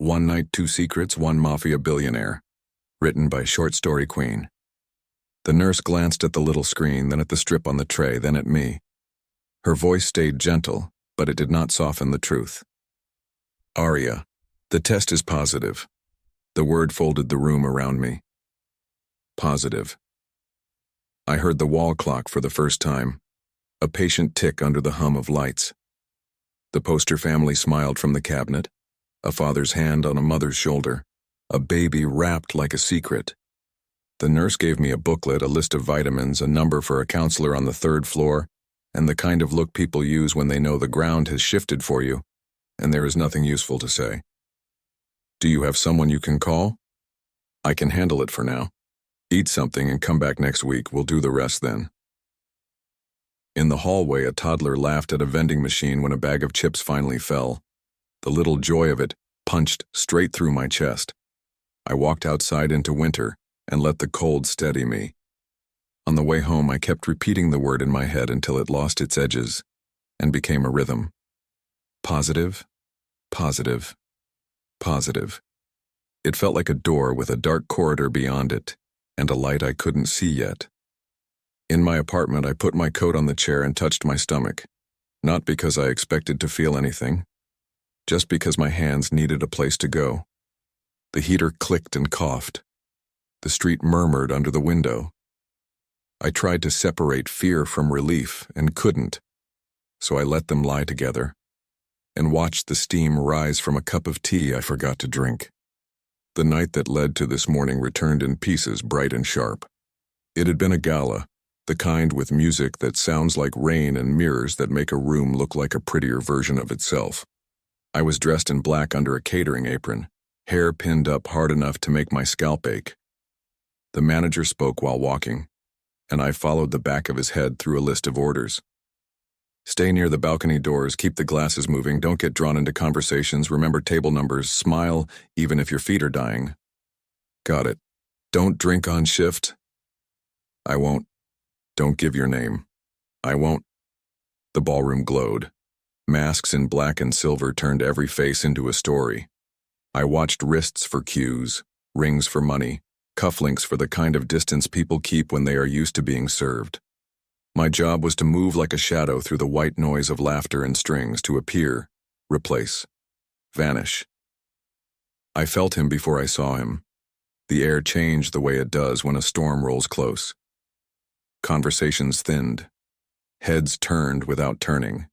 One Night, Two Secrets, One Mafia Billionaire, written by Short Story Queen. The nurse glanced at the little screen, then at the strip on the tray, then at me. Her voice stayed gentle, but it did not soften the truth. Aria, the test is positive. The word folded the room around me. Positive. I heard the wall clock for the first time, a patient tick under the hum of lights. The Poster family smiled from the cabinet, a father's hand on a mother's shoulder, a baby wrapped like a secret. The nurse gave me a booklet, a list of vitamins, a number for a counselor on the 3rd floor, and the kind of look people use when they know the ground has shifted for you, and there is nothing useful to say. Do you have someone you can call? I can handle it for now. Eat something and come back next week. We'll do the rest then. In the hallway, a toddler laughed at a vending machine when a bag of chips finally fell. The little joy of it punched straight through my chest. I walked outside into winter and let the cold steady me. On the way home, I kept repeating the word in my head until it lost its edges and became a rhythm. Positive, positive, positive. It felt like a door with a dark corridor beyond it and a light I couldn't see yet. In my apartment, I put my coat on the chair and touched my stomach, not because I expected to feel anything, just because my hands needed a place to go. The heater clicked and coughed. The street murmured under the window. I tried to separate fear from relief and couldn't, so I let them lie together and watched the steam rise from a cup of tea I forgot to drink. The night that led to this morning returned in pieces, bright and sharp. It had been a gala, the kind with music that sounds like rain and mirrors that make a room look like a prettier version of itself. I was dressed in black under a catering apron, hair pinned up hard enough to make my scalp ache. The manager spoke while walking, and I followed the back of his head through a list of orders. Stay near the balcony doors, keep the glasses moving, don't get drawn into conversations, remember table numbers, smile even if your feet are dying. Got it. Don't drink on shift. I won't. Don't give your name. I won't. The ballroom glowed. Masks in black and silver turned every face into a story. I watched wrists for cues, rings for money, cufflinks for the kind of distance people keep when they are used to being served. My job was to move like a shadow through the white noise of laughter and strings, to appear, replace, vanish. I felt him before I saw him. The air changed the way it does when a storm rolls close. Conversations thinned. Heads turned without turning.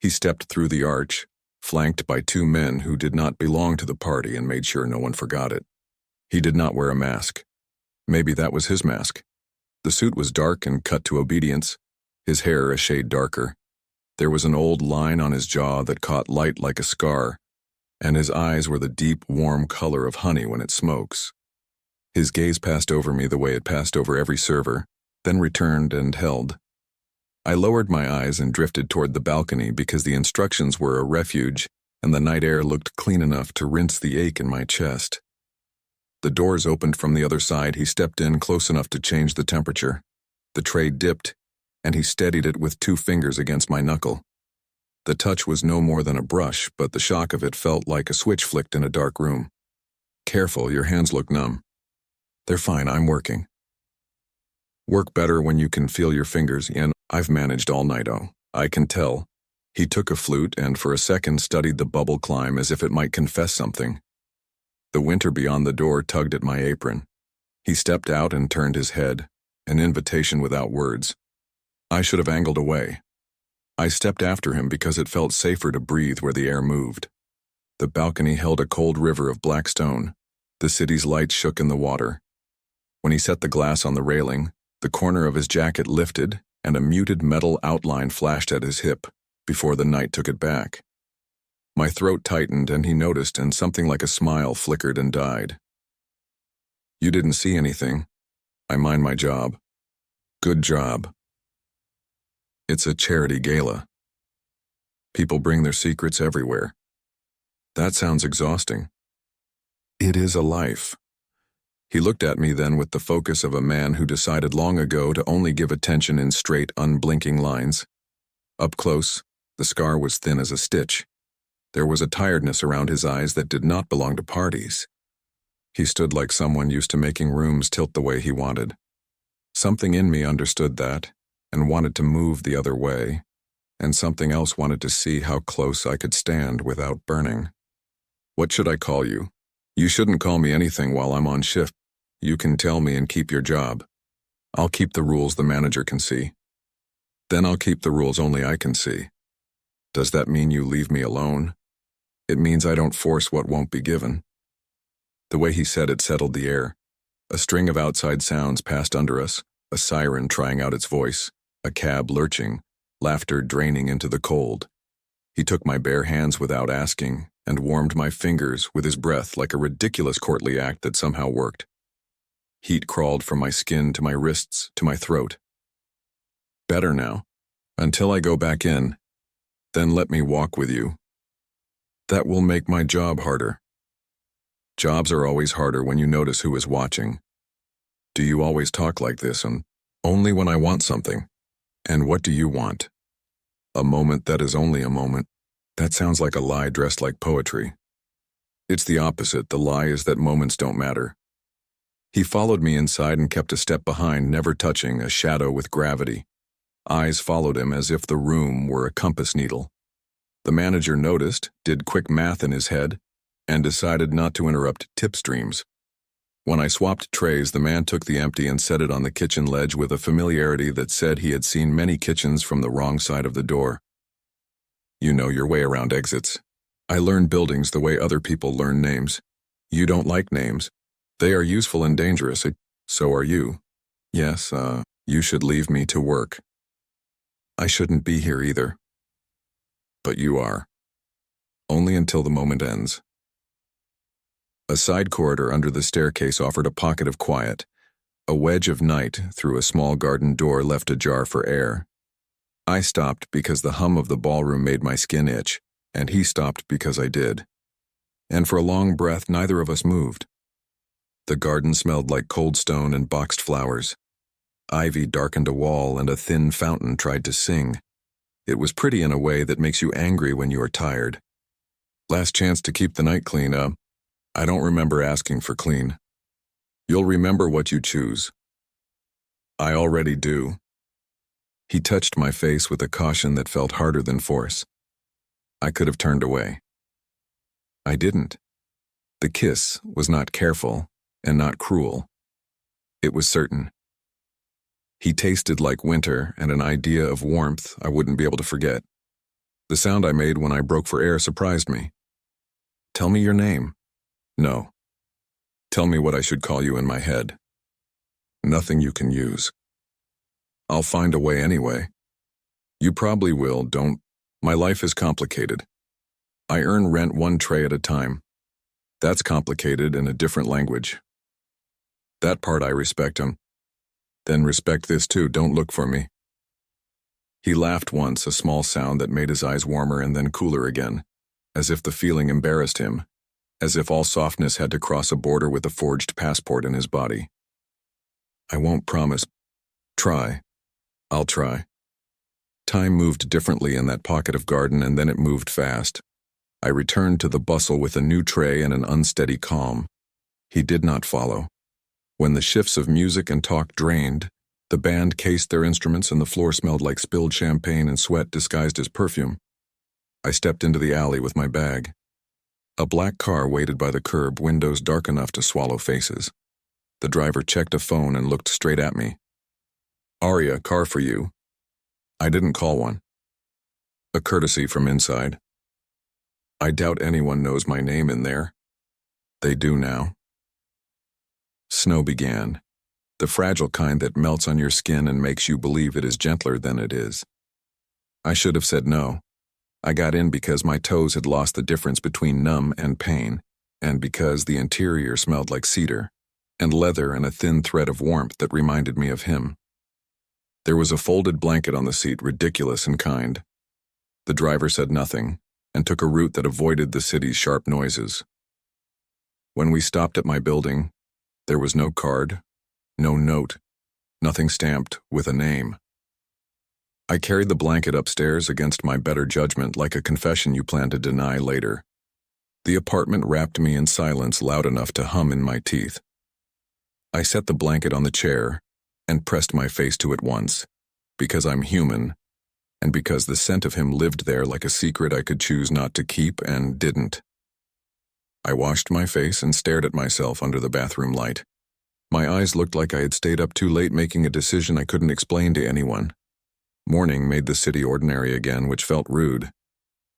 He stepped through the arch, flanked by 2 men who did not belong to the party, and made sure no one forgot it. He did not wear a mask. Maybe that was his mask. The suit was dark and cut to obedience, his hair a shade darker. There was an old line on his jaw that caught light like a scar, and his eyes were the deep, warm color of honey when it smokes. His gaze passed over me the way it passed over every server, then returned and held. I lowered my eyes and drifted toward the balcony because the instructions were a refuge and the night air looked clean enough to rinse the ache in my chest. The doors opened from the other side. He stepped in close enough to change the temperature. The tray dipped, and he steadied it with 2 fingers against my knuckle. The touch was no more than a brush, but the shock of it felt like a switch flicked in a dark room. Careful, your hands look numb. They're fine, I'm working. Work better when you can feel your fingers, and I've managed all night, I can tell. He took a flute and for a second studied the bubble climb as if it might confess something. The winter beyond the door tugged at my apron. He stepped out and turned his head, an invitation without words. I should have angled away. I stepped after him because it felt safer to breathe where the air moved. The balcony held a cold river of black stone. The city's lights shook in the water. When he set the glass on the railing, the corner of his jacket lifted and a muted metal outline flashed at his hip before the night took it back. My throat tightened and he noticed, and something like a smile flickered and died. You didn't see anything. I mind my job. Good job. It's a charity gala. People bring their secrets everywhere. That sounds exhausting. It is a life. He looked at me then with the focus of a man who decided long ago to only give attention in straight, unblinking lines. Up close, the scar was thin as a stitch. There was a tiredness around his eyes that did not belong to parties. He stood like someone used to making rooms tilt the way he wanted. Something in me understood that and wanted to move the other way, and something else wanted to see how close I could stand without burning. What should I call you? You shouldn't call me anything while I'm on shift. You can tell me and keep your job. I'll keep the rules the manager can see. Then I'll keep the rules only I can see. Does that mean you leave me alone? It means I don't force what won't be given. The way he said it settled the air. A string of outside sounds passed under us, a siren trying out its voice, a cab lurching, laughter draining into the cold. He took my bare hands without asking and warmed my fingers with his breath like a ridiculous courtly act that somehow worked. Heat crawled from my skin to my wrists to my throat. Better now. Until I go back in. Then let me walk with you. That will make my job harder. Jobs are always harder when you notice who is watching. Do you always talk like this and only when I want something? And what do you want? A moment that is only a moment. That sounds like a lie dressed like poetry. It's the opposite. The lie is that moments don't matter. He followed me inside and kept a step behind, never touching, a shadow with gravity. Eyes followed him as if the room were a compass needle. The manager noticed, did quick math in his head, and decided not to interrupt tip streams. When I swapped trays, the man took the empty and set it on the kitchen ledge with a familiarity that said he had seen many kitchens from the wrong side of the door. You know your way around exits. I learn buildings the way other people learn names. You don't like names. They are useful and dangerous. So are you. Yes, you should leave me to work. I shouldn't be here either. But you are. Only until the moment ends. A side corridor under the staircase offered a pocket of quiet. A wedge of night through a small garden door left ajar for air. I stopped because the hum of the ballroom made my skin itch, and he stopped because I did. And for a long breath, neither of us moved. The garden smelled like cold stone and boxed flowers. Ivy darkened a wall and a thin fountain tried to sing. It was pretty in a way that makes you angry when you are tired. Last chance to keep the night clean up. I don't remember asking for clean. You'll remember what you choose. I already do. He touched my face with a caution that felt harder than force. I could have turned away. I didn't. The kiss was not careful and not cruel. It was certain. He tasted like winter and an idea of warmth I wouldn't be able to forget. The sound I made when I broke for air surprised me. Tell me your name. No. Tell me what I should call you in my head. Nothing you can use. I'll find a way anyway. You probably will, don't. My life is complicated. I earn rent one tray at a time. That's complicated in a different language. That part I respect him. Then respect this too, don't look for me. He laughed once, a small sound that made his eyes warmer and then cooler again, as if the feeling embarrassed him, as if all softness had to cross a border with a forged passport in his body. I won't promise. Try. I'll try. Time moved differently in that pocket of garden, and then it moved fast. I returned to the bustle with a new tray and an unsteady calm. He did not follow. When the shifts of music and talk drained, the band cased their instruments and the floor smelled like spilled champagne and sweat disguised as perfume. I stepped into the alley with my bag. A black car waited by the curb, windows dark enough to swallow faces. The driver checked a phone and looked straight at me. Aria, car for you. I didn't call one. A courtesy from inside. I doubt anyone knows my name in there. They do now. Snow began, the fragile kind that melts on your skin and makes you believe it is gentler than it is. I should have said no. I got in because my toes had lost the difference between numb and pain, and because the interior smelled like cedar, and leather and a thin thread of warmth that reminded me of him. There was a folded blanket on the seat, ridiculous and kind. The driver said nothing, and took a route that avoided the city's sharp noises. When we stopped at my building, there was no card, no note, nothing stamped with a name. I carried the blanket upstairs against my better judgment like a confession you plan to deny later. The apartment wrapped me in silence loud enough to hum in my teeth. I set the blanket on the chair and pressed my face to it once, because I'm human, and because the scent of him lived there like a secret I could choose not to keep and didn't. I washed my face and stared at myself under the bathroom light. My eyes looked like I had stayed up too late making a decision I couldn't explain to anyone. Morning made the city ordinary again, which felt rude.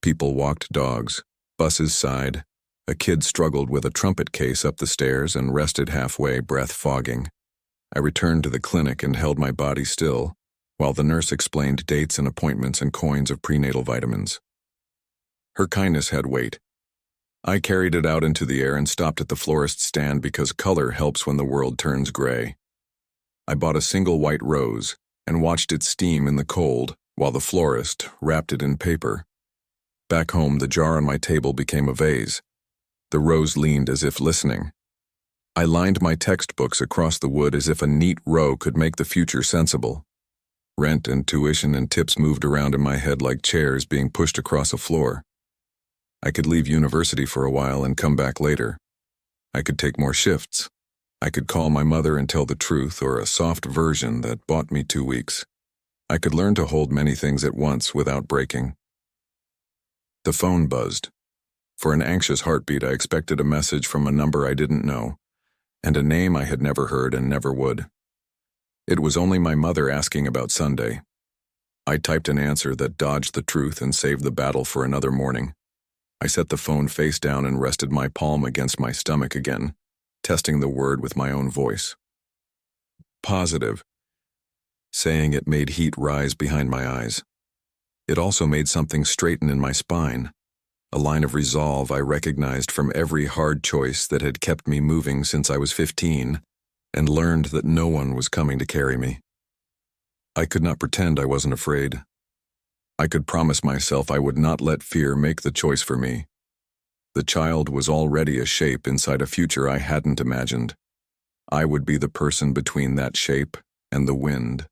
People walked dogs, buses sighed, a kid struggled with a trumpet case up the stairs and rested halfway, breath fogging. I returned to the clinic and held my body still, while the nurse explained dates and appointments and coins of prenatal vitamins. Her kindness had weight. I carried it out into the air and stopped at the florist's stand because color helps when the world turns gray. I bought a single white rose and watched it steam in the cold while the florist wrapped it in paper. Back home, the jar on my table became a vase. The rose leaned as if listening. I lined my textbooks across the wood as if a neat row could make the future sensible. Rent and tuition and tips moved around in my head like chairs being pushed across a floor. I could leave university for a while and come back later. I could take more shifts. I could call my mother and tell the truth, or a soft version that bought me 2 weeks. I could learn to hold many things at once without breaking. The phone buzzed. For an anxious heartbeat, I expected a message from a number I didn't know, and a name I had never heard and never would. It was only my mother asking about Sunday. I typed an answer that dodged the truth and saved the battle for another morning. I set the phone face down and rested my palm against my stomach again, testing the word with my own voice. Positive. Saying it made heat rise behind my eyes. It also made something straighten in my spine, a line of resolve I recognized from every hard choice that had kept me moving since I was 15, and learned that no one was coming to carry me. I could not pretend I wasn't afraid. I could promise myself I would not let fear make the choice for me. The child was already a shape inside a future I hadn't imagined. I would be the person between that shape and the wind.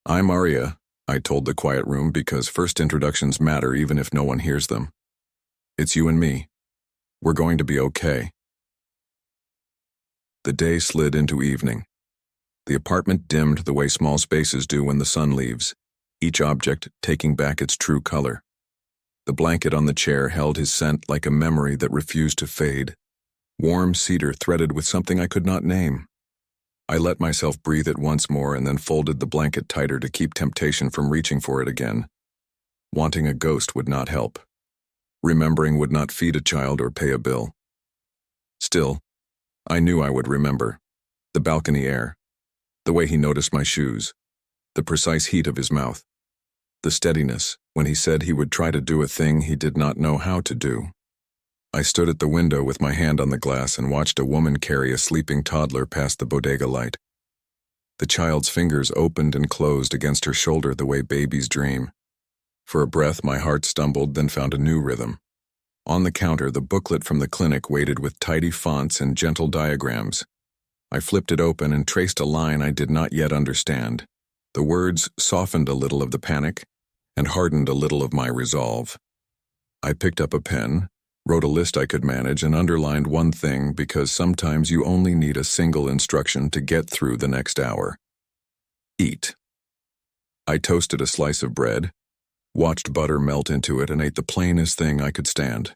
I'm Aria, I told the quiet room, because first introductions matter even if no one hears them. It's you and me. We're going to be okay. The day slid into evening. The apartment dimmed the way small spaces do when the sun leaves, each object taking back its true color. The blanket on the chair held his scent like a memory that refused to fade, warm cedar threaded with something I could not name. I let myself breathe it once more and then folded the blanket tighter to keep temptation from reaching for it again. Wanting a ghost would not help. Remembering would not feed a child or pay a bill. Still, I knew I would remember. The balcony air, the way he noticed my shoes, the precise heat of his mouth, the steadiness when he said he would try to do a thing he did not know how to do. I stood at the window with my hand on the glass and watched a woman carry a sleeping toddler past the bodega light. The child's fingers opened and closed against her shoulder the way babies dream. For a breath, my heart stumbled, then found a new rhythm. On the counter, the booklet from the clinic waited with tidy fonts and gentle diagrams. I flipped it open and traced a line I did not yet understand. The words softened a little of the panic and hardened a little of my resolve. I picked up a pen, wrote a list I could manage, and underlined one thing, because sometimes you only need a single instruction to get through the next hour. Eat. I toasted a slice of bread, watched butter melt into it, and ate the plainest thing I could stand.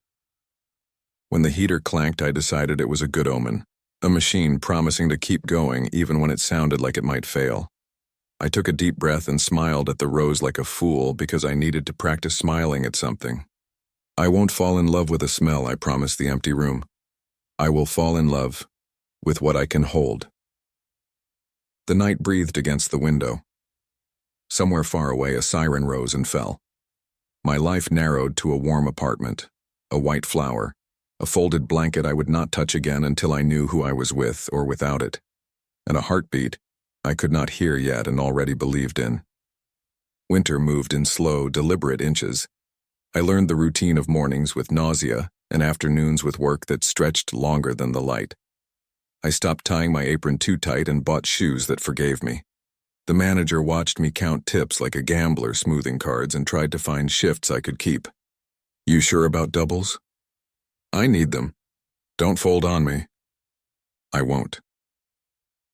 When the heater clanked, I decided it was a good omen, a machine promising to keep going even when it sounded like it might fail. I took a deep breath and smiled at the rose like a fool because I needed to practice smiling at something. I won't fall in love with a smell, I promised the empty room. I will fall in love with what I can hold. The night breathed against the window. Somewhere far away, a siren rose and fell. My life narrowed to a warm apartment, a white flower, a folded blanket I would not touch again until I knew who I was with or without it, and a heartbeat I could not hear yet and already believed in. Winter moved in slow, deliberate inches. I learned the routine of mornings with nausea and afternoons with work that stretched longer than the light. I stopped tying my apron too tight and bought shoes that forgave me. The manager watched me count tips like a gambler smoothing cards and tried to find shifts I could keep. You sure about doubles? I need them. Don't fold on me. I won't.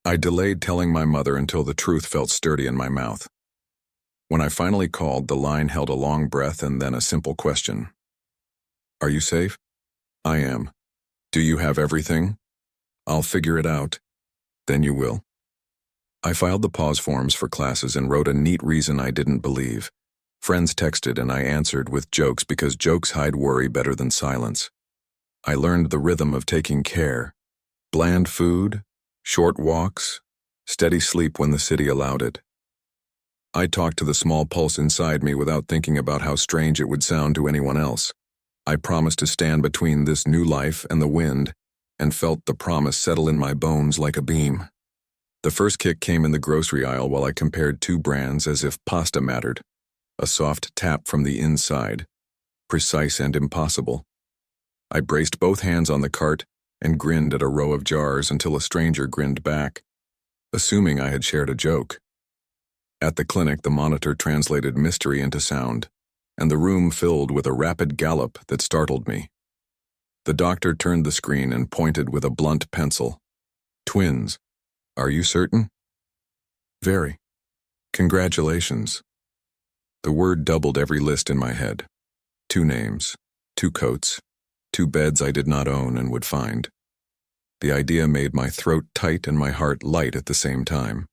I delayed telling my mother until the truth felt sturdy in my mouth. When I finally called, the line held a long breath and then a simple question. Are you safe? I am. Do you have everything? I'll figure it out. Then you will. I filed the pause forms for classes and wrote a neat reason I didn't believe. Friends texted and I answered with jokes because jokes hide worry better than silence. I learned the rhythm of taking care. Bland food, short walks, steady sleep when the city allowed it. I talked to the small pulse inside me without thinking about how strange it would sound to anyone else. I promised to stand between this new life and the wind, and felt the promise settle in my bones like a beam. The first kick came in the grocery aisle while I compared two brands as if pasta mattered. A soft tap from the inside, precise and impossible. I braced both hands on the cart and grinned at a row of jars until a stranger grinned back, assuming I had shared a joke. At the clinic, the monitor translated mystery into sound, and the room filled with a rapid gallop that startled me. The doctor turned the screen and pointed with a blunt pencil. Twins. Are you certain? Very. Congratulations. The word doubled every list in my head. 2 names, 2 coats, 2 beds I did not own and would find. The idea made my throat tight and my heart light at the same time.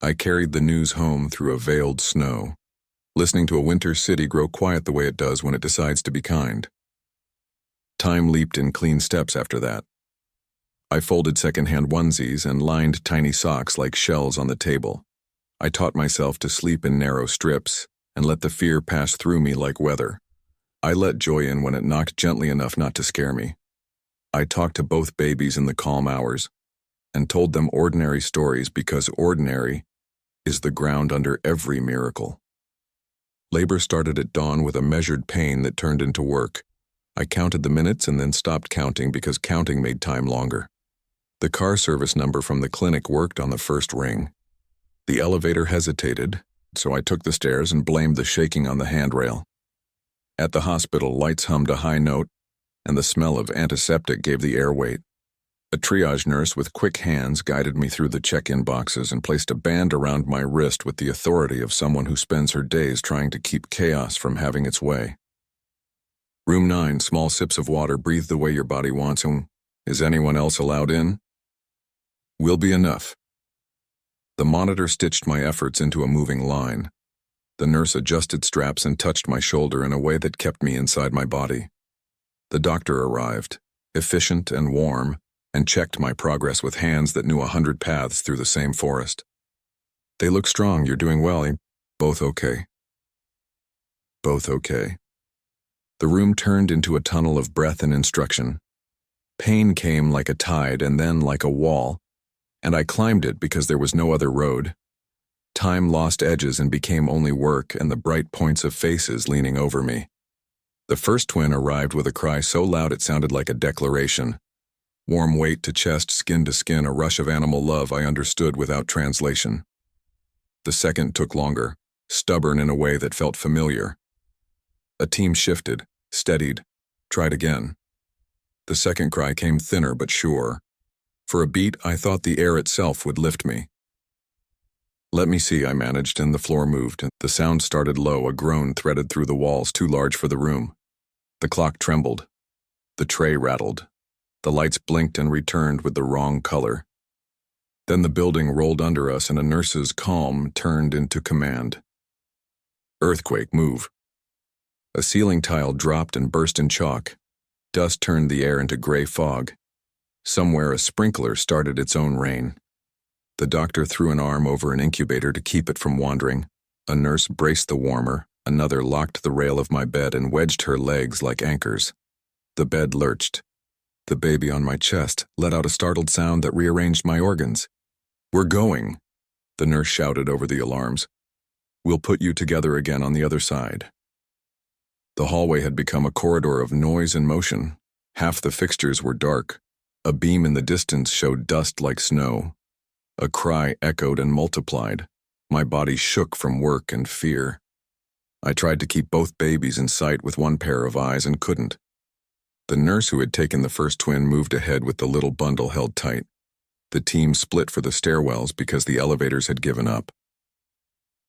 I carried the news home through a veiled snow, listening to a winter city grow quiet the way it does when it decides to be kind. Time leaped in clean steps after that. I folded secondhand onesies and lined tiny socks like shells on the table. I taught myself to sleep in narrow strips and let the fear pass through me like weather. I let joy in when it knocked gently enough not to scare me. I talked to both babies in the calm hours and told them ordinary stories because ordinary is the ground under every miracle. Labor started at dawn with a measured pain that turned into work. I counted the minutes and then stopped counting because counting made time longer. The car service number from the clinic worked on the first ring. The elevator hesitated, so I took the stairs and blamed the shaking on the handrail. At the hospital, lights hummed a high note, and the smell of antiseptic gave the air weight. A triage nurse with quick hands guided me through the check-in boxes and placed a band around my wrist with the authority of someone who spends her days trying to keep chaos from having its way. Room 9, small sips of water, breathe the way your body wants them. Is anyone else allowed in? Will be enough. The monitor stitched my efforts into a moving line. The nurse adjusted straps and touched my shoulder in a way that kept me inside my body. The doctor arrived, efficient and warm, and checked my progress with hands that knew 100 paths through the same forest. They look strong, you're doing well. Both okay. Both okay. The room turned into a tunnel of breath and instruction. Pain came like a tide and then like a wall, and I climbed it because there was no other road. Time lost edges and became only work and the bright points of faces leaning over me. The first twin arrived with a cry so loud it sounded like a declaration. Warm weight to chest, skin to skin, a rush of animal love I understood without translation. The second took longer, stubborn in a way that felt familiar. A team shifted, steadied, tried again. The second cry came thinner but sure. For a beat, I thought the air itself would lift me. Let me see, I managed, and the floor moved. The sound started low, a groan threaded through the walls too large for the room. The clock trembled. The tray rattled. The lights blinked and returned with the wrong color. Then the building rolled under us and a nurse's calm turned into command. Earthquake, move. A ceiling tile dropped and burst in chalk. Dust turned the air into gray fog. Somewhere a sprinkler started its own rain. The doctor threw an arm over an incubator to keep it from wandering. A nurse braced the warmer. Another locked the rail of my bed and wedged her legs like anchors. The bed lurched. The baby on my chest let out a startled sound that rearranged my organs. We're going, the nurse shouted over the alarms. We'll put you together again on the other side. The hallway had become a corridor of noise and motion. Half the fixtures were dark. A beam in the distance showed dust like snow. A cry echoed and multiplied, My body shook from work and fear. I tried to keep both babies in sight with one pair of eyes and couldn't. The nurse who had taken the first twin moved ahead with the little bundle held tight. The team split for the stairwells because the elevators had given up.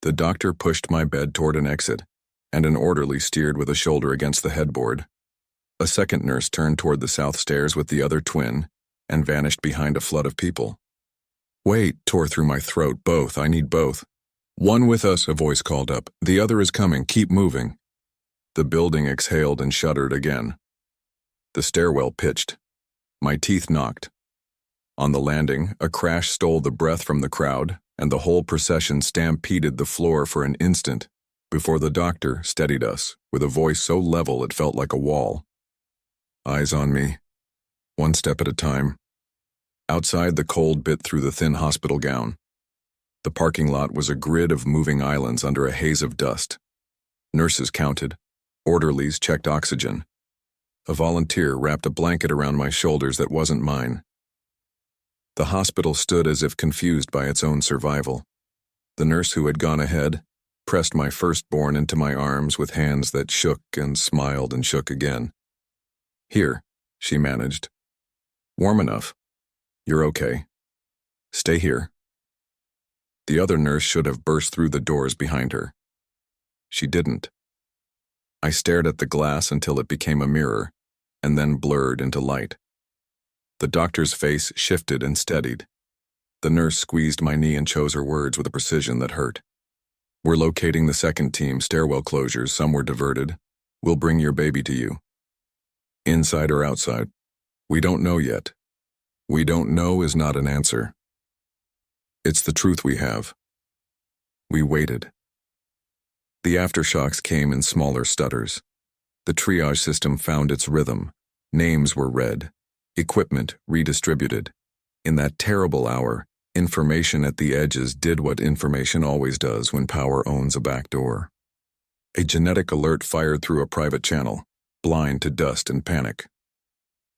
The doctor pushed my bed toward an exit, and an orderly steered with a shoulder against the headboard. A second nurse turned toward the south stairs with the other twin and vanished behind a flood of people. "Wait," tore through my throat. "Both, I need both." "One with us," a voice called up. "The other is coming, keep moving." The building exhaled and shuddered again. The stairwell pitched. My teeth knocked. On the landing, a crash stole the breath from the crowd, and the whole procession stampeded the floor for an instant before the doctor steadied us with a voice so level it felt like a wall. Eyes on me, one step at a time. Outside, the cold bit through the thin hospital gown. The parking lot was a grid of moving islands under a haze of dust. Nurses counted. Orderlies checked oxygen. A volunteer wrapped a blanket around my shoulders that wasn't mine. The hospital stood as if confused by its own survival. The nurse who had gone ahead pressed my firstborn into my arms with hands that shook and smiled and shook again. "Here," she managed. "Warm enough. You're okay. Stay here." The other nurse should have burst through the doors behind her. She didn't. I stared at the glass until it became a mirror, and then blurred into light. The doctor's face shifted and steadied. The nurse squeezed my knee and chose her words with a precision that hurt. "We're locating the second team, stairwell closures, some were diverted. We'll bring your baby to you. Inside or outside? We don't know yet. We don't know is not an answer. It's the truth we have." We waited. The aftershocks came in smaller stutters. The triage system found its rhythm. Names were read. Equipment redistributed. In that terrible hour, information at the edges did what information always does when power owns a back door. A genetic alert fired through a private channel, blind to dust and panic.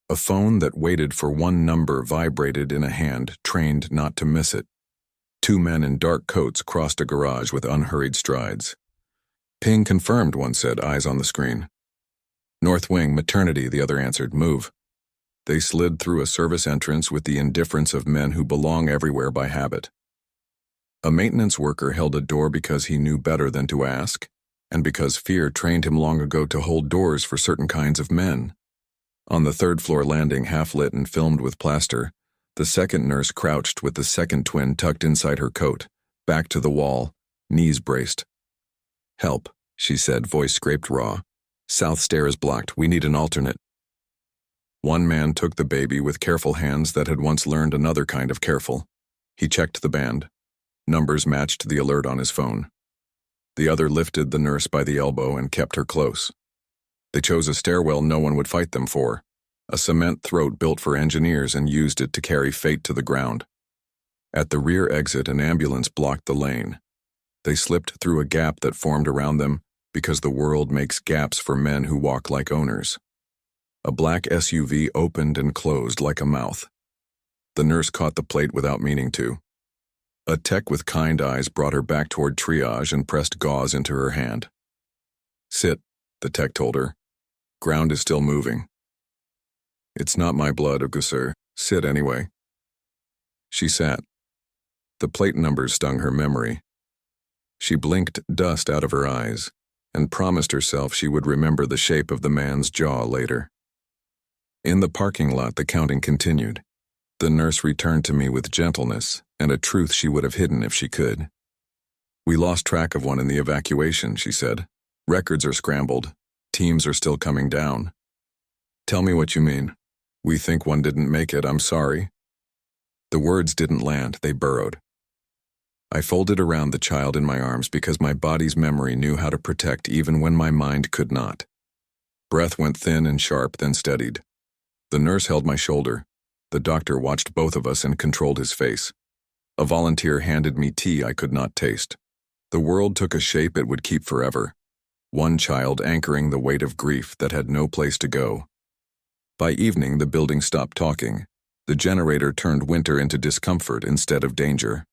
A phone that waited for one number vibrated in a hand trained not to miss it. Two men in dark coats crossed a garage with unhurried strides. "Ping confirmed," one said, eyes on the screen. "North Wing, maternity," the other answered. "Move." They slid through a service entrance with the indifference of men who belong everywhere by habit. A maintenance worker held a door because he knew better than to ask, and because fear trained him long ago to hold doors for certain kinds of men. On the third-floor landing, half-lit and filmed with plaster, the second nurse crouched with the second twin tucked inside her coat, back to the wall, knees braced. "Help," she said, voice scraped raw. "South stair is blocked. We need an alternate." One man took the baby with careful hands that had once learned another kind of careful. He checked the band. Numbers matched the alert on his phone. The other lifted the nurse by the elbow and kept her close. They chose a stairwell no one would fight them for, a cement throat built for engineers, and used it to carry fate to the ground. At the rear exit, an ambulance blocked the lane. They slipped through a gap that formed around them because the world makes gaps for men who walk like owners. A black SUV opened and closed like a mouth. The nurse caught the plate without meaning to. A tech with kind eyes brought her back toward triage and pressed gauze into her hand. "Sit," the tech told her. "Ground is still moving." "It's not my blood, Augusser. Sit anyway." She sat. The plate numbers stung her memory. She blinked dust out of her eyes and promised herself she would remember the shape of the man's jaw later. In the parking lot, the counting continued. The nurse returned to me with gentleness and a truth she would have hidden if she could. "We lost track of one in the evacuation," she said. "Records are scrambled. Teams are still coming down." "Tell me what you mean." "We think one didn't make it. I'm sorry." The words didn't land, they burrowed. I folded around the child in my arms because my body's memory knew how to protect even when my mind could not. Breath went thin and sharp, then steadied. The nurse held my shoulder. The doctor watched both of us and controlled his face. A volunteer handed me tea I could not taste. The world took a shape it would keep forever. One child anchoring the weight of grief that had no place to go. By evening, the building stopped talking. The generator turned winter into discomfort instead of danger.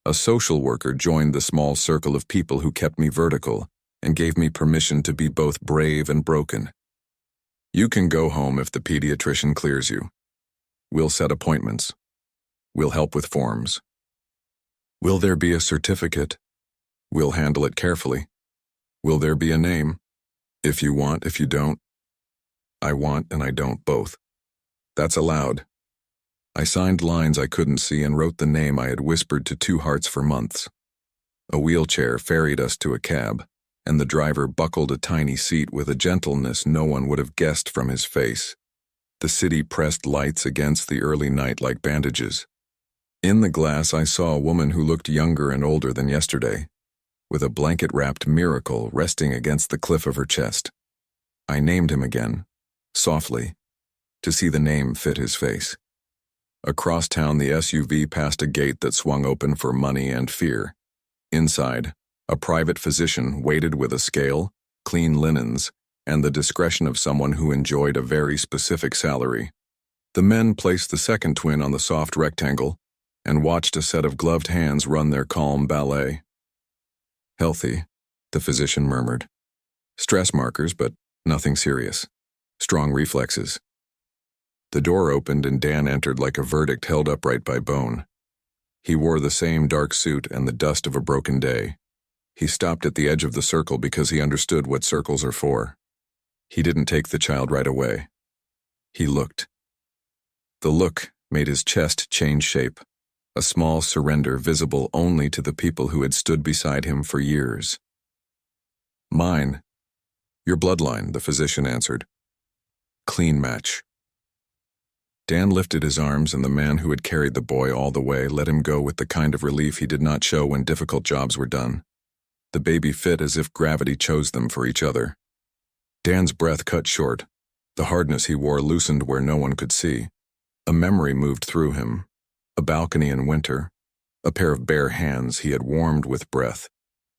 A social worker joined the small circle of people who kept me vertical and gave me permission to be both brave and broken. You can go home if the pediatrician clears you. We'll set appointments. We'll help with forms. Will there be a certificate? We'll handle it carefully. Will there be a name? If you want, if you don't. I want and I don't both. That's allowed. I signed lines I couldn't see and wrote the name I had whispered to two hearts for months. A wheelchair ferried us to a cab, and the driver buckled a tiny seat with a gentleness no one would have guessed from his face. The city pressed lights against the early night like bandages. In the glass I saw a woman who looked younger and older than yesterday, with a blanket-wrapped miracle resting against the cliff of her chest. I named him again, softly, to see the name fit his face. Across town the SUV passed a gate that swung open for money and fear. Inside, a private physician waited with a scale, clean linens, and the discretion of someone who enjoyed a very specific salary. The men placed the second twin on the soft rectangle and watched a set of gloved hands run their calm ballet. Healthy, the physician murmured. Stress markers, but nothing serious. Strong reflexes. The door opened and Dan entered like a verdict held upright by bone. He wore the same dark suit and the dust of a broken day. He stopped at the edge of the circle because he understood what circles are for. He didn't take the child right away. He looked. The look made his chest change shape, a small surrender visible only to the people who had stood beside him for years. Mine. Your bloodline, the physician answered. Clean match. Dan lifted his arms and the man who had carried the boy all the way let him go with the kind of relief he did not show when difficult jobs were done. The baby fit as if gravity chose them for each other. Dan's breath cut short. The hardness he wore loosened where no one could see. A memory moved through him. A balcony in winter. A pair of bare hands he had warmed with breath.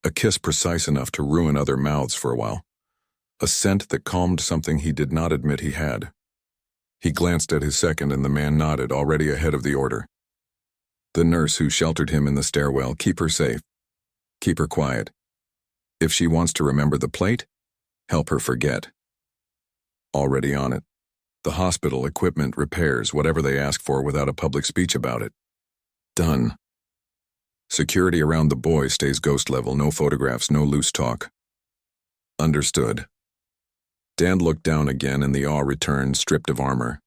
A kiss precise enough to ruin other mouths for a while. A scent that calmed something he did not admit he had. He glanced at his second and the man nodded, already ahead of the order. The nurse who sheltered him in the stairwell, keep her safe. Keep her quiet. If she wants to remember the plate, help her forget. Already on it. The hospital, equipment, repairs, whatever they ask for without a public speech about it. Done. Security around the boy stays ghost level, no photographs, no loose talk. Understood. Dan looked down again and the awe returned, stripped of armor.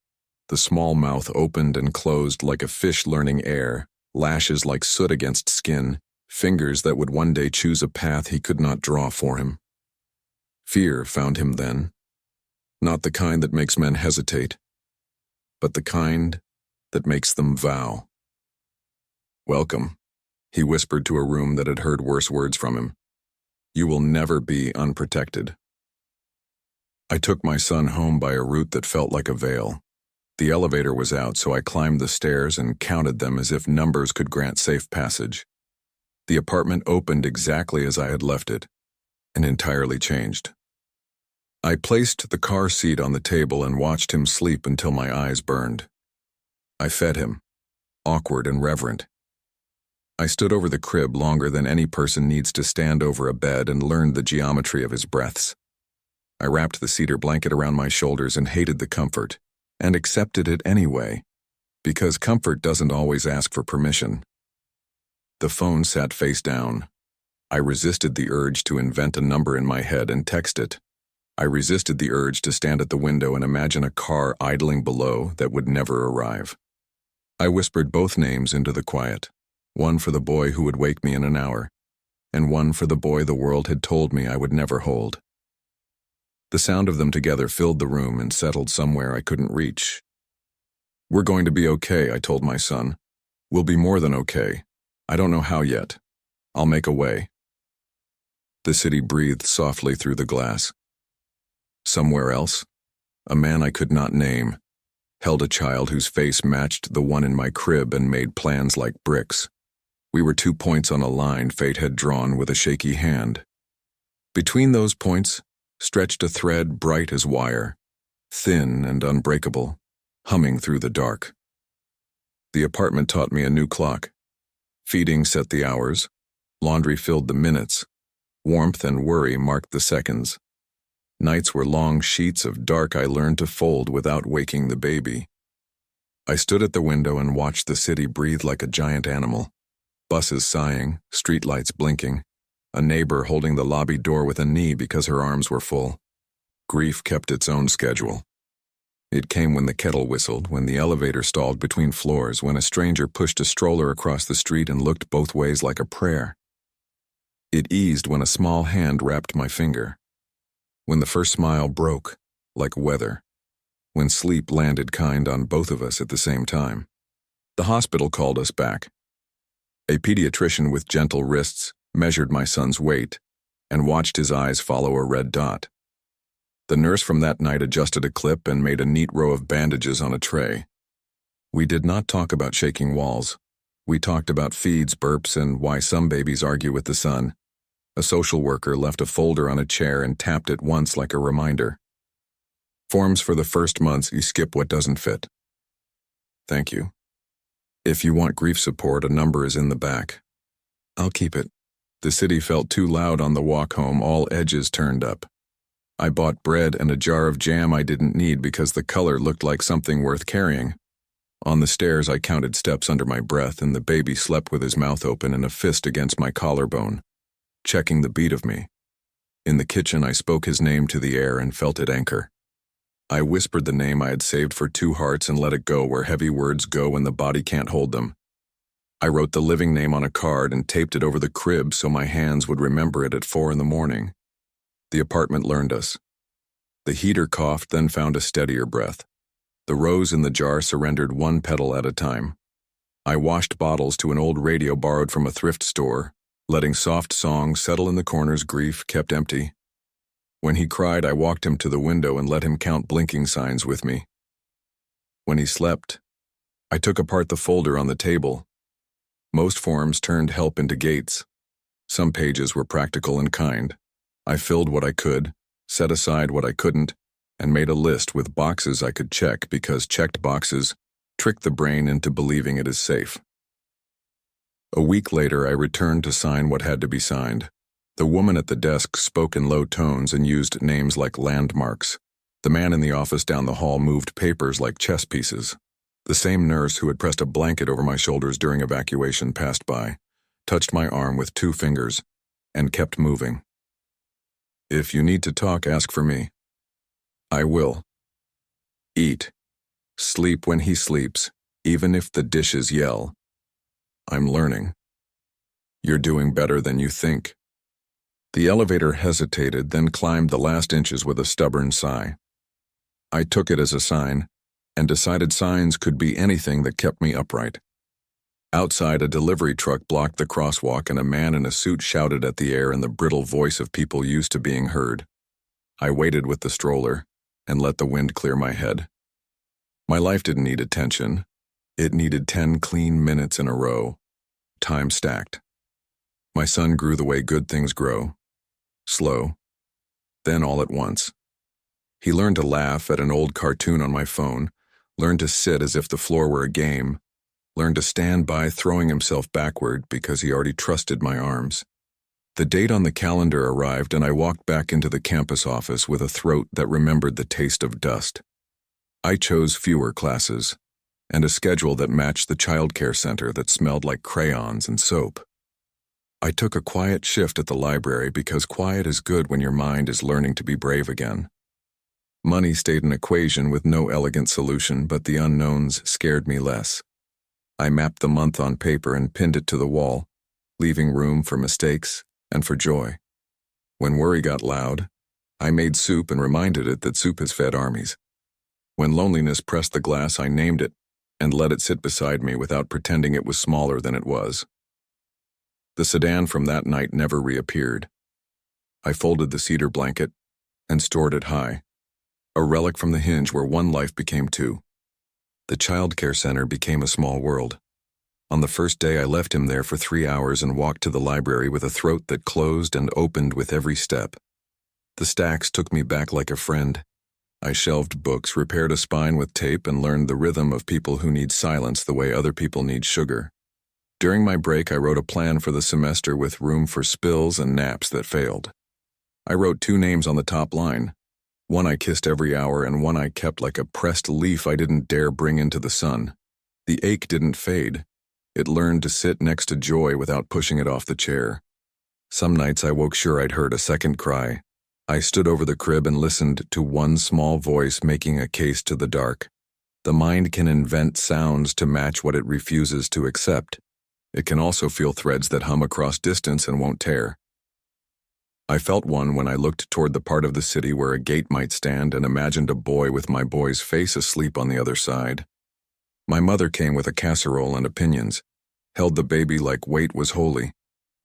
The small mouth opened and closed like a fish learning air, lashes like soot against skin, fingers that would one day choose a path he could not draw for him. Fear found him then. Not the kind that makes men hesitate, but the kind that makes them vow. Welcome, he whispered to a room that had heard worse words from him. You will never be unprotected. I took my son home by a route that felt like a veil. The elevator was out, so I climbed the stairs and counted them as if numbers could grant safe passage. The apartment opened exactly as I had left it, and entirely changed. I placed the car seat on the table and watched him sleep until my eyes burned. I fed him, awkward and reverent. I stood over the crib longer than any person needs to stand over a bed and learned the geometry of his breaths. I wrapped the cedar blanket around my shoulders and hated the comfort, and accepted it anyway, because comfort doesn't always ask for permission. The phone sat face down. I resisted the urge to invent a number in my head and text it. I resisted the urge to stand at the window and imagine a car idling below that would never arrive. I whispered both names into the quiet, one for the boy who would wake me in an hour, and one for the boy the world had told me I would never hold. The sound of them together filled the room and settled somewhere I couldn't reach. We're going to be okay, I told my son. We'll be more than okay. I don't know how yet. I'll make a way. The city breathed softly through the glass. Somewhere else, a man I could not name held a child whose face matched the one in my crib and made plans like bricks. We were 2 points on a line fate had drawn with a shaky hand. Between those points stretched a thread bright as wire, thin and unbreakable, humming through the dark. The apartment taught me a new clock. Feeding set the hours. Laundry filled the minutes. Warmth and worry marked the seconds. Nights were long sheets of dark I learned to fold without waking the baby. I stood at the window and watched the city breathe like a giant animal. Buses sighing, streetlights blinking, a neighbor holding the lobby door with a knee because her arms were full. Grief kept its own schedule. It came when the kettle whistled, when the elevator stalled between floors, when a stranger pushed a stroller across the street and looked both ways like a prayer. It eased when a small hand wrapped my finger. When the first smile broke, like weather. When sleep landed kind on both of us at the same time. The hospital called us back. A pediatrician with gentle wrists measured my son's weight and watched his eyes follow a red dot. The nurse from that night adjusted a clip and made a neat row of bandages on a tray. We did not talk about shaking walls. We talked about feeds, burps, and why some babies argue with the sun. A social worker left a folder on a chair and tapped it once like a reminder. Forms for the first months, you skip what doesn't fit. Thank you. If you want grief support, a number is in the back. I'll keep it. The city felt too loud on the walk home, all edges turned up. I bought bread and a jar of jam I didn't need because the color looked like something worth carrying. On the stairs, I counted steps under my breath, and the baby slept with his mouth open and a fist against my collarbone, checking the beat of me. In the kitchen, I spoke his name to the air and felt it anchor. I whispered the name I had saved for 2 hearts and let it go where heavy words go when the body can't hold them. I wrote the living name on a card and taped it over the crib so my hands would remember it at 4 a.m. The apartment learned us. The heater coughed, then found a steadier breath. The rose in the jar surrendered 1 petal at a time. I washed bottles to an old radio borrowed from a thrift store, letting soft songs settle in the corners grief kept empty. When he cried, I walked him to the window and let him count blinking signs with me. When he slept, I took apart the folder on the table. Most forms turned help into gates. Some pages were practical and kind. I filled what I could, set aside what I couldn't, and made a list with boxes I could check because checked boxes trick the brain into believing it is safe. A week later, I returned to sign what had to be signed. The woman at the desk spoke in low tones and used names like landmarks. The man in the office down the hall moved papers like chess pieces. The same nurse who had pressed a blanket over my shoulders during evacuation passed by, touched my arm with 2 fingers, and kept moving. If you need to talk, ask for me. I will. Eat. Sleep when he sleeps, even if the dishes yell. I'm learning. You're doing better than you think. The elevator hesitated, then climbed the last inches with a stubborn sigh. I took it as a sign, and decided signs could be anything that kept me upright. Outside, a delivery truck blocked the crosswalk and a man in a suit shouted at the air in the brittle voice of people used to being heard. I waited with the stroller and let the wind clear my head. My life didn't need attention. It needed 10 clean minutes in a row. Time stacked. My son grew the way good things grow. Slow. Then all at once. He learned to laugh at an old cartoon on my phone, learned to sit as if the floor were a game, learned to stand by throwing himself backward because he already trusted my arms. The date on the calendar arrived and I walked back into the campus office with a throat that remembered the taste of dust. I chose fewer classes and a schedule that matched the childcare center that smelled like crayons and soap. I took a quiet shift at the library because quiet is good when your mind is learning to be brave again. Money stayed an equation with no elegant solution, but the unknowns scared me less. I mapped the month on paper and pinned it to the wall, leaving room for mistakes and for joy. When worry got loud, I made soup and reminded it that soup has fed armies. When loneliness pressed the glass, I named it and let it sit beside me without pretending it was smaller than it was. The sedan from that night never reappeared. I folded the cedar blanket and stored it high, a relic from the hinge where one life became 2. The childcare center became a small world. On the first day, I left him there for 3 hours and walked to the library with a throat that closed and opened with every step. The stacks took me back like a friend. I shelved books, repaired a spine with tape, and learned the rhythm of people who need silence the way other people need sugar. During my break, I wrote a plan for the semester with room for spills and naps that failed. I wrote 2 names on the top line. One I kissed every hour and one I kept like a pressed leaf I didn't dare bring into the sun. The ache didn't fade. It learned to sit next to joy without pushing it off the chair. Some nights I woke sure I'd heard a second cry. I stood over the crib and listened to one small voice making a case to the dark. The mind can invent sounds to match what it refuses to accept. It can also feel threads that hum across distance and won't tear. I felt one when I looked toward the part of the city where a gate might stand and imagined a boy with my boy's face asleep on the other side. My mother came with a casserole and opinions, held the baby like weight was holy,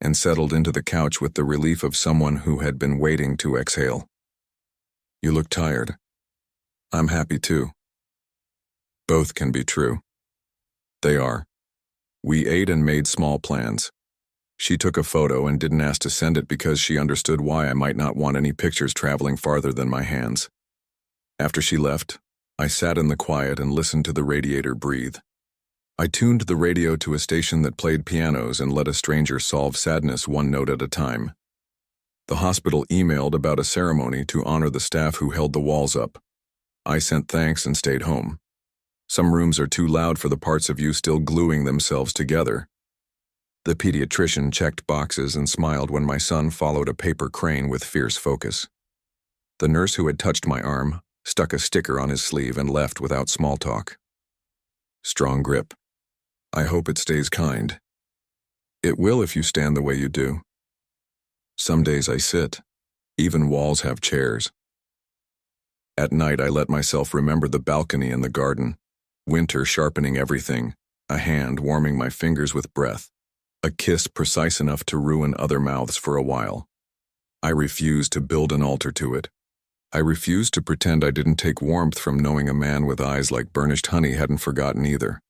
and settled into the couch with the relief of someone who had been waiting to exhale. "You look tired." "I'm happy too." Both can be true. They are. We ate and made small plans. She took a photo and didn't ask to send it because she understood why I might not want any pictures traveling farther than my hands. After she left, I sat in the quiet and listened to the radiator breathe. I tuned the radio to a station that played pianos and let a stranger solve sadness one note at a time. The hospital emailed about a ceremony to honor the staff who held the walls up. I sent thanks and stayed home. Some rooms are too loud for the parts of you still gluing themselves together. The pediatrician checked boxes and smiled when my son followed a paper crane with fierce focus. The nurse who had touched my arm stuck a sticker on his sleeve and left without small talk. Strong grip. I hope it stays kind. It will if you stand the way you do. Some days I sit. Even walls have chairs. At night I let myself remember the balcony and the garden. Winter sharpening everything. A hand warming my fingers with breath. A kiss precise enough to ruin other mouths for a while. I refused to build an altar to it. I refused to pretend I didn't take warmth from knowing a man with eyes like burnished honey hadn't forgotten either.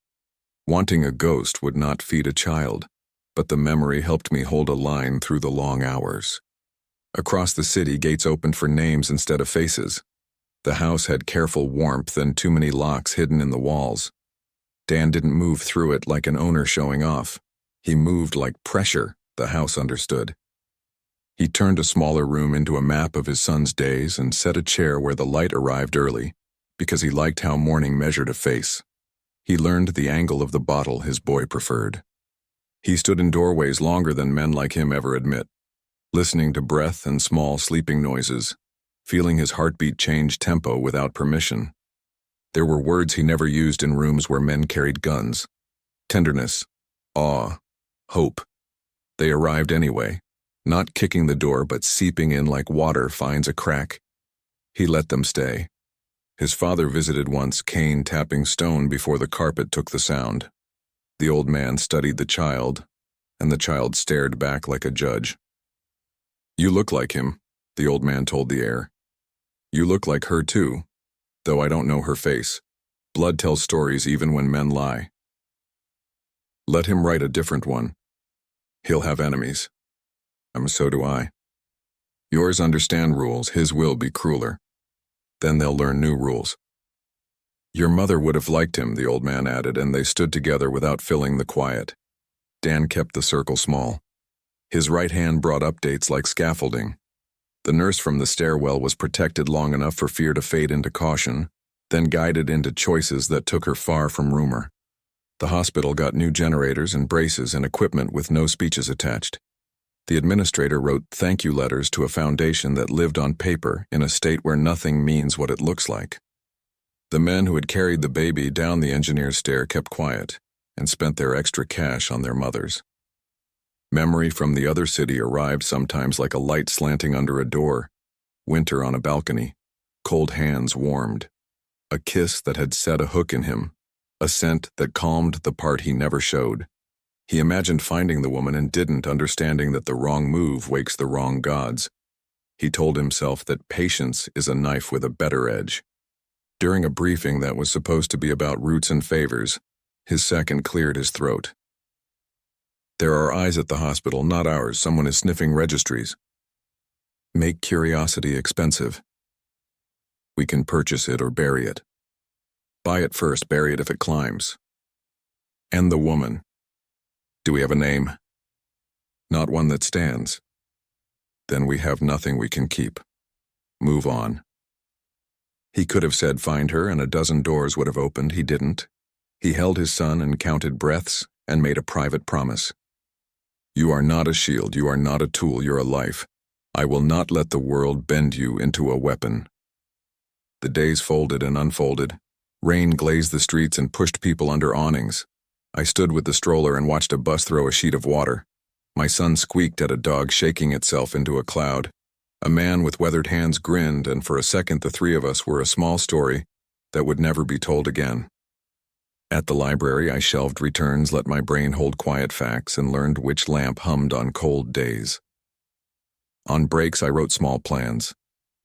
Wanting a ghost would not feed a child, but the memory helped me hold a line through the long hours. Across the city, gates opened for names instead of faces. The house had careful warmth and too many locks hidden in the walls. Dan didn't move through it like an owner showing off. He moved like pressure, the house understood. He turned a smaller room into a map of his son's days and set a chair where the light arrived early, because he liked how morning measured a face. He learned the angle of the bottle his boy preferred. He stood in doorways longer than men like him ever admit, listening to breath and small sleeping noises, feeling his heartbeat change tempo without permission. There were words he never used in rooms where men carried guns. Tenderness, awe, hope. They arrived anyway, not kicking the door but seeping in like water finds a crack. He let them stay. His father visited once, cane tapping stone before the carpet took the sound. The old man studied the child, and the child stared back like a judge. "You look like him," the old man told the heir. "You look like her too, though I don't know her face. Blood tells stories even when men lie." Let him write a different one. He'll have enemies. So do I. Yours understand rules, his will be crueler. Then they'll learn new rules. Your mother would have liked him, the old man added, and they stood together without filling the quiet. Dan kept the circle small. His right hand brought updates like scaffolding. The nurse from the stairwell was protected long enough for fear to fade into caution, then guided into choices that took her far from rumor. The hospital got new generators and braces and equipment with no speeches attached. The administrator wrote thank you letters to a foundation that lived on paper in a state where nothing means what it looks like. The men who had carried the baby down the engineer's stair kept quiet and spent their extra cash on their mothers. Memory from the other city arrived sometimes like a light slanting under a door, winter on a balcony, cold hands warmed, a kiss that had set a hook in him, a scent that calmed the part he never showed. He imagined finding the woman and didn't, understanding that the wrong move wakes the wrong gods. He told himself that patience is a knife with a better edge. During a briefing that was supposed to be about roots and favors, his second cleared his throat. There are eyes at the hospital, not ours. Someone is sniffing registries. Make curiosity expensive. We can purchase it or bury it. Buy it first, bury it if it climbs. And the woman. Do we have a name? Not one that stands. Then we have nothing we can keep. Move on. He could have said find her and a dozen doors would have opened. He didn't. He held his son and counted breaths and made a private promise. You are not a shield, you are not a tool, you're a life. I will not let the world bend you into a weapon. The days folded and unfolded. Rain glazed the streets and pushed people under awnings. I stood with the stroller and watched a bus throw a sheet of water. My son squeaked at a dog shaking itself into a cloud. A man with weathered hands grinned, and for a second the three of us were a small story that would never be told again. At the library, I shelved returns, let my brain hold quiet facts, and learned which lamp hummed on cold days. On breaks, I wrote small plans.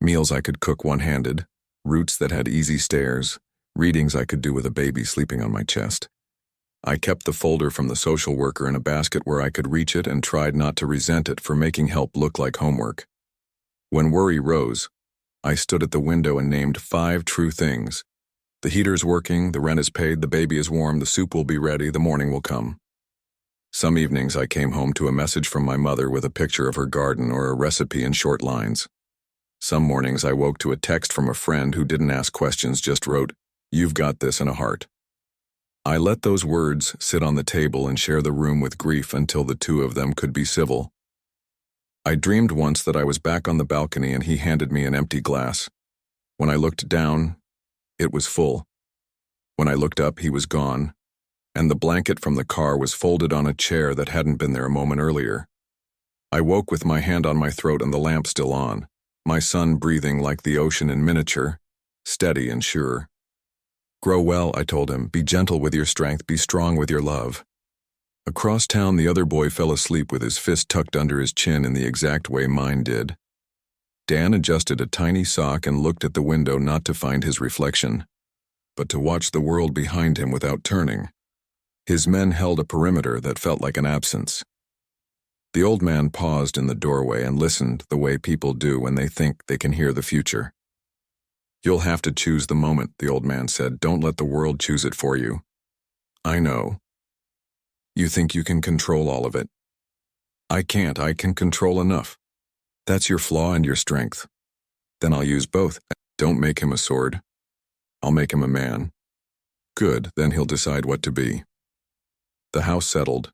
Meals I could cook one-handed, routes that had easy stairs, readings I could do with a baby sleeping on my chest. I kept the folder from the social worker in a basket where I could reach it and tried not to resent it for making help look like homework. When worry rose, I stood at the window and named 5 true things. The heater's working, the rent is paid, the baby is warm, the soup will be ready, the morning will come. Some evenings I came home to a message from my mother with a picture of her garden or a recipe in short lines. Some mornings I woke to a text from a friend who didn't ask questions, just wrote, "You've got this," in a heart. I let those words sit on the table and share the room with grief until the two of them could be civil. I dreamed once that I was back on the balcony and he handed me an empty glass. When I looked down, it was full. When I looked up, he was gone, and the blanket from the car was folded on a chair that hadn't been there a moment earlier. I woke with my hand on my throat and the lamp still on, my son breathing like the ocean in miniature, steady and sure. Grow well, I told him. Be gentle with your strength, be strong with your love. Across town, the other boy fell asleep with his fist tucked under his chin in the exact way mine did. Dan adjusted a tiny sock and looked at the window not to find his reflection, but to watch the world behind him without turning. His men held a perimeter that felt like an absence. The old man paused in the doorway and listened the way people do when they think they can hear the future. You'll have to choose the moment, the old man said. Don't let the world choose it for you. I know. You think you can control all of it. I can't. I can control enough. That's your flaw and your strength. Then I'll use both. Don't make him a sword. I'll make him a man. Good, then he'll decide what to be. The house settled.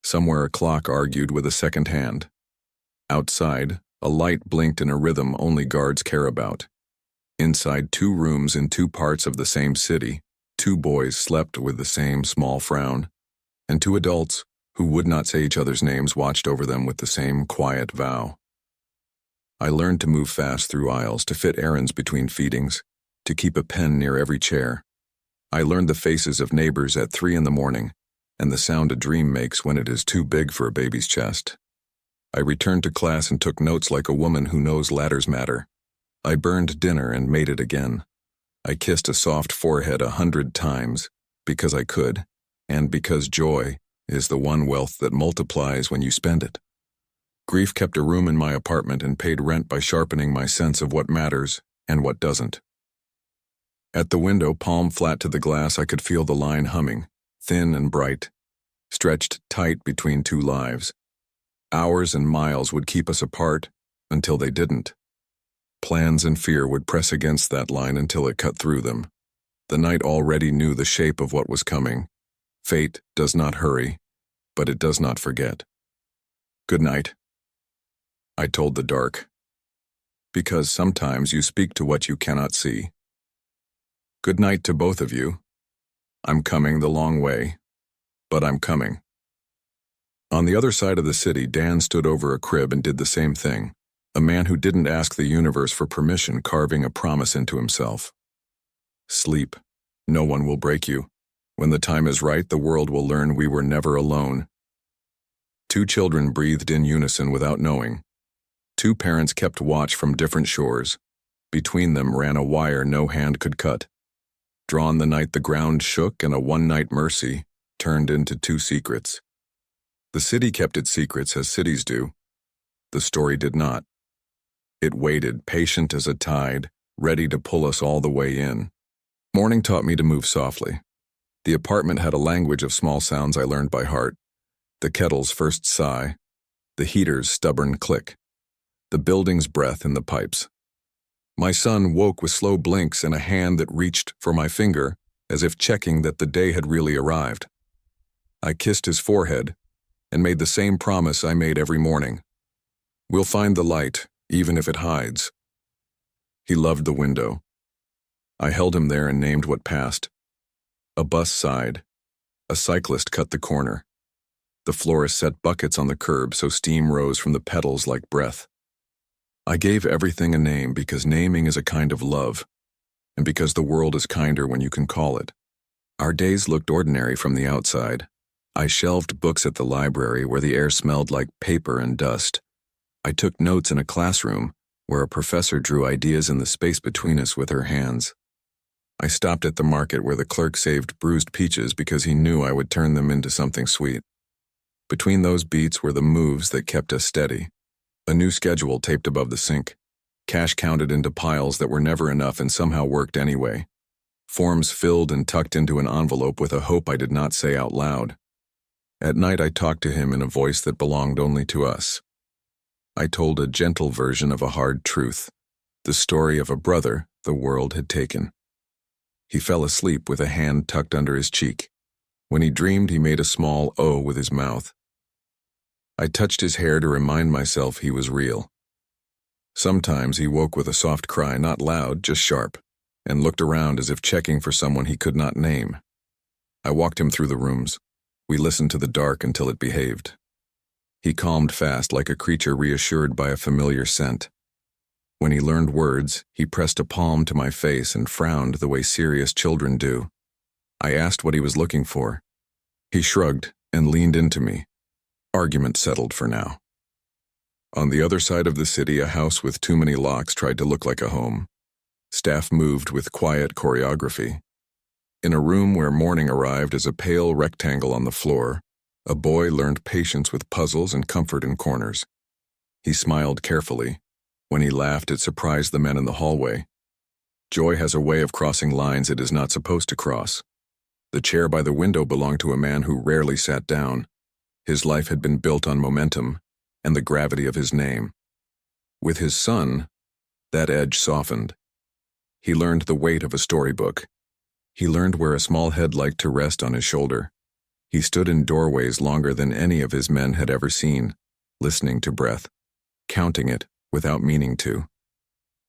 Somewhere a clock argued with a second hand. Outside, a light blinked in a rhythm only guards care about. Inside 2 rooms in 2 parts of the same city, 2 boys slept with the same small frown, and 2 adults, who would not say each other's names, watched over them with the same quiet vow. I learned to move fast through aisles, to fit errands between feedings, to keep a pen near every chair. I learned the faces of neighbors at 3 in the morning, and the sound a dream makes when it is too big for a baby's chest. I returned to class and took notes like a woman who knows ladders matter. I burned dinner and made it again. I kissed a soft forehead 100 times, because I could, and because joy is the one wealth that multiplies when you spend it. Grief kept a room in my apartment and paid rent by sharpening my sense of what matters and what doesn't. At the window, palm flat to the glass, I could feel the line humming, thin and bright, stretched tight between 2 lives. Hours and miles would keep us apart until they didn't. Plans and fear would press against that line until it cut through them. The night already knew the shape of what was coming. Fate does not hurry, but it does not forget. Good night, I told the dark, because sometimes you speak to what you cannot see. Good night to both of you. I'm coming the long way, but I'm coming. On the other side of the city, Dan stood over a crib and did the same thing. A man who didn't ask the universe for permission, carving a promise into himself. Sleep. No one will break you. When the time is right, the world will learn we were never alone. 2 children breathed in unison without knowing. 2 parents kept watch from different shores. Between them ran a wire no hand could cut. Drawn the night the ground shook, and a one-night mercy turned into 2 secrets. The city kept its secrets as cities do. The story did not. It waited, patient as a tide, ready to pull us all the way in. Morning taught me to move softly. The apartment had a language of small sounds I learned by heart. The kettle's first sigh, the heater's stubborn click, the building's breath in the pipes. My son woke with slow blinks and a hand that reached for my finger, as if checking that the day had really arrived. I kissed his forehead and made the same promise I made every morning. We'll find the light, even if it hides. He loved the window. I held him there and named what passed. A bus sighed. A cyclist cut the corner. The florist set buckets on the curb so steam rose from the petals like breath. I gave everything a name because naming is a kind of love, and because the world is kinder when you can call it. Our days looked ordinary from the outside. I shelved books at the library where the air smelled like paper and dust. I took notes in a classroom where a professor drew ideas in the space between us with her hands. I stopped at the market where the clerk saved bruised peaches because he knew I would turn them into something sweet. Between those beats were the moves that kept us steady. A new schedule taped above the sink. Cash counted into piles that were never enough and somehow worked anyway. Forms filled and tucked into an envelope with a hope I did not say out loud. At night I talked to him in a voice that belonged only to us. I told a gentle version of a hard truth, the story of a brother the world had taken. He fell asleep with a hand tucked under his cheek. When he dreamed, he made a small O with his mouth. I touched his hair to remind myself he was real. Sometimes he woke with a soft cry, not loud, just sharp, and looked around as if checking for someone he could not name. I walked him through the rooms. We listened to the dark until it behaved. He calmed fast like a creature reassured by a familiar scent. When he learned words, he pressed a palm to my face and frowned the way serious children do. I asked what he was looking for. He shrugged and leaned into me. Argument settled for now. On the other side of the city, a house with too many locks tried to look like a home. Staff moved with quiet choreography. In a room where morning arrived as a pale rectangle on the floor, a boy learned patience with puzzles and comfort in corners. He smiled carefully. When he laughed, it surprised the men in the hallway. Joy has a way of crossing lines it is not supposed to cross. The chair by the window belonged to a man who rarely sat down. His life had been built on momentum and the gravity of his name. With his son, that edge softened. He learned the weight of a storybook. He learned where a small head liked to rest on his shoulder. He stood in doorways longer than any of his men had ever seen, listening to breath, counting it without meaning to.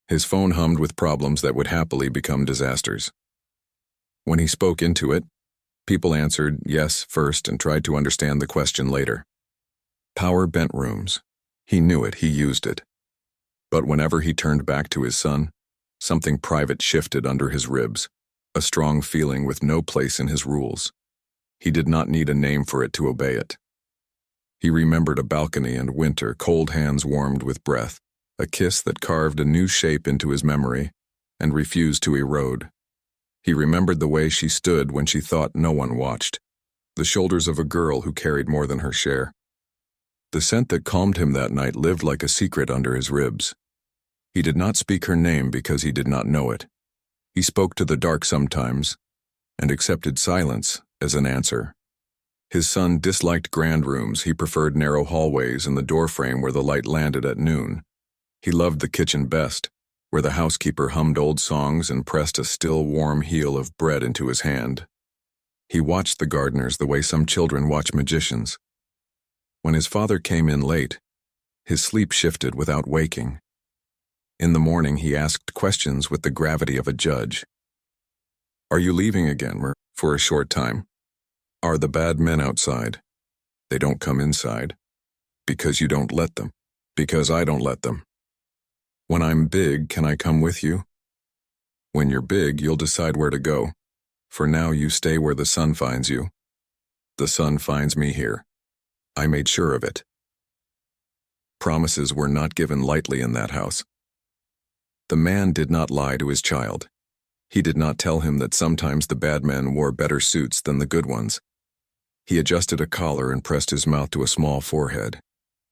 His phone hummed with problems that would happily become disasters. When he spoke into it, people answered yes first and tried to understand the question later. Power bent rooms. He knew it, he used it. But whenever he turned back to his son, something private shifted under his ribs, a strong feeling with no place in his rules. He did not need a name for it to obey it. He remembered a balcony and winter, cold hands warmed with breath, a kiss that carved a new shape into his memory and refused to erode. He remembered the way she stood when she thought no one watched, the shoulders of a girl who carried more than her share. The scent that calmed him that night lived like a secret under his ribs. He did not speak her name because he did not know it. He spoke to the dark sometimes and accepted silence as an answer. His son disliked grand rooms. He preferred narrow hallways and the doorframe where the light landed at noon. He loved the kitchen best, where the housekeeper hummed old songs and pressed a still warm heel of bread into his hand. He watched the gardeners the way some children watch magicians. When his father came in late, his sleep shifted without waking. In the morning, he asked questions with the gravity of a judge. "Are you leaving again, or for a short time? Are the bad men outside? They don't come inside. Because you don't let them. Because I don't let them. When I'm big, can I come with you? When you're big, you'll decide where to go. For now, you stay where the sun finds you. The sun finds me here. I made sure of it." Promises were not given lightly in that house. The man did not lie to his child. He did not tell him that sometimes the bad men wore better suits than the good ones. He adjusted a collar and pressed his mouth to a small forehead,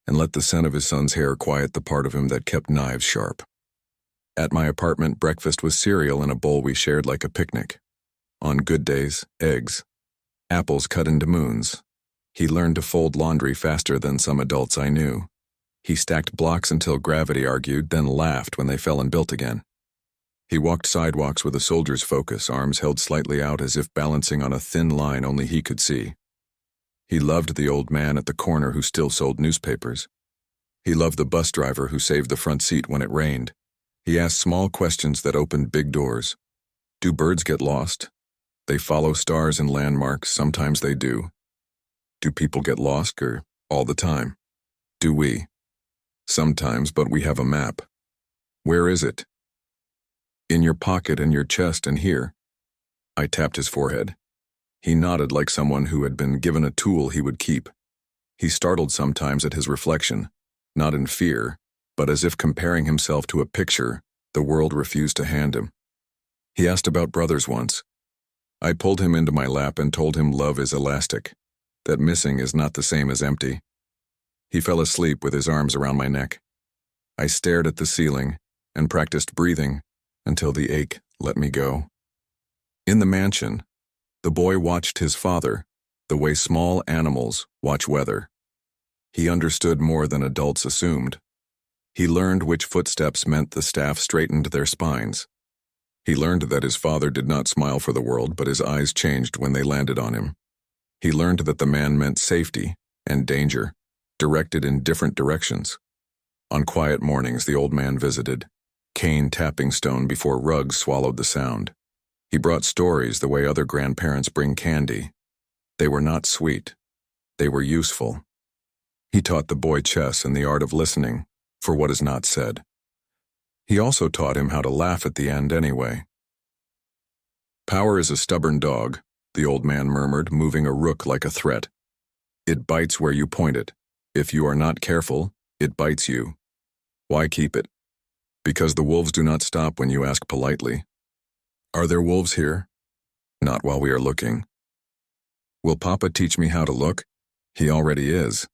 and let the scent of his son's hair quiet the part of him that kept knives sharp. At my apartment, breakfast was cereal in a bowl we shared like a picnic. On good days, eggs. Apples cut into moons. He learned to fold laundry faster than some adults I knew. He stacked blocks until gravity argued, then laughed when they fell and built again. He walked sidewalks with a soldier's focus, arms held slightly out as if balancing on a thin line only he could see. He loved the old man at the corner who still sold newspapers. He loved the bus driver who saved the front seat when it rained. He asked small questions that opened big doors. Do birds get lost? They follow stars and landmarks, sometimes they do. Do people get lost, or all the time? Do we? Sometimes, but we have a map. Where is it? In your pocket and your chest and here. I tapped his forehead. He nodded like someone who had been given a tool he would keep. He startled sometimes at his reflection, not in fear, but as if comparing himself to a picture the world refused to hand him. He asked about brothers once. I pulled him into my lap and told him love is elastic, that missing is not the same as empty. He fell asleep with his arms around my neck. I stared at the ceiling and practiced breathing until the ache let me go. In the mansion, the boy watched his father, the way small animals watch weather. He understood more than adults assumed. He learned which footsteps meant the staff straightened their spines. He learned that his father did not smile for the world, but his eyes changed when they landed on him. He learned that the man meant safety and danger, directed in different directions. On quiet mornings, the old man visited, cane tapping stone before rugs swallowed the sound. He brought stories the way other grandparents bring candy. They were not sweet. They were useful. He taught the boy chess and the art of listening for what is not said. He also taught him how to laugh at the end anyway. Power is a stubborn dog, the old man murmured, moving a rook like a threat. It bites where you point it. If you are not careful, it bites you. Why keep it? Because the wolves do not stop when you ask politely. Are there wolves here? Not while we are looking. Will Papa teach me how to look? He already is.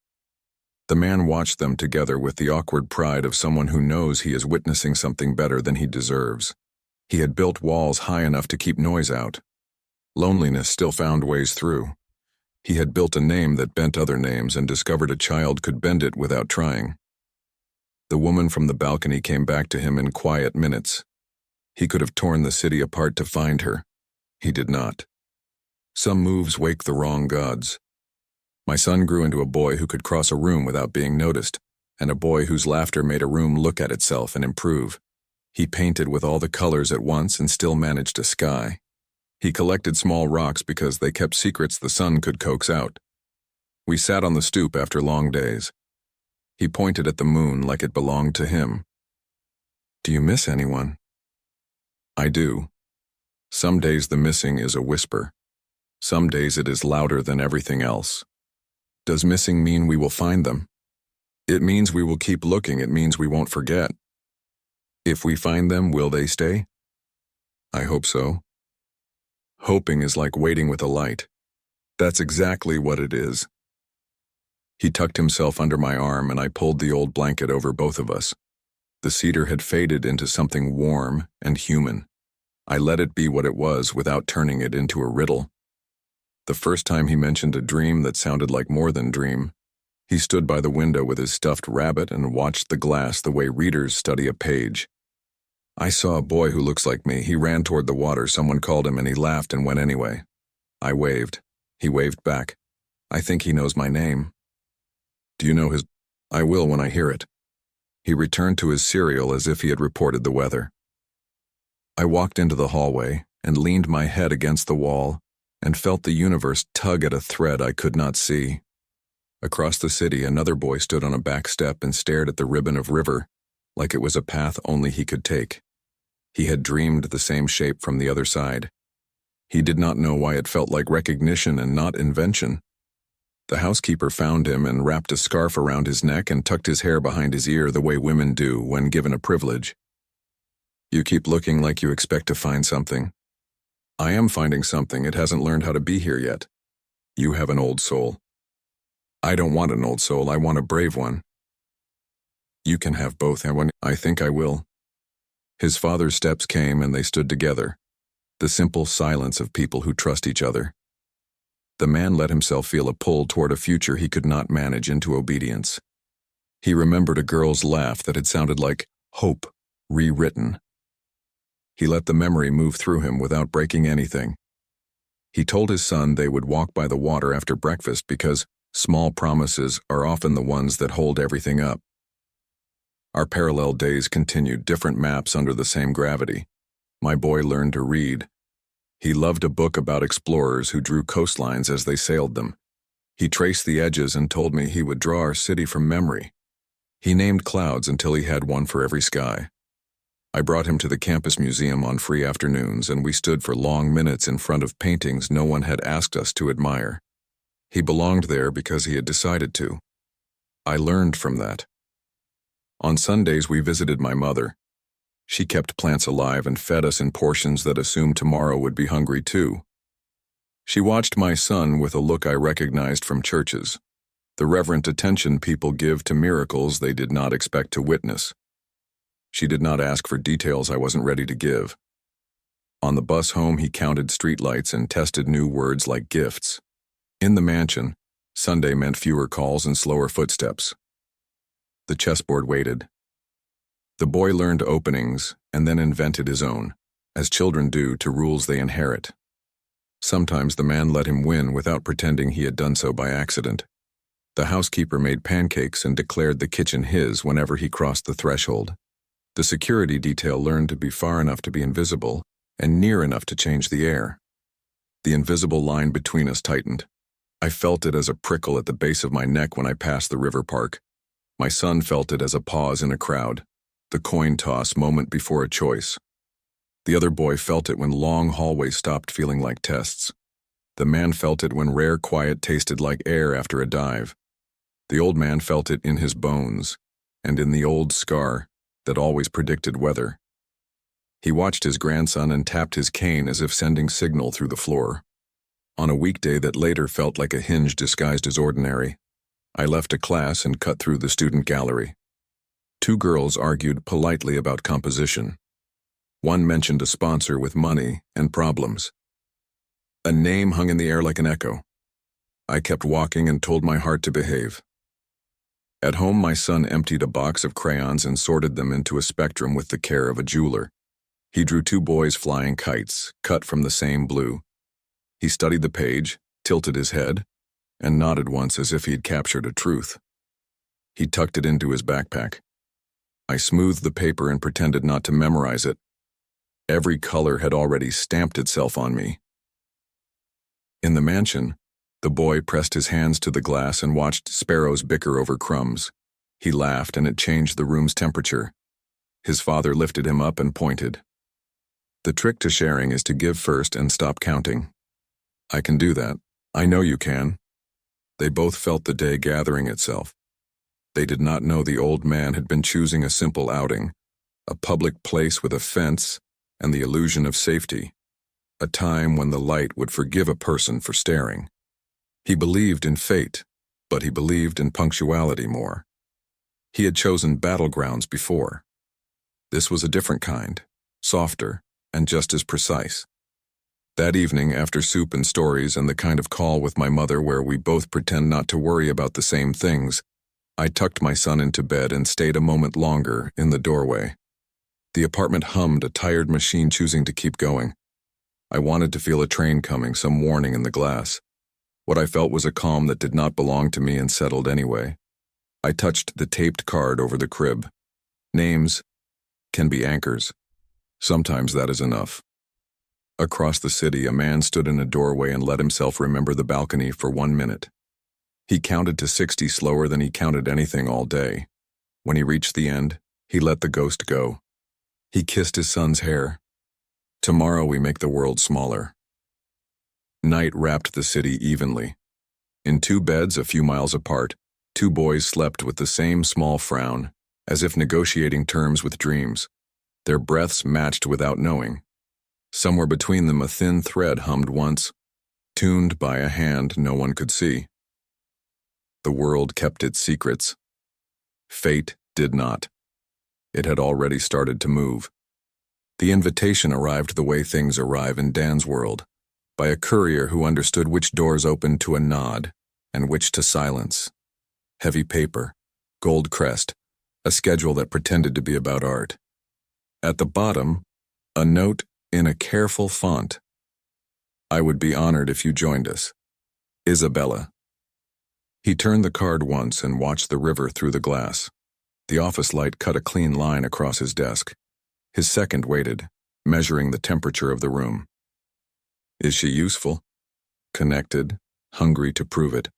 The man watched them together with the awkward pride of someone who knows he is witnessing something better than he deserves. He had built walls high enough to keep noise out. Loneliness still found ways through. He had built a name that bent other names and discovered a child could bend it without trying. The woman from the balcony came back to him in quiet minutes. He could have torn the city apart to find her. He did not. Some moves wake the wrong gods. My son grew into a boy who could cross a room without being noticed, and a boy whose laughter made a room look at itself and improve. He painted with all the colors at once and still managed a sky. He collected small rocks because they kept secrets the sun could coax out. We sat on the stoop after long days. He pointed at the moon like it belonged to him. Do you miss anyone? I do. Some days the missing is a whisper. Some days it is louder than everything else. Does missing mean we will find them? It means we will keep looking. It means we won't forget. If we find them, will they stay? I hope so. Hoping is like waiting with a light. That's exactly what it is. He tucked himself under my arm and I pulled the old blanket over both of us. The cedar had faded into something warm and human. I let it be what it was without turning it into a riddle. The first time he mentioned a dream that sounded like more than dream, he stood by the window with his stuffed rabbit and watched the glass the way readers study a page. I saw a boy who looks like me. He ran toward the water. Someone called him and he laughed and went anyway. I waved. He waved back. I think he knows my name. Do you know his? I will when I hear it. He returned to his cereal as if he had reported the weather. I walked into the hallway and leaned my head against the wall and felt the universe tug at a thread I could not see. Across the city, another boy stood on a back step and stared at the ribbon of river like it was a path only he could take. He had dreamed the same shape from the other side. He did not know why it felt like recognition and not invention. The housekeeper found him and wrapped a scarf around his neck and tucked his hair behind his ear the way women do when given a privilege. You keep looking like you expect to find something. I am finding something. It hasn't learned how to be here yet. You have an old soul. I don't want an old soul. I want a brave one. You can have both. I think I will. His father's steps came and they stood together. The simple silence of people who trust each other. The man let himself feel a pull toward a future he could not manage into obedience. He remembered a girl's laugh that had sounded like hope, rewritten. He let the memory move through him without breaking anything. He told his son they would walk by the water after breakfast because small promises are often the ones that hold everything up. Our parallel days continued, different maps under the same gravity. My boy learned to read. He loved a book about explorers who drew coastlines as they sailed them. He traced the edges and told me he would draw our city from memory. He named clouds until he had one for every sky. I brought him to the campus museum on free afternoons, and we stood for long minutes in front of paintings no one had asked us to admire. He belonged there because he had decided to. I learned from that. On Sundays, we visited my mother. She kept plants alive and fed us in portions that assumed tomorrow would be hungry too. She watched my son with a look I recognized from churches, the reverent attention people give to miracles they did not expect to witness. She did not ask for details I wasn't ready to give. On the bus home, he counted streetlights and tested new words like gifts. In the mansion, Sunday meant fewer calls and slower footsteps. The chessboard waited. The boy learned openings and then invented his own, as children do to rules they inherit. Sometimes the man let him win without pretending he had done so by accident. The housekeeper made pancakes and declared the kitchen his whenever he crossed the threshold. The security detail learned to be far enough to be invisible and near enough to change the air. The invisible line between us tightened. I felt it as a prickle at the base of my neck when I passed the river park. My son felt it as a pause in a crowd, the coin toss moment before a choice. The other boy felt it when long hallways stopped feeling like tests. The man felt it when rare quiet tasted like air after a dive. The old man felt it in his bones and in the old scar that always predicted weather. He watched his grandson and tapped his cane as if sending signal through the floor. On a weekday that later felt like a hinge disguised as ordinary, I left a class and cut through the student gallery. Two girls argued politely about composition. One mentioned a sponsor with money and problems. A name hung in the air like an echo. I kept walking and told my heart to behave. At home, my son emptied a box of crayons and sorted them into a spectrum with the care of a jeweler. He drew two boys flying kites, cut from the same blue. He studied the page, tilted his head, and nodded once as if he had captured a truth. He tucked it into his backpack. I smoothed the paper and pretended not to memorize it. Every color had already stamped itself on me. In the mansion, the boy pressed his hands to the glass and watched sparrows bicker over crumbs. He laughed and it changed the room's temperature. His father lifted him up and pointed. The trick to sharing is to give first and stop counting. I can do that. I know you can. They both felt the day gathering itself. They did not know the old man had been choosing a simple outing, a public place with a fence and the illusion of safety, a time when the light would forgive a person for staring. He believed in fate, but he believed in punctuality more. He had chosen battlegrounds before. This was a different kind, softer, and just as precise. That evening, after soup and stories and the kind of call with my mother where we both pretend not to worry about the same things, I tucked my son into bed and stayed a moment longer in the doorway. The apartment hummed, a tired machine choosing to keep going. I wanted to feel a train coming, some warning in the glass. What I felt was a calm that did not belong to me and settled anyway. I touched the taped card over the crib. Names can be anchors. Sometimes that is enough. Across the city, a man stood in a doorway and let himself remember the balcony for 1 minute. He counted to 60 slower than he counted anything all day. When he reached the end, he let the ghost go. He kissed his son's hair. Tomorrow we make the world smaller. Night wrapped the city evenly. In 2 beds a few miles apart, 2 boys slept with the same small frown, as if negotiating terms with dreams. Their breaths matched without knowing. Somewhere between them a thin thread hummed once, tuned by a hand no one could see. The world kept its secrets. Fate did not. It had already started to move. The invitation arrived the way things arrive in Dan's world. by a courier who understood which doors opened to a nod and which to silence. Heavy paper, gold crest, a schedule that pretended to be about art. At the bottom, a note in a careful font. I would be honored if you joined us. Isabella. He turned the card once and watched the river through the glass. The office light cut a clean line across his desk. His second waited, measuring the temperature of the room. Is she useful? Connected, hungry to prove it.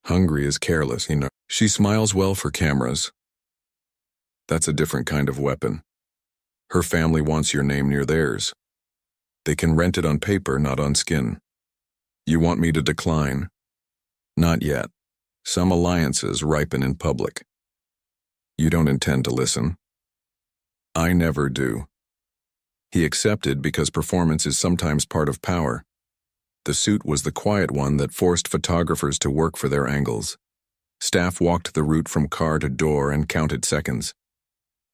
Hungry is careless, he knows. She smiles well for cameras. That's a different kind of weapon. Her family wants your name near theirs. They can rent it on paper, not on skin. You want me to decline? Not yet. Some alliances ripen in public. You don't intend to listen? I never do. He accepted because performance is sometimes part of power. The suit was the quiet one that forced photographers to work for their angles. Staff walked the route from car to door and counted seconds.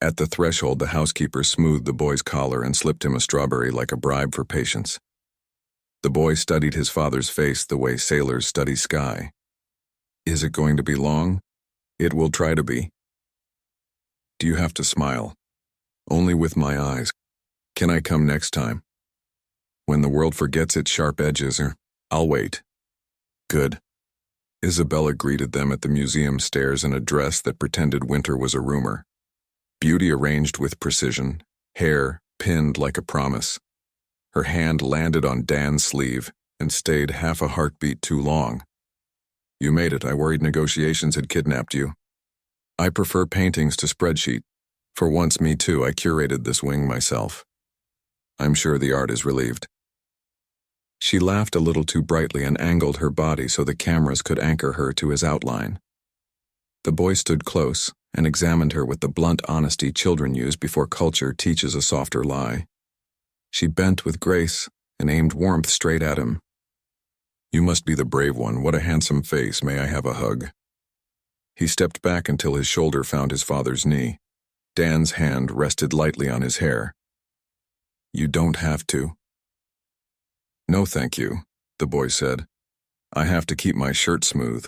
At the threshold, the housekeeper smoothed the boy's collar and slipped him a strawberry like a bribe for patience. The boy studied his father's face the way sailors study sky. Is it going to be long? It will try to be. Do you have to smile? Only with my eyes. Can I come next time? When the world forgets its sharp edges, I'll wait. Good. Isabella greeted them at the museum stairs in a dress that pretended winter was a rumor. Beauty arranged with precision, hair pinned like a promise. Her hand landed on Dan's sleeve and stayed half a heartbeat too long. You made it. I worried negotiations had kidnapped you. I prefer paintings to spreadsheet. For once, me too, I curated this wing myself. I'm sure the art is relieved. She laughed a little too brightly and angled her body so the cameras could anchor her to his outline. The boy stood close and examined her with the blunt honesty children use before culture teaches a softer lie. She bent with grace and aimed warmth straight at him. You must be the brave one. What a handsome face. May I have a hug? He stepped back until his shoulder found his father's knee. Dan's hand rested lightly on his hair. You don't have to. No, thank you, the boy said. I have to keep my shirt smooth.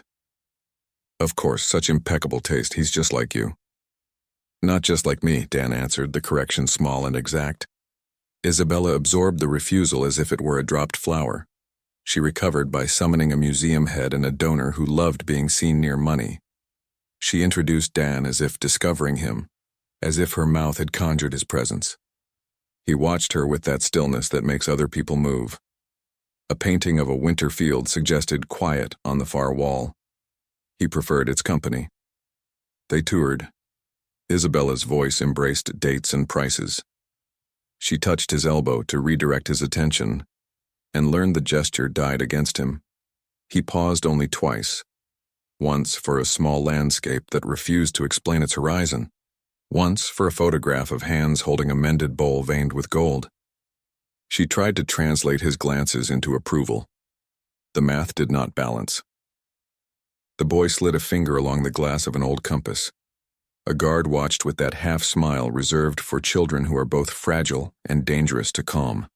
Of course, such impeccable taste. He's just like you. Not just like me, Dan answered, the correction small and exact. Isabella absorbed the refusal as if it were a dropped flower. She recovered by summoning a museum head and a donor who loved being seen near money. She introduced Dan as if discovering him, as if her mouth had conjured his presence. He watched her with that stillness that makes other people move. A painting of a winter field suggested quiet on the far wall. He preferred its company. They toured. Isabella's voice embraced dates and prices. She touched his elbow to redirect his attention, and learned the gesture died against him. He paused only twice. Once for a small landscape that refused to explain its horizon. Once for a photograph of hands holding a mended bowl veined with gold. She tried to translate his glances into approval. The math did not balance. The boy slid a finger along the glass of an old compass. A guard watched with that half-smile reserved for children who are both fragile and dangerous to calm.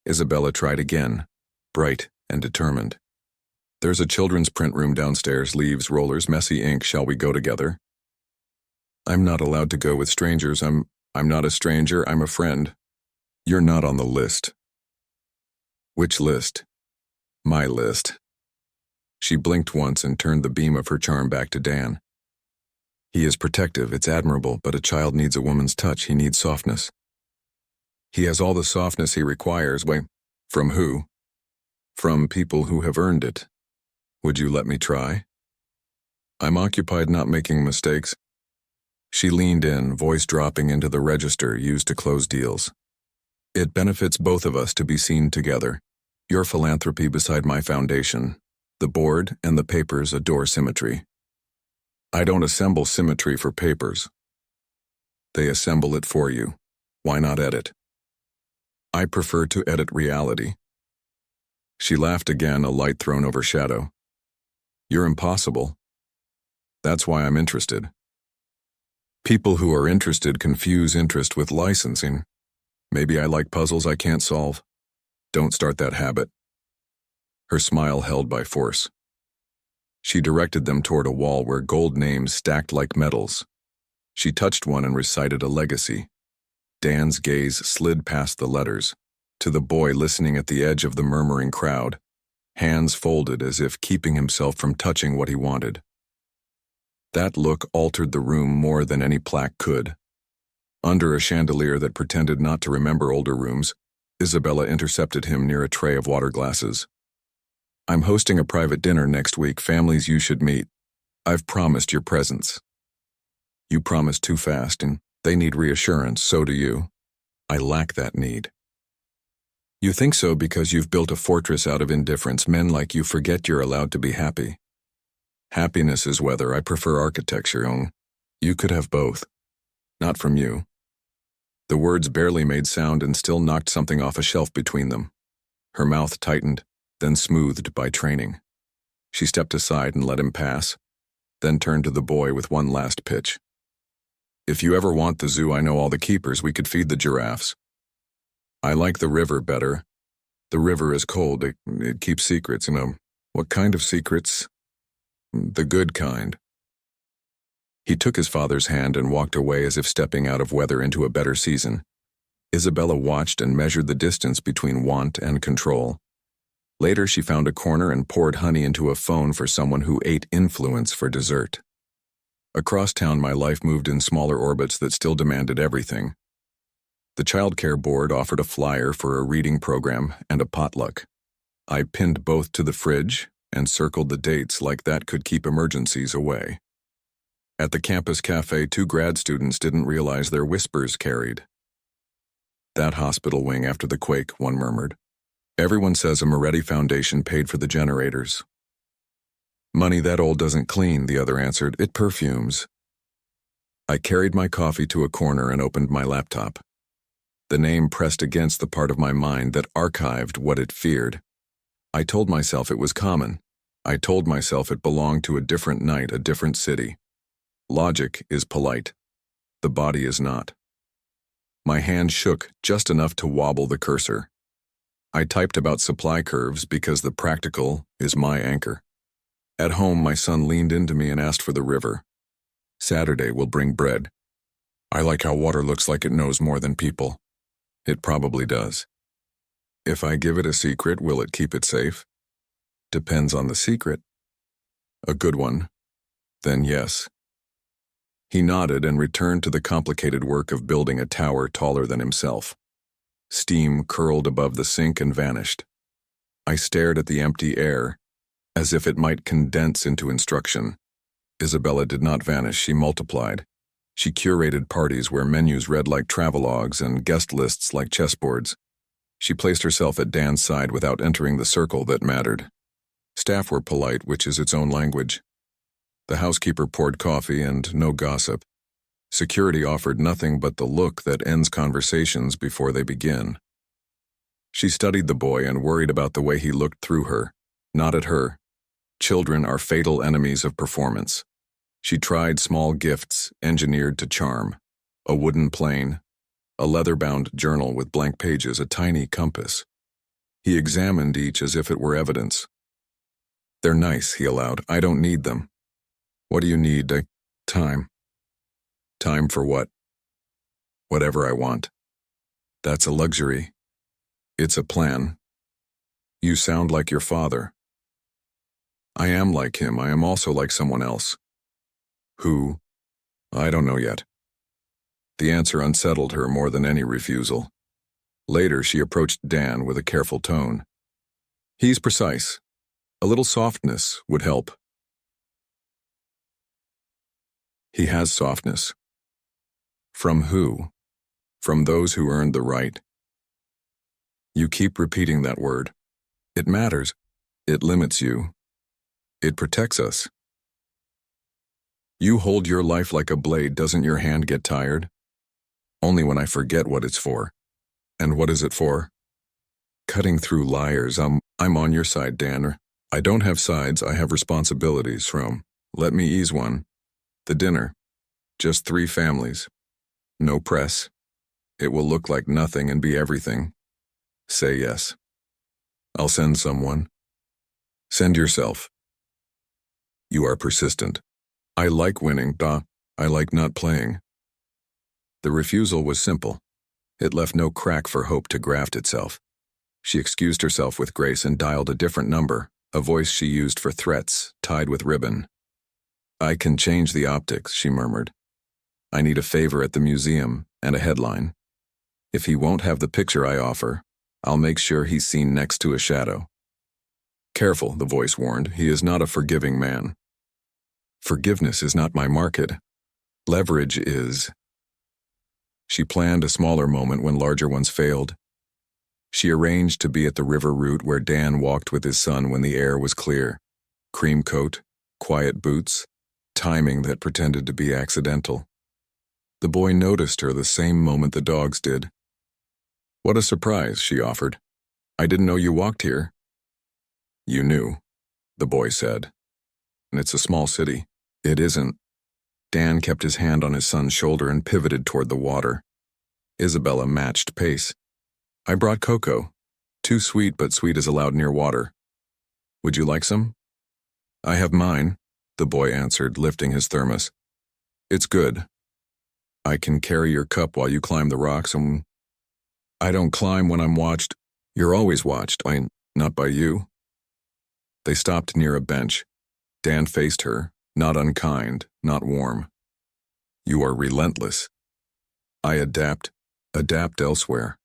Isabella tried again, bright and determined. There's a children's print room downstairs, leaves, rollers, messy ink. Shall we go together? I'm not allowed to go with strangers. I'm not a stranger, I'm a friend. You're not on the list. Which list? My list. She blinked once and turned the beam of her charm back to Dan. He is protective, it's admirable, but a child needs a woman's touch. He needs softness. He has all the softness he requires. Wait, from who? From people who have earned it. Would you let me try? I'm occupied not making mistakes. She leaned in, voice dropping into the register used to close deals. It benefits both of us to be seen together. Your philanthropy beside my foundation. The board and the papers adore symmetry. I don't assemble symmetry for papers. They assemble it for you. Why not edit? I prefer to edit reality. She laughed again, a light thrown over shadow. You're impossible. That's why I'm interested. People who are interested confuse interest with licensing. Maybe I like puzzles I can't solve. Don't start that habit. Her smile held by force. She directed them toward a wall where gold names stacked like medals. She touched one and recited a legacy. Dan's gaze slid past the letters, to the boy listening at the edge of the murmuring crowd, hands folded as if keeping himself from touching what he wanted. That look altered the room more than any plaque could. Under a chandelier that pretended not to remember older rooms, Isabella intercepted him near a tray of water glasses. I'm hosting a private dinner next week, families you should meet. I've promised your presence. You promised too fast, and they need reassurance, so do you. I lack that need. You think so because you've built a fortress out of indifference. Men like you forget you're allowed to be happy. Happiness is weather. I prefer architecture. You could have both. Not from you. The words barely made sound and still knocked something off a shelf between them. Her mouth tightened, then smoothed by training. She stepped aside and let him pass, then turned to the boy with one last pitch. If you ever want the zoo, I know all the keepers. We could feed the giraffes. I like the river better. The river is cold. It keeps secrets, What kind of secrets? The good kind. He took his father's hand and walked away as if stepping out of weather into a better season. Isabella watched and measured the distance between want and control. Later, she found a corner and poured honey into a phone for someone who ate influence for dessert. Across town, my life moved in smaller orbits that still demanded everything. The childcare board offered a flyer for a reading program and a potluck. I pinned both to the fridge and circled the dates like that could keep emergencies away. At the campus cafe, 2 grad students didn't realize their whispers carried. That hospital wing after the quake, one murmured. Everyone says a Moretti Foundation paid for the generators. Money that old doesn't clean, the other answered. It perfumes. I carried my coffee to a corner and opened my laptop. The name pressed against the part of my mind that archived what it feared. I told myself it was common. I told myself it belonged to a different night, a different city. Logic is polite. The body is not. My hand shook just enough to wobble the cursor. I typed about supply curves because the practical is my anchor. At home, my son leaned into me and asked for the river. Saturday will bring bread. I like how water looks like it knows more than people. It probably does. If I give it a secret, will it keep it safe? Depends on the secret. A good one. Then yes. He nodded and returned to the complicated work of building a tower taller than himself. Steam curled above the sink and vanished. I stared at the empty air, as if it might condense into instruction. Isabella did not vanish, she multiplied. She curated parties where menus read like travelogues and guest lists like chessboards. She placed herself at Dan's side without entering the circle that mattered. Staff were polite, which is its own language. The housekeeper poured coffee and no gossip. Security offered nothing but the look that ends conversations before they begin. She studied the boy and worried about the way he looked through her, not at her. Children are fatal enemies of performance. She tried small gifts engineered to charm. A wooden plane, a leather-bound journal with blank pages, a tiny compass. He examined each as if it were evidence. They're nice, he allowed. I don't need them. What do you need? Time. Time for what? Whatever I want. That's a luxury. It's a plan. You sound like your father. I am like him. I am also like someone else. Who? I don't know yet. The answer unsettled her more than any refusal. Later, she approached Dan with a careful tone. He's precise. A little softness would help. He has softness. From who? From those who earned the right. You keep repeating that word. It matters. It limits you. It protects us. You hold your life like a blade. Doesn't your hand get tired? Only when I forget what it's for. And what is it for? Cutting through liars. I'm on your side, Dan. I don't have sides. I have responsibilities. Let me ease one. The dinner. Just 3 families. No press. It will look like nothing and be everything. Say yes. I'll send someone. Send yourself. You are persistent. I like winning, I like not playing. The refusal was simple. It left no crack for hope to graft itself. She excused herself with grace and dialed a different number, a voice she used for threats, tied with ribbon. I can change the optics, she murmured. I need a favor at the museum and a headline. If he won't have the picture I offer, I'll make sure he's seen next to a shadow. Careful, the voice warned, he is not a forgiving man. Forgiveness is not my market. Leverage is. She planned a smaller moment when larger ones failed. She arranged to be at the river route where Dan walked with his son when the air was clear. Cream coat, quiet boots, timing that pretended to be accidental. The boy noticed her the same moment the dogs did. What a surprise, she offered. I didn't know you walked here. You knew, the boy said. And it's a small city. It isn't. Dan kept his hand on his son's shoulder and pivoted toward the water. Isabella matched pace. I brought cocoa. Too sweet, but sweet is allowed near water. Would you like some? I have mine, the boy answered, lifting his thermos. It's good. I can carry your cup while you climb the rocks, and I don't climb when I'm watched. You're always watched, not by you. They stopped near a bench. Dan faced her, not unkind, not warm. You are relentless. I adapt elsewhere.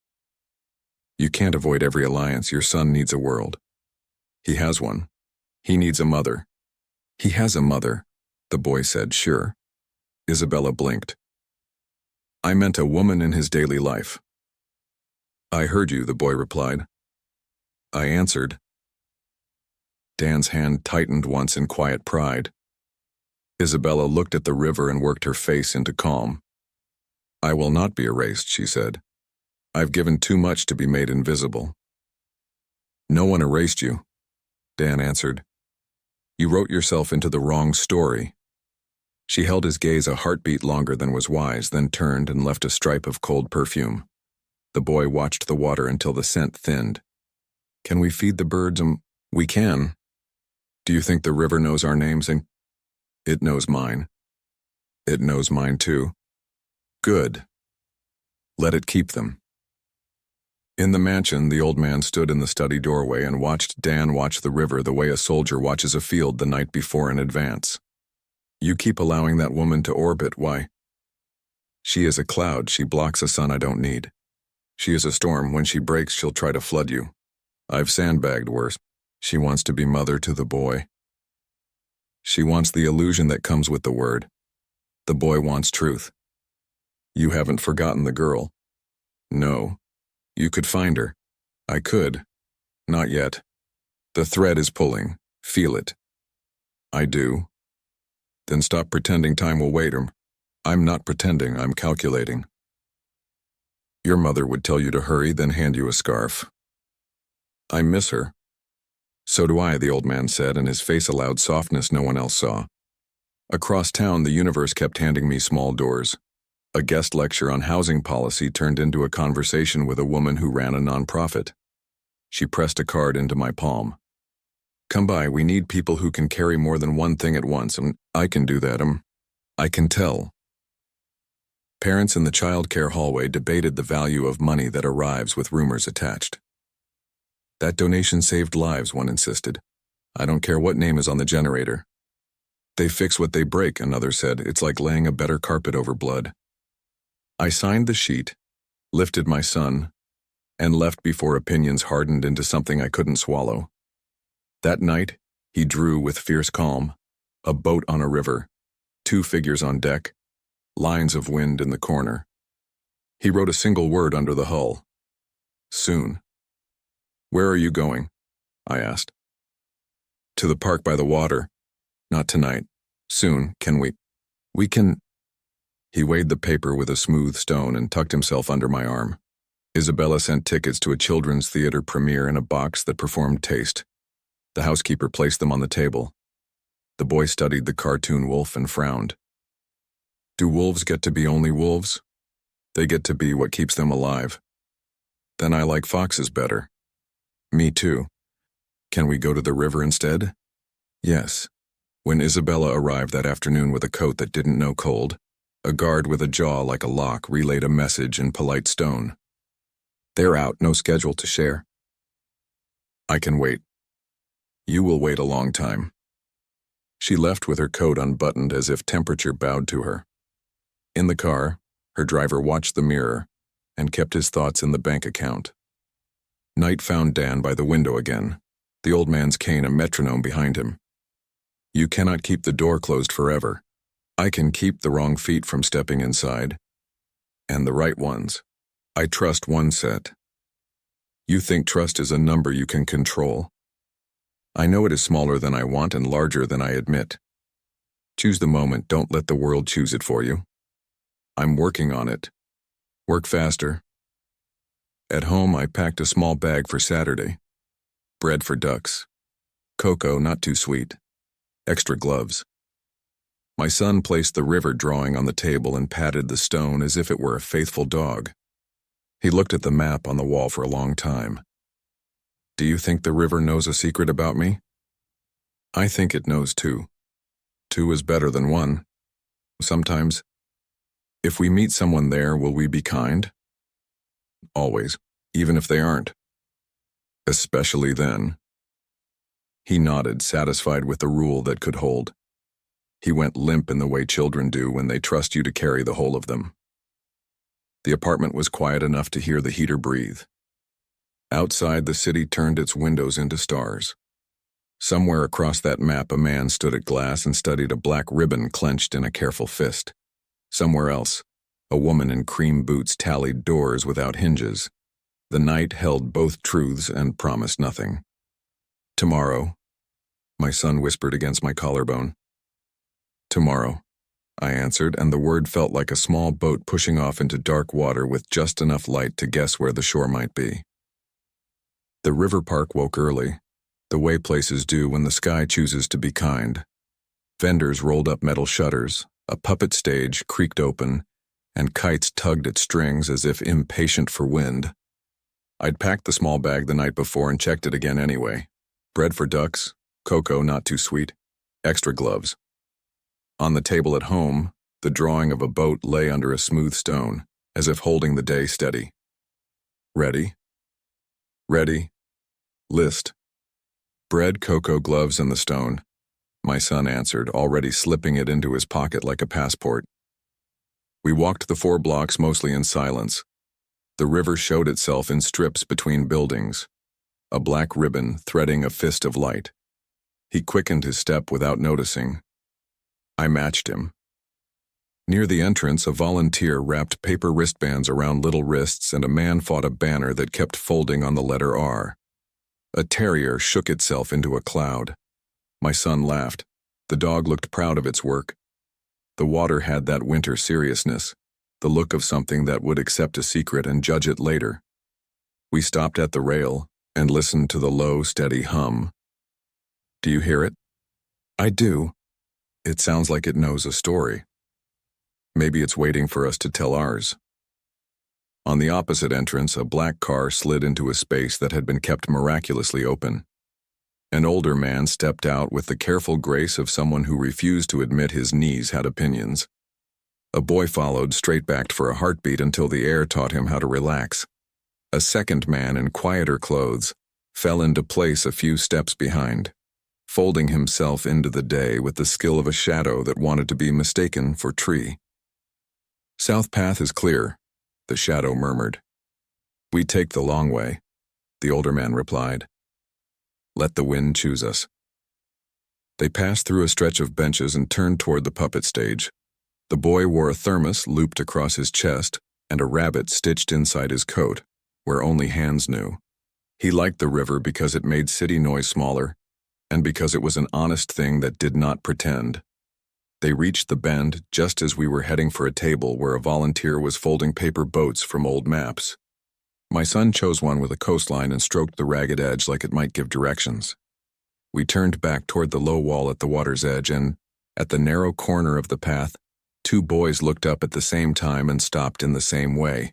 You can't avoid every alliance. Your son needs a world. He has one. He needs a mother. He has a mother, the boy said, sure. Isabella blinked. I meant a woman in his daily life. I heard you, the boy replied. I answered. Dan's hand tightened once in quiet pride. Isabella looked at the river and worked her face into calm. I will not be erased, she said. I've given too much to be made invisible. No one erased you, Dan answered. You wrote yourself into the wrong story. She held his gaze a heartbeat longer than was wise, then turned and left a stripe of cold perfume. The boy watched the water until the scent thinned. Can we feed the birds? We can. Do you think the river knows our names? It knows mine. It knows mine too. Good. Let it keep them. In the mansion, the old man stood in the study doorway and watched Dan watch the river the way a soldier watches a field the night before an advance. You keep allowing that woman to orbit, why? She is a cloud, she blocks a sun I don't need. She is a storm, when she breaks she'll try to flood you. I've sandbagged worse. She wants to be mother to the boy. She wants the illusion that comes with the word. The boy wants truth. You haven't forgotten the girl. No. You could find her. I could. Not yet. The thread is pulling. Feel it. I do. Then stop pretending time will wait. I'm not pretending, I'm calculating. Your mother would tell you to hurry, then hand you a scarf. I miss her. So do I, the old man said, and his face allowed softness no one else saw. Across town, the universe kept handing me small doors. A guest lecture on housing policy turned into a conversation with a woman who ran a nonprofit. She pressed a card into my palm. Come by, we need people who can carry more than one thing at once, and I can do that, I can tell. Parents in the child care hallway debated the value of money that arrives with rumors attached. That donation saved lives, one insisted. I don't care what name is on the generator. They fix what they break, another said. It's like laying a better carpet over blood. I signed the sheet, lifted my son, and left before opinions hardened into something I couldn't swallow. That night, he drew with fierce calm, a boat on a river, 2 figures on deck, lines of wind in the corner. He wrote a single word under the hull. Soon. Where are you going? I asked. To the park by the water. Not tonight. Soon, can we? We can. He weighed the paper with a smooth stone and tucked himself under my arm. Isabella sent tickets to a children's theater premiere in a box that performed taste. The housekeeper placed them on the table. The boy studied the cartoon wolf and frowned. Do wolves get to be only wolves? They get to be what keeps them alive. Then I like foxes better. Me too. Can we go to the river instead? Yes. When Isabella arrived that afternoon with a coat that didn't know cold, a guard with a jaw like a lock relayed a message in polite stone. They're out, no schedule to share. I can wait. You will wait a long time. She left with her coat unbuttoned as if temperature bowed to her. In the car, her driver watched the mirror and kept his thoughts in the bank account. Night found Dan by the window again, the old man's cane a metronome behind him. You cannot keep the door closed forever. I can keep the wrong feet from stepping inside. And the right ones. I trust one set. You think trust is a number you can control. I know it is smaller than I want and larger than I admit. Choose the moment, don't let the world choose it for you. I'm working on it. Work faster. At home, I packed a small bag for Saturday. Bread for ducks. Cocoa, not too sweet. Extra gloves. My son placed the river drawing on the table and patted the stone as if it were a faithful dog. He looked at the map on the wall for a long time. Do you think the river knows a secret about me? I think it knows two. Two is better than one. Sometimes. If we meet someone there, will we be kind? Always, even if they aren't. Especially then. He nodded, satisfied with the rule that could hold. He went limp in the way children do when they trust you to carry the whole of them. The apartment was quiet enough to hear the heater breathe. Outside, the city turned its windows into stars. Somewhere across that map, a man stood at glass and studied a black ribbon clenched in a careful fist. Somewhere else, a woman in cream boots tallied doors without hinges. The night held both truths and promised nothing. Tomorrow, my son whispered against my collarbone. Tomorrow, I answered, and the word felt like a small boat pushing off into dark water with just enough light to guess where the shore might be. The river park woke early, the way places do when the sky chooses to be kind. Vendors rolled up metal shutters, a puppet stage creaked open, and kites tugged at strings as if impatient for wind. I'd packed the small bag the night before and checked it again anyway. Bread for ducks, cocoa not too sweet, extra gloves. On the table at home, the drawing of a boat lay under a smooth stone, as if holding the day steady. Ready? Ready. List. Bread, cocoa, gloves, and the stone, my son answered, already slipping it into his pocket like a passport. We walked the 4 blocks mostly in silence. The river showed itself in strips between buildings, a black ribbon threading a fist of light. He quickened his step without noticing. I matched him. Near the entrance, a volunteer wrapped paper wristbands around little wrists and a man fought a banner that kept folding on the letter R. A terrier shook itself into a cloud. My son laughed. The dog looked proud of its work. The water had that winter seriousness, the look of something that would accept a secret and judge it later. We stopped at the rail and listened to the low, steady hum. Do you hear it? I do. It sounds like it knows a story. Maybe it's waiting for us to tell ours. On the opposite entrance, a black car slid into a space that had been kept miraculously open. An older man stepped out with the careful grace of someone who refused to admit his knees had opinions. A boy followed, straight-backed for a heartbeat until the air taught him how to relax. A second man in quieter clothes fell into place a few steps behind, folding himself into the day with the skill of a shadow that wanted to be mistaken for tree. South path is clear, the shadow murmured. We take the long way, the older man replied. Let the wind choose us. They passed through a stretch of benches and turned toward the puppet stage. The boy wore a thermos looped across his chest and a rabbit stitched inside his coat, where only hands knew. He liked the river because it made city noise smaller, and because it was an honest thing that did not pretend. They reached the bend just as we were heading for a table where a volunteer was folding paper boats from old maps. My son chose one with a coastline and stroked the ragged edge like it might give directions. We turned back toward the low wall at the water's edge and, at the narrow corner of the path, 2 boys looked up at the same time and stopped in the same way,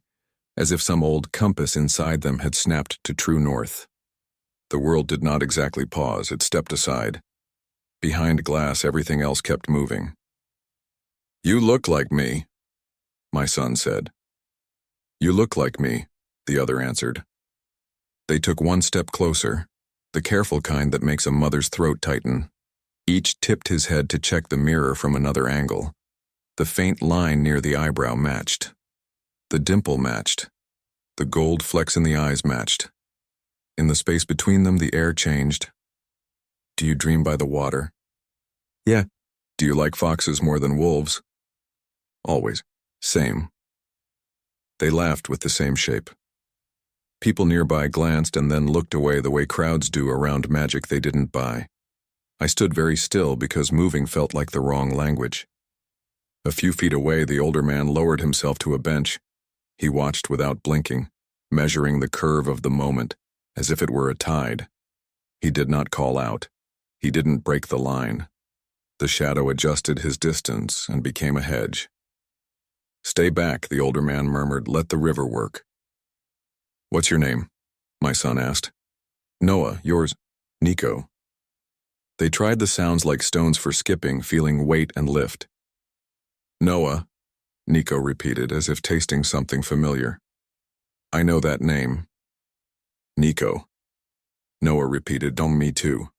as if some old compass inside them had snapped to true north. The world did not exactly pause, it stepped aside. Behind glass, everything else kept moving. "You look like me," my son said. "You look like me," the other answered. They took one step closer, the careful kind that makes a mother's throat tighten. Each tipped his head to check the mirror from another angle. The faint line near the eyebrow matched. The dimple matched. The gold flecks in the eyes matched. In the space between them, the air changed. "Do you dream by the water?" "Yeah." "Do you like foxes more than wolves?" "Always." "Same." They laughed with the same shape. People nearby glanced and then looked away the way crowds do around magic they didn't buy. I stood very still because moving felt like the wrong language. A few feet away, the older man lowered himself to a bench. He watched without blinking, measuring the curve of the moment, as if it were a tide. He did not call out. He didn't break the line. The shadow adjusted his distance and became a hedge. "Stay back," the older man murmured. "Let the river work." "What's your name?" my son asked. "Noah. Yours?" "Nico." They tried the sounds like stones for skipping, feeling weight and lift. "Noah," Nico repeated, as if tasting something familiar. "I know that name." "Nico." Noah repeated, "Don't me too."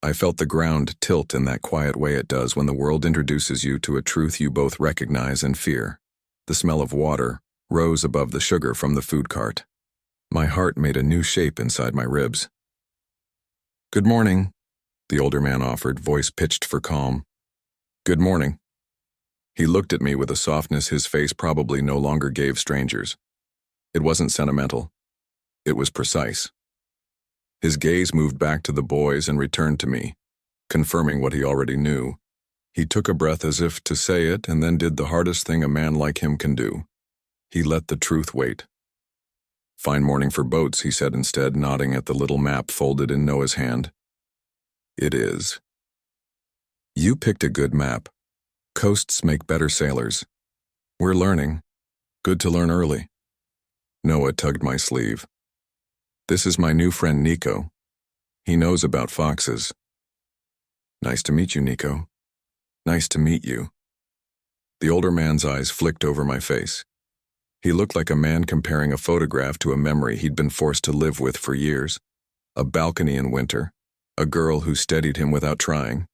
I felt the ground tilt in that quiet way it does when the world introduces you to a truth you both recognize and fear. The smell of water rose above the sugar from the food cart. My heart made a new shape inside my ribs. "Good morning," the older man offered, voice pitched for calm. "Good morning." He looked at me with a softness his face probably no longer gave strangers. It wasn't sentimental. It was precise. His gaze moved back to the boys and returned to me, confirming what he already knew. He took a breath as if to say it and then did the hardest thing a man like him can do. He let the truth wait. "Fine morning for boats," he said instead, nodding at the little map folded in Noah's hand. "It is." "You picked a good map. Coasts make better sailors. We're learning. Good to learn early." Noah tugged my sleeve. "This is my new friend Nico. He knows about foxes." "Nice to meet you, Nico." "Nice to meet you." The older man's eyes flicked over my face. He looked like a man comparing a photograph to a memory he'd been forced to live with for years. A balcony in winter, a girl who steadied him without trying,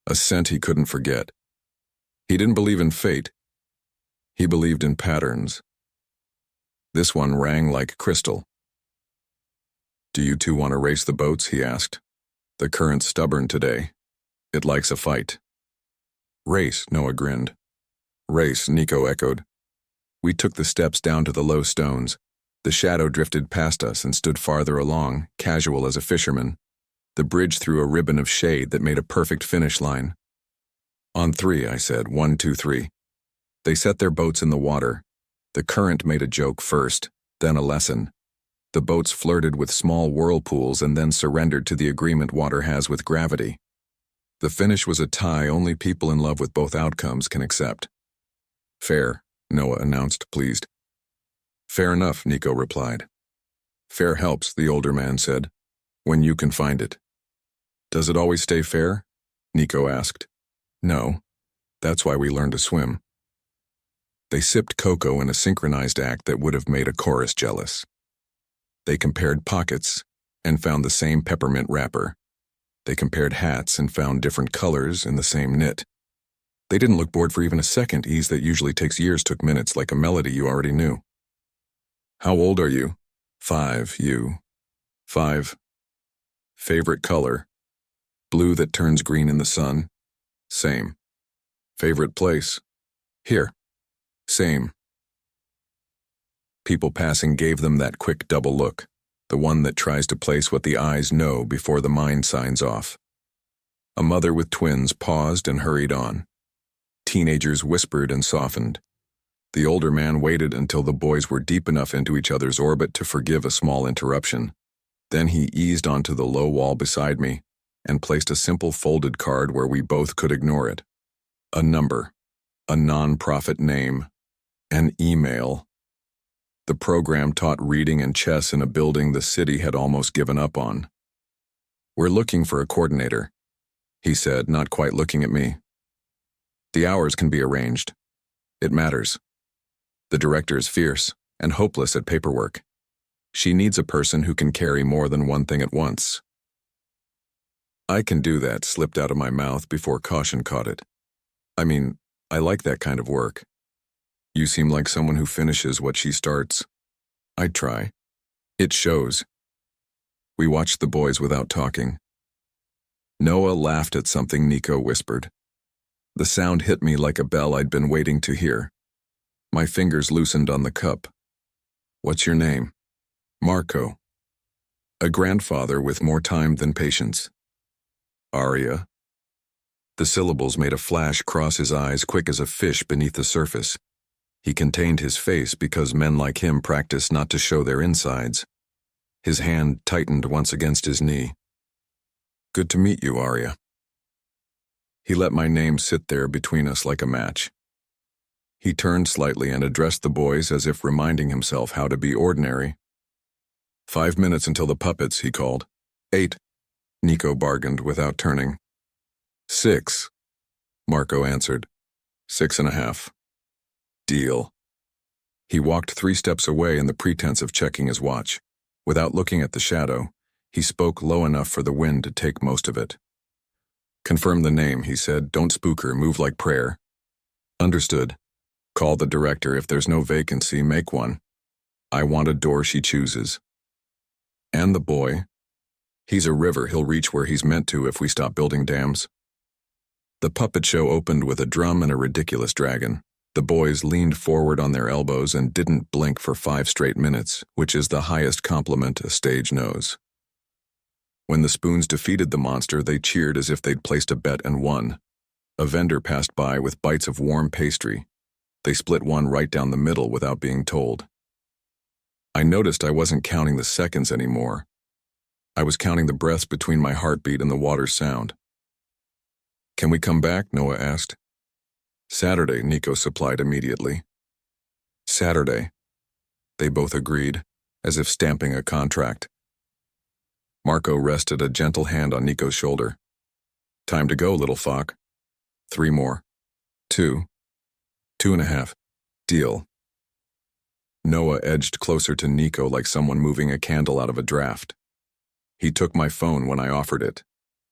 a scent he couldn't forget. He didn't believe in fate. He believed in patterns. This one rang like crystal. "Do you two want to race the boats?" he asked. "The current's stubborn today. It likes a fight." "Race," Noah grinned. "Race," Nico echoed. We took the steps down to the low stones. The shadow drifted past us and stood farther along, casual as a fisherman. The bridge threw a ribbon of shade that made a perfect finish line. "On three," I said. 1, 2, 3. They set their boats in the water. The current made a joke first, then a lesson. The boats flirted with small whirlpools and then surrendered to the agreement water has with gravity. The finish was a tie only people in love with both outcomes can accept. "Fair," Noah announced, pleased. "Fair enough," Nico replied. "Fair helps," the older man said, "when you can find it." "Does it always stay fair?" Nico asked. "No. That's why we learned to swim." They sipped cocoa in a synchronized act that would have made a chorus jealous. They compared pockets and found the same peppermint wrapper. They compared hats and found different colors in the same knit. They didn't look bored for even a second. Ease that usually takes years took minutes, like a melody you already knew. "How old are you?" 5, you. 5. Favorite color? Blue that turns green in the sun? Same. Favorite place? Here. Same. People passing gave them that quick double look, the one that tries to place what the eyes know before the mind signs off. A mother with twins paused and hurried on. Teenagers whispered and softened. The older man waited until the boys were deep enough into each other's orbit to forgive a small interruption. Then he eased onto the low wall beside me and placed a simple folded card where we both could ignore it. A number, a non-profit name, an email. The program taught reading and chess in a building the city had almost given up on. "We're looking for a coordinator," he said, not quite looking at me. "The hours can be arranged. It matters. The director is fierce and hopeless at paperwork. She needs a person who can carry more than one thing at once." "I can do that," slipped out of my mouth before caution caught it. "I mean, I like that kind of work. You seem like someone who finishes what she starts." "I'd try. It shows." We watched the boys without talking. Noah laughed at something Nico whispered. The sound hit me like a bell I'd been waiting to hear. My fingers loosened on the cup. "What's your name?" "Marco." A grandfather with more time than patience. "Aria." The syllables made a flash cross his eyes quick as a fish beneath the surface. He contained his face because men like him practice not to show their insides. His hand tightened once against his knee. "Good to meet you, Aria." He let my name sit there between us like a match. He turned slightly and addressed the boys as if reminding himself how to be ordinary. "5 minutes until the puppets," he called. "8, Nico bargained without turning. 6, Marco answered. 6.5. "Deal." He walked 3 steps away in the pretense of checking his watch. Without looking at the shadow, he spoke low enough for the wind to take most of it. "Confirm the name," he said. "Don't spook her, move like prayer." "Understood. Call the director. If there's no vacancy, make one. I want a door she chooses." "And the boy?" "He's a river. He'll reach where he's meant to if we stop building dams." The puppet show opened with a drum and a ridiculous dragon. The boys leaned forward on their elbows and didn't blink for 5 straight minutes, which is the highest compliment a stage knows. When the spoons defeated the monster, they cheered as if they'd placed a bet and won. A vendor passed by with bites of warm pastry. They split one right down the middle without being told. I noticed I wasn't counting the seconds anymore. I was counting the breaths between my heartbeat and the water's sound. "Can we come back?" Noah asked. "Saturday," Nico supplied immediately. "Saturday." They both agreed, as if stamping a contract. Marco rested a gentle hand on Nico's shoulder. "Time to go, little fock." 3 more. 2. 2.5. Deal. Noah edged closer to Nico like someone moving a candle out of a draft. He took my phone when I offered it,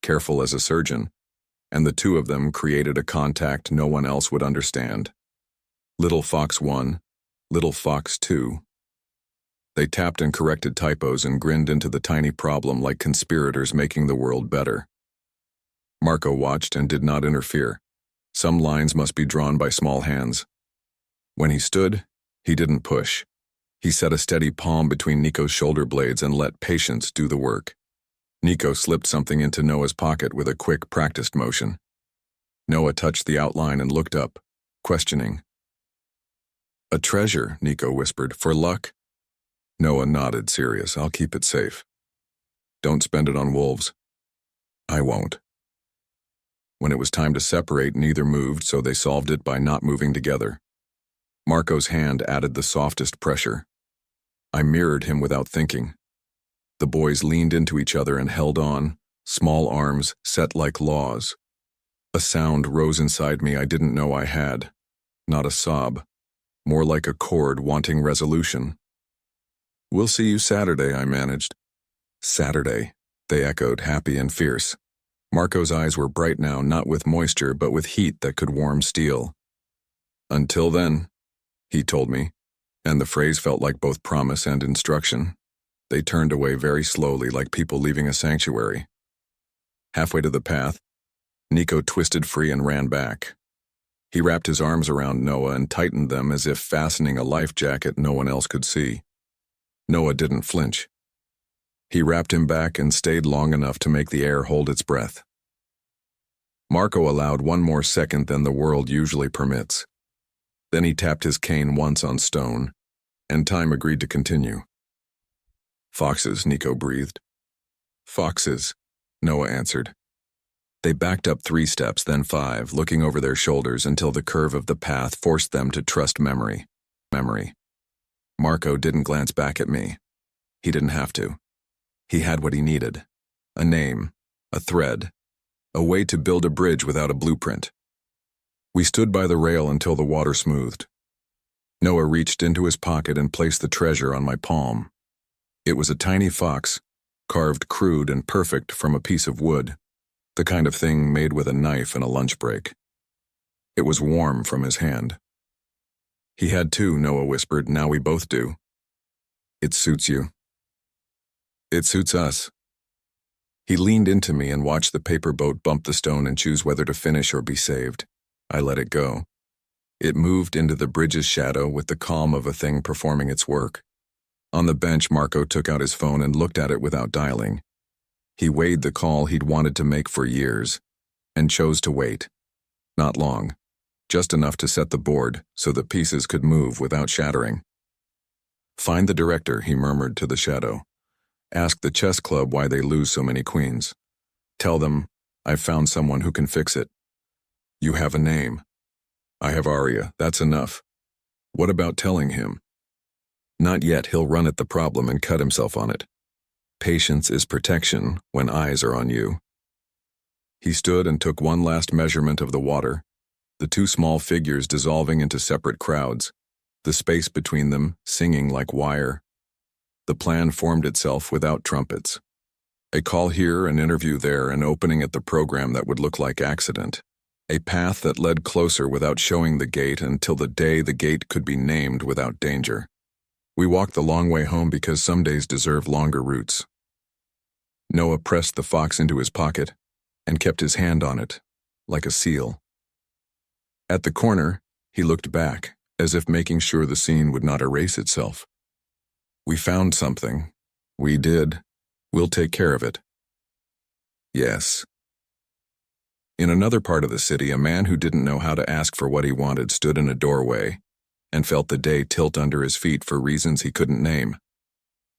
careful as a surgeon, and the two of them created a contact no one else would understand. Little Fox 1, Little Fox 2. They tapped and corrected typos and grinned into the tiny problem like conspirators making the world better. Marco watched and did not interfere. Some lines must be drawn by small hands. When he stood, he didn't push. He set a steady palm between Nico's shoulder blades and let patience do the work. Nico slipped something into Noah's pocket with a quick, practiced motion. Noah touched the outline and looked up, questioning. "A treasure," Nico whispered. "For luck?" Noah nodded, serious. "I'll keep it safe." "Don't spend it on wolves." "I won't." When it was time to separate, neither moved, so they solved it by not moving together. Marco's hand added the softest pressure. I mirrored him without thinking. The boys leaned into each other and held on, small arms set like laws. A sound rose inside me I didn't know I had. Not a sob, more like a chord wanting resolution. "We'll see you Saturday," I managed. "Saturday," they echoed, happy and fierce. Marco's eyes were bright now, not with moisture, but with heat that could warm steel. "Until then," he told me, and the phrase felt like both promise and instruction. They turned away very slowly, like people leaving a sanctuary. Halfway to the path, Nico twisted free and ran back. He wrapped his arms around Noah and tightened them as if fastening a life jacket no one else could see. Noah didn't flinch. He wrapped him back and stayed long enough to make the air hold its breath. Marco allowed 1 more second than the world usually permits. Then he tapped his cane once on stone, and time agreed to continue. "Foxes," Nico breathed. "Foxes," Noah answered. They backed up 3 steps, then 5, looking over their shoulders until the curve of the path forced them to trust memory. Marco didn't glance back at me. He didn't have to. He had what he needed. A name, a thread, a way to build a bridge without a blueprint. We stood by the rail until the water smoothed. Noah reached into his pocket and placed the treasure on my palm. It was a tiny fox, carved crude and perfect from a piece of wood, the kind of thing made with a knife and a lunch break. It was warm from his hand. He had two, Noah whispered. Now we both do. It suits you. It suits us. He leaned into me and watched the paper boat bump the stone and choose whether to finish or be saved. I let it go. It moved into the bridge's shadow with the calm of a thing performing its work. On the bench, Marco took out his phone and looked at it without dialing. He weighed the call he'd wanted to make for years, and chose to wait. Not long, just enough to set the board so the pieces could move without shattering. Find the director, he murmured to the shadow. Ask the chess club why they lose so many queens. Tell them, I've found someone who can fix it. You have a name. I have Aria, that's enough. What about telling him? Not yet, he'll run at the problem and cut himself on it. Patience is protection when eyes are on you. He stood and took one last measurement of the water, the two small figures dissolving into separate crowds, the space between them singing like wire. The plan formed itself without trumpets. A call here, an interview there, an opening at the program that would look like accident. A path that led closer without showing the gate until the day the gate could be named without danger. We walked the long way home because some days deserve longer routes. Noah pressed the fox into his pocket and kept his hand on it, like a seal. At the corner, he looked back, as if making sure the scene would not erase itself. We found something. We did. We'll take care of it. Yes. In another part of the city, a man who didn't know how to ask for what he wanted stood in a doorway and felt the day tilt under his feet for reasons he couldn't name.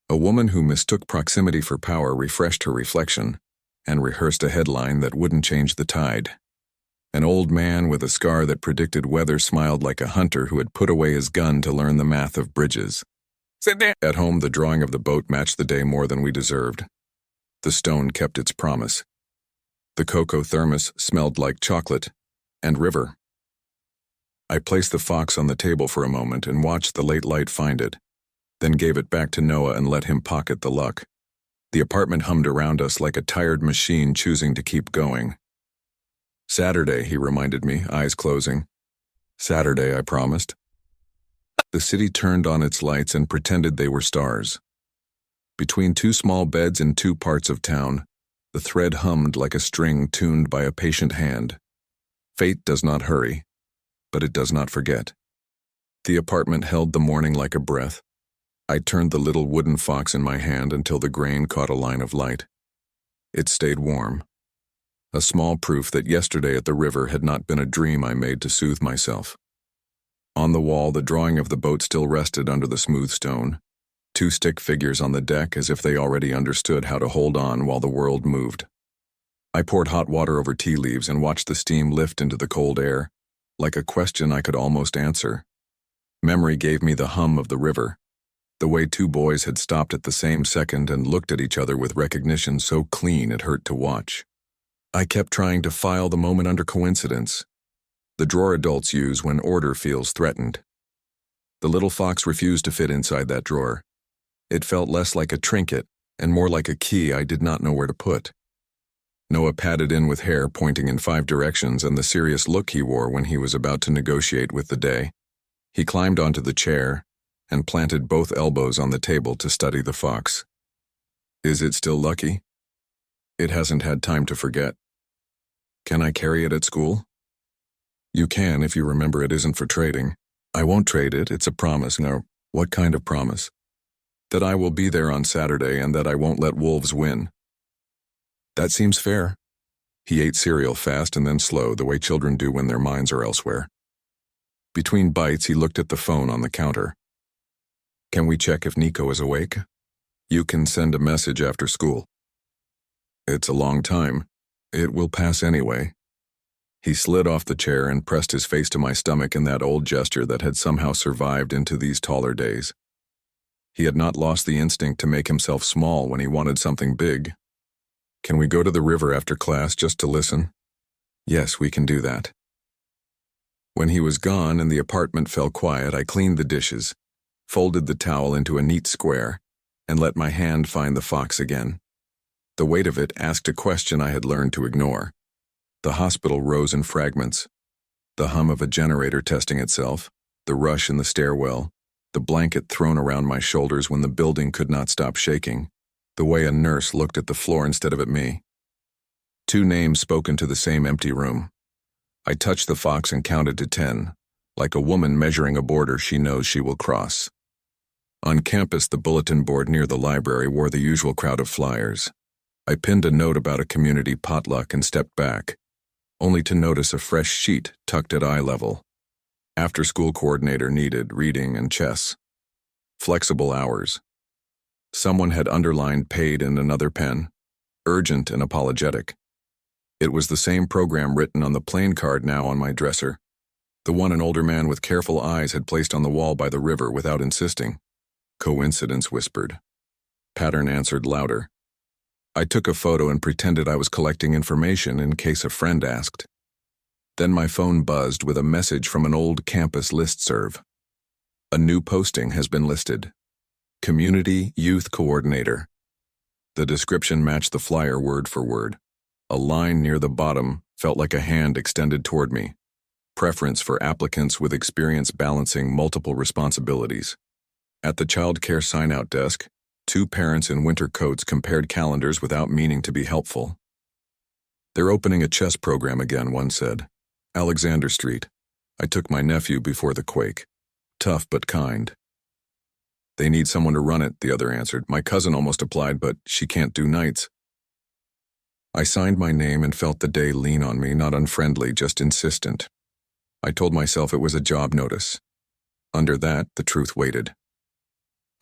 A woman who mistook proximity for power refreshed her reflection and rehearsed a headline that wouldn't change the tide. An old man with a scar that predicted weather smiled like a hunter who had put away his gun to learn the math of bridges. At home, the drawing of the boat matched the day more than we deserved. The stone kept its promise. The cocoa thermos smelled like chocolate and river. I placed the fox on the table for a moment and watched the late light find it, then gave it back to Noah and let him pocket the luck. The apartment hummed around us like a tired machine choosing to keep going. Saturday, he reminded me, eyes closing. Saturday, I promised. The city turned on its lights and pretended they were stars. Between two small beds in two parts of town, the thread hummed like a string tuned by a patient hand. Fate does not hurry, but it does not forget. The apartment held the morning like a breath. I turned the little wooden fox in my hand until the grain caught a line of light. It stayed warm. A small proof that yesterday at the river had not been a dream I made to soothe myself. On the wall, the drawing of the boat still rested under the smooth stone. Two stick figures on the deck as if they already understood how to hold on while the world moved. I poured hot water over tea leaves and watched the steam lift into the cold air, like a question I could almost answer. Memory gave me the hum of the river, the way two boys had stopped at the same second and looked at each other with recognition so clean it hurt to watch. I kept trying to file the moment under coincidence, the drawer adults use when order feels threatened. The little fox refused to fit inside that drawer. It felt less like a trinket and more like a key I did not know where to put. Noah padded in with hair pointing in 5 directions and the serious look he wore when he was about to negotiate with the day. He climbed onto the chair and planted both elbows on the table to study the fox. Is it still lucky? It hasn't had time to forget. Can I carry it at school? You can if you remember it isn't for trading. I won't trade it, it's a promise. Now, what kind of promise? That I will be there on Saturday and that I won't let wolves win. That seems fair. He ate cereal fast and then slow, the way children do when their minds are elsewhere. Between bites, he looked at the phone on the counter. Can we check if Nico is awake? You can send a message after school. It's a long time. It will pass anyway. He slid off the chair and pressed his face to my stomach in that old gesture that had somehow survived into these taller days. He had not lost the instinct to make himself small when he wanted something big. "Can we go to the river after class just to listen?" "Yes, we can do that." When he was gone and the apartment fell quiet, I cleaned the dishes, folded the towel into a neat square, and let my hand find the fox again. The weight of it asked a question I had learned to ignore. The hospital rose in fragments. The hum of a generator testing itself, the rush in the stairwell, the blanket thrown around my shoulders when the building could not stop shaking, the way a nurse looked at the floor instead of at me. 2 names spoken to the same empty room. I touched the fox and counted to 10, like a woman measuring a border she knows she will cross. On campus, the bulletin board near the library wore the usual crowd of flyers. I pinned a note about a community potluck and stepped back, only to notice a fresh sheet tucked at eye level. After-school coordinator needed reading and chess. Flexible hours. Someone had underlined paid in another pen. Urgent and apologetic. It was the same program written on the plain card now on my dresser. The one an older man with careful eyes had placed on the wall by the river without insisting. Coincidence whispered. Pattern answered louder. I took a photo and pretended I was collecting information in case a friend asked. Then my phone buzzed with a message from an old campus listserv. A new posting has been listed. Community Youth Coordinator. The description matched the flyer word for word. A line near the bottom felt like a hand extended toward me. Preference for applicants with experience balancing multiple responsibilities. At the child care sign-out desk, 2 parents in winter coats compared calendars without meaning to be helpful. "They're opening a chess program again," one said. "Alexander Street. I took my nephew before the quake. Tough but kind." "They need someone to run it," the other answered. "My cousin almost applied, but she can't do nights." I signed my name and felt the day lean on me, not unfriendly, just insistent. I told myself it was a job notice. Under that, the truth waited.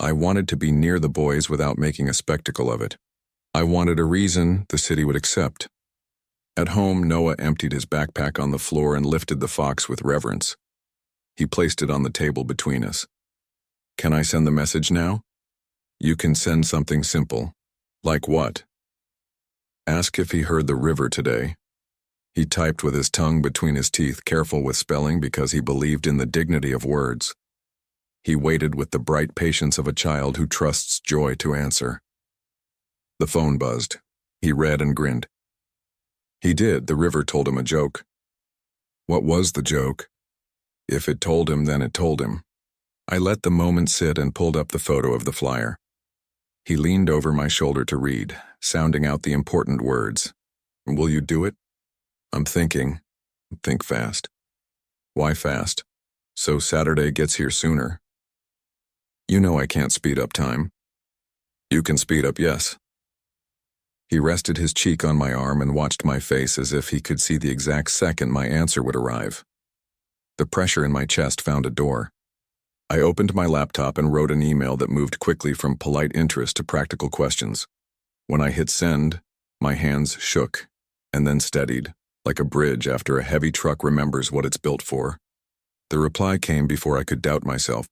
I wanted to be near the boys without making a spectacle of it. I wanted a reason the city would accept. At home, Noah emptied his backpack on the floor and lifted the fox with reverence. He placed it on the table between us. "Can I send the message now?" "You can send something simple." "Like what?" "Ask if he heard the river today." He typed with his tongue between his teeth, careful with spelling because he believed in the dignity of words. He waited with the bright patience of a child who trusts joy to answer. The phone buzzed. He read and grinned. He did. The river told him a joke. What was the joke? If it told him, then it told him. I let the moment sit and pulled up the photo of the flyer. He leaned over my shoulder to read, sounding out the important words. "Will you do it?" "I'm thinking." "Think fast." "Why fast?" "So Saturday gets here sooner." "You know I can't speed up time." "You can speed up, yes." He rested his cheek on my arm and watched my face as if he could see the exact second my answer would arrive. The pressure in my chest found a door. I opened my laptop and wrote an email that moved quickly from polite interest to practical questions. When I hit send, my hands shook and then steadied, like a bridge after a heavy truck remembers what it's built for. The reply came before I could doubt myself.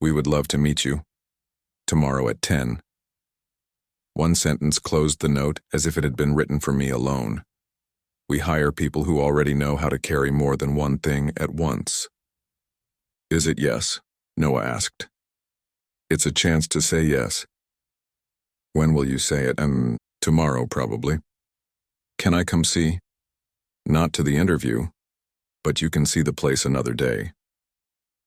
"We would love to meet you. Tomorrow at 10. One sentence closed the note as if it had been written for me alone. We hire people who already know how to carry more than one thing at once. "Is it yes?" Noah asked. "It's a chance to say yes." "When will you say it?" Tomorrow, probably." "Can I come see?" "Not to the interview, but you can see the place another day."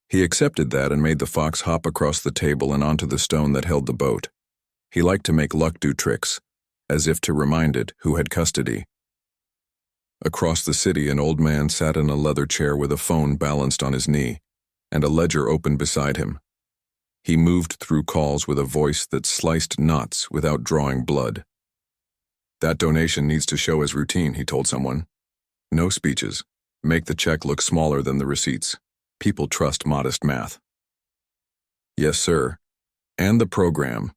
He accepted that and made the fox hop across the table and onto the stone that held the boat. He liked to make luck do tricks, as if to remind it who had custody. Across the city, an old man sat in a leather chair with a phone balanced on his knee, and a ledger open beside him. He moved through calls with a voice that sliced knots without drawing blood. "That donation needs to show as routine," he told someone. "No speeches. Make the check look smaller than the receipts. People trust modest math." "Yes, sir. And the program."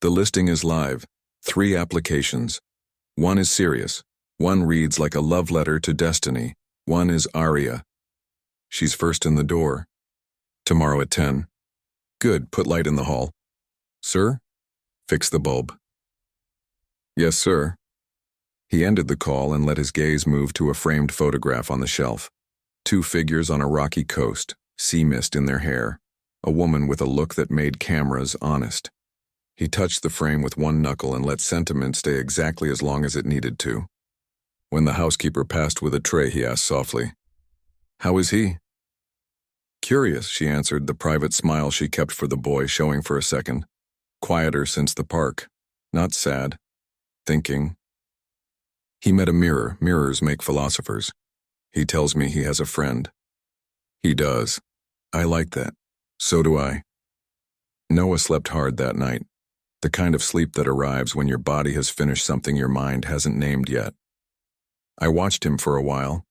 "The listing is live. 3 applications. 1 is serious. 1 reads like a love letter to destiny. 1 is Aria. She's first in the door. Tomorrow at 10. Good, put light in the hall. Sir? Fix the bulb. Yes, sir. He ended the call and let his gaze move to a framed photograph on the shelf. Two figures on a rocky coast, sea mist in their hair, a woman with a look that made cameras honest. He touched the frame with one knuckle and let sentiment stay exactly as long as it needed to. When the housekeeper passed with a tray, he asked softly, "How is he?" "Curious," she answered, the private smile she kept for the boy showing for a second. "Quieter since the park. Not sad. Thinking." He met a mirror. Mirrors make philosophers. He tells me he has a friend. He does. I like that. So do I. Noah slept hard that night. The kind of sleep that arrives when your body has finished something your mind hasn't named yet. I watched him for a while,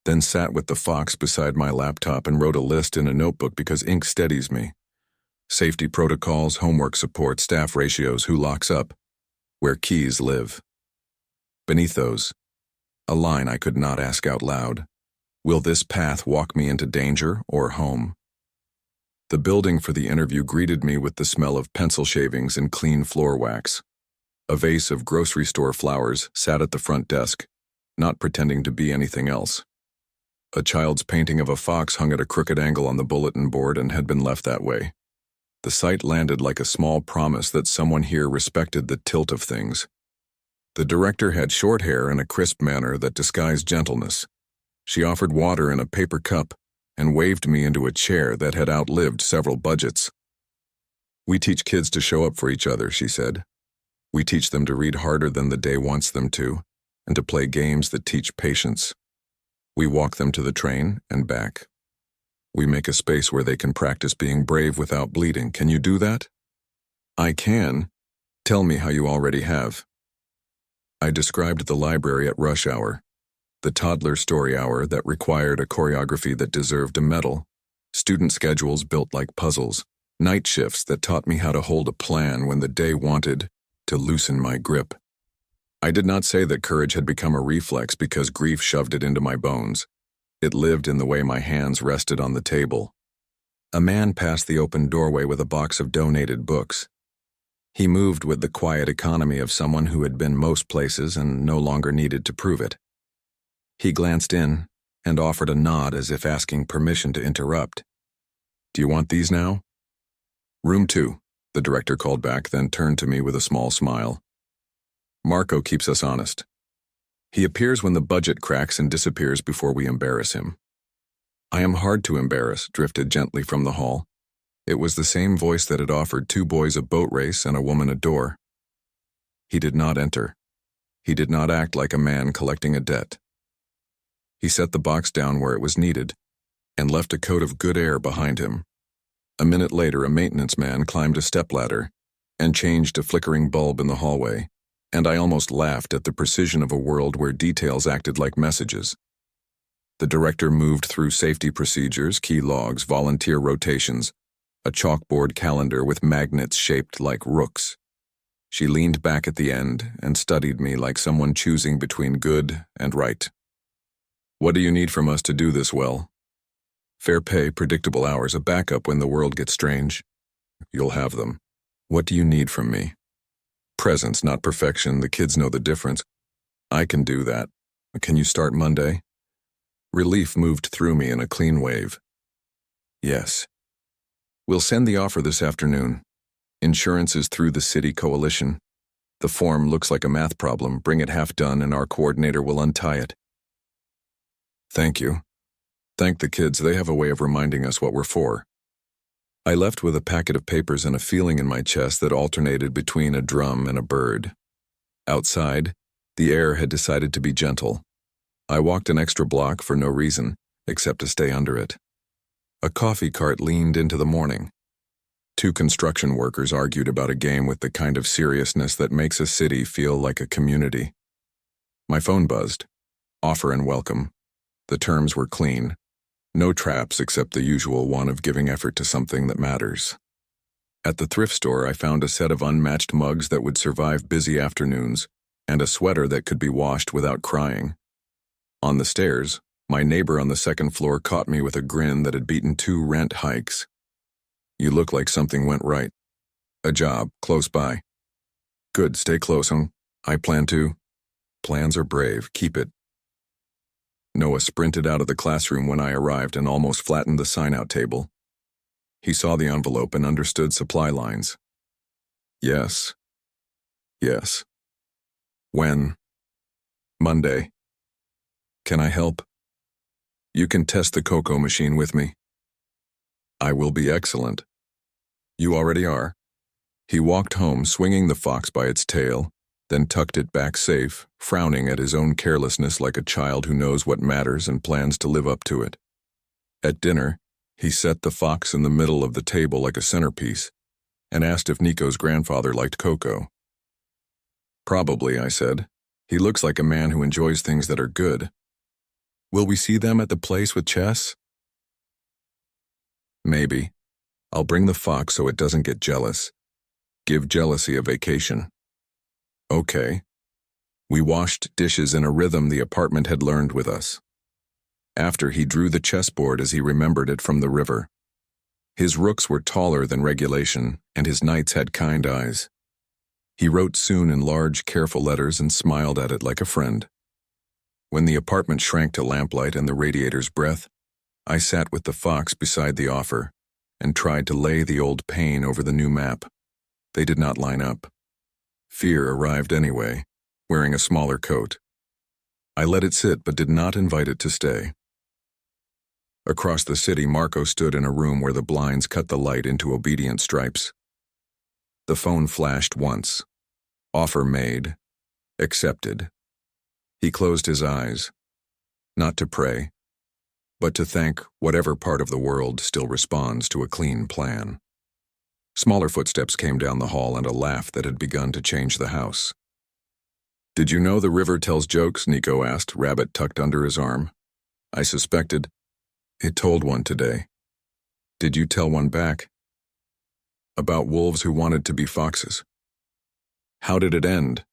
then sat with the fox beside my laptop and wrote a list in a notebook because ink steadies me. Safety protocols, homework support, staff ratios, who locks up, where keys live. Beneath those, a line I could not ask out loud. Will this path walk me into danger or home? The building for the interview greeted me with the smell of pencil shavings and clean floor wax. A vase of grocery store flowers sat at the front desk, not pretending to be anything else. A child's painting of a fox hung at a crooked angle on the bulletin board and had been left that way. The sight landed like a small promise that someone here respected the tilt of things. The director had short hair and a crisp manner that disguised gentleness. She offered water in a paper cup and waved me into a chair that had outlived several budgets. "We teach kids to show up for each other," she said. "We teach them to read harder than the day wants them to, and to play games that teach patience. We walk them to the train and back. We make a space where they can practice being brave without bleeding. Can you do that?" "I can. Tell me how you already have." I described the library at rush hour, the toddler story hour that required a choreography that deserved a medal, student schedules built like puzzles, night shifts that taught me how to hold a plan when the day wanted to loosen my grip. I did not say that courage had become a reflex because grief shoved it into my bones. It lived in the way my hands rested on the table. A man passed the open doorway with a box of donated books. He moved with the quiet economy of someone who had been most places and no longer needed to prove it. He glanced in and offered a nod as if asking permission to interrupt. "Do you want these now?" "Room 2, the director called back, then turned to me with a small smile. "Marco keeps us honest. He appears when the budget cracks and disappears before we embarrass him." "I am hard to embarrass," drifted gently from the hall. It was the same voice that had offered 2 boys a boat race and a woman a door. He did not enter. He did not act like a man collecting a debt. He set the box down where it was needed and left a coat of good air behind him. A minute later, a maintenance man climbed a stepladder and changed a flickering bulb in the hallway, and I almost laughed at the precision of a world where details acted like messages. The director moved through safety procedures, key logs, volunteer rotations, a chalkboard calendar with magnets shaped like rooks. She leaned back at the end and studied me like someone choosing between good and right. "What do you need from us to do this well?" "Fair pay, predictable hours, a backup when the world gets strange." "You'll have them." "What do you need from me?" "Presence, not perfection. The kids know the difference." "I can do that. Can you start Monday?" Relief moved through me in a clean wave. "Yes." "We'll send the offer this afternoon. Insurance is through the city coalition. The form looks like a math problem. Bring it half done and our coordinator will untie it." "Thank you. Thank the kids. They have a way of reminding us what we're for." I left with a packet of papers and a feeling in my chest that alternated between a drum and a bird. Outside, the air had decided to be gentle. I walked an extra block for no reason, except to stay under it. A coffee cart leaned into the morning. 2 construction workers argued about a game with the kind of seriousness that makes a city feel like a community. My phone buzzed. Offer and welcome. The terms were clean. No traps except the usual one of giving effort to something that matters. At the thrift store, I found a set of unmatched mugs that would survive busy afternoons, and a sweater that could be washed without crying. On the stairs, my neighbor on the second floor caught me with a grin that had beaten 2 rent hikes. You look like something went right. A job, close by. Good, stay close, huh? I plan to. Plans are brave, keep it. Noah sprinted out of the classroom when I arrived and almost flattened the sign-out table. He saw the envelope and understood supply lines. Yes. Yes. When? Monday. Can I help? You can test the cocoa machine with me. I will be excellent. You already are. He walked home, swinging the fox by its tail, then tucked it back safe, frowning at his own carelessness like a child who knows what matters and plans to live up to it. At dinner, he set the fox in the middle of the table like a centerpiece and asked if Nico's grandfather liked cocoa. Probably, I said. He looks like a man who enjoys things that are good. Will we see them at the place with chess? Maybe. I'll bring the fox so it doesn't get jealous. Give jealousy a vacation. Okay. We washed dishes in a rhythm the apartment had learned with us. After, he drew the chessboard as he remembered it from the river. His rooks were taller than regulation, and his knights had kind eyes. He wrote soon in large, careful letters and smiled at it like a friend. When the apartment shrank to lamplight and the radiator's breath, I sat with the fox beside the offer and tried to lay the old pain over the new map. They did not line up. Fear arrived anyway, wearing a smaller coat. I let it sit but did not invite it to stay. Across the city, Marco stood in a room where the blinds cut the light into obedient stripes. The phone flashed once. Offer made. Accepted. He closed his eyes, not to pray, but to thank whatever part of the world still responds to a clean plan. Smaller footsteps came down the hall and a laugh that had begun to change the house. Did you know the river tells jokes? Nico asked, rabbit tucked under his arm. I suspected. It told one today. Did you tell one back? About wolves who wanted to be foxes. How did it end?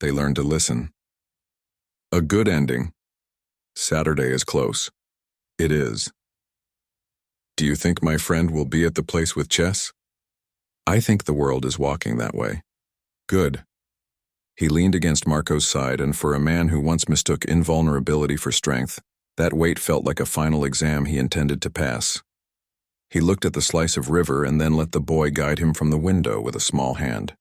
They learned to listen. A good ending. Saturday is close. It is. Do you think my friend will be at the place with chess? I think the world is walking that way. Good. He leaned against Marco's side, and for a man who once mistook invulnerability for strength, that weight felt like a final exam he intended to pass. He looked at the slice of river and then let the boy guide him from the window with a small hand.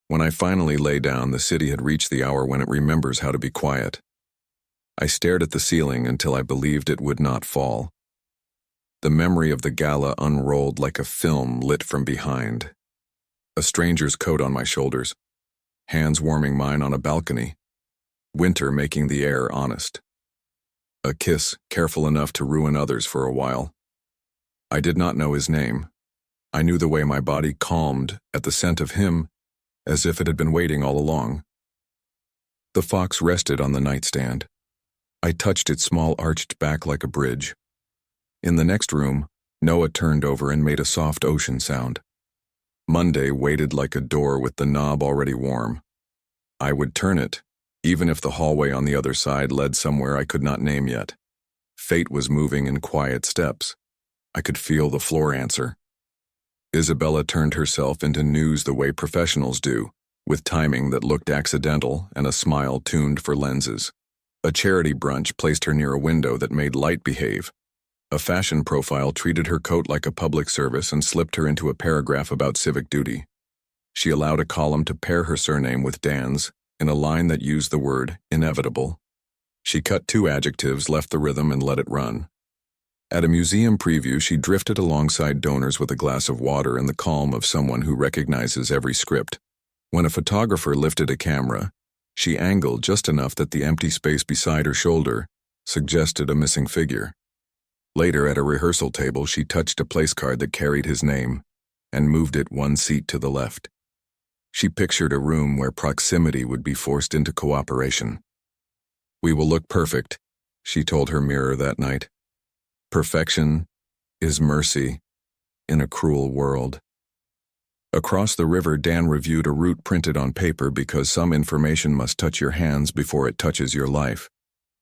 When I finally lay down, the city had reached the hour when it remembers how to be quiet. I stared at the ceiling until I believed it would not fall. The memory of the gala unrolled like a film lit from behind. A stranger's coat on my shoulders, hands warming mine on a balcony, winter making the air honest. A kiss careful enough to ruin others for a while. I did not know his name. I knew the way my body calmed at the scent of him, as if it had been waiting all along. The fox rested on the nightstand. I touched its small arched back like a bridge. In the next room, Noah turned over and made a soft ocean sound. Monday waited like a door with the knob already warm. I would turn it, even if the hallway on the other side led somewhere I could not name yet. Fate was moving in quiet steps. I could feel the floor answer. Isabella turned herself into news the way professionals do, with timing that looked accidental and a smile tuned for lenses. A charity brunch placed her near a window that made light behave. A fashion profile treated her coat like a public service and slipped her into a paragraph about civic duty. She allowed a column to pair her surname with Dan's in a line that used the word inevitable. She cut 2 adjectives, left the rhythm, and let it run. At a museum preview, she drifted alongside donors with a glass of water in the calm of someone who recognizes every script. When a photographer lifted a camera, she angled just enough that the empty space beside her shoulder suggested a missing figure. Later, at a rehearsal table, she touched a place card that carried his name and moved it 1 seat to the left. She pictured a room where proximity would be forced into cooperation. We will look perfect, she told her mirror that night. Perfection is mercy in a cruel world. Across the river, Dan reviewed a route printed on paper because some information must touch your hands before it touches your life.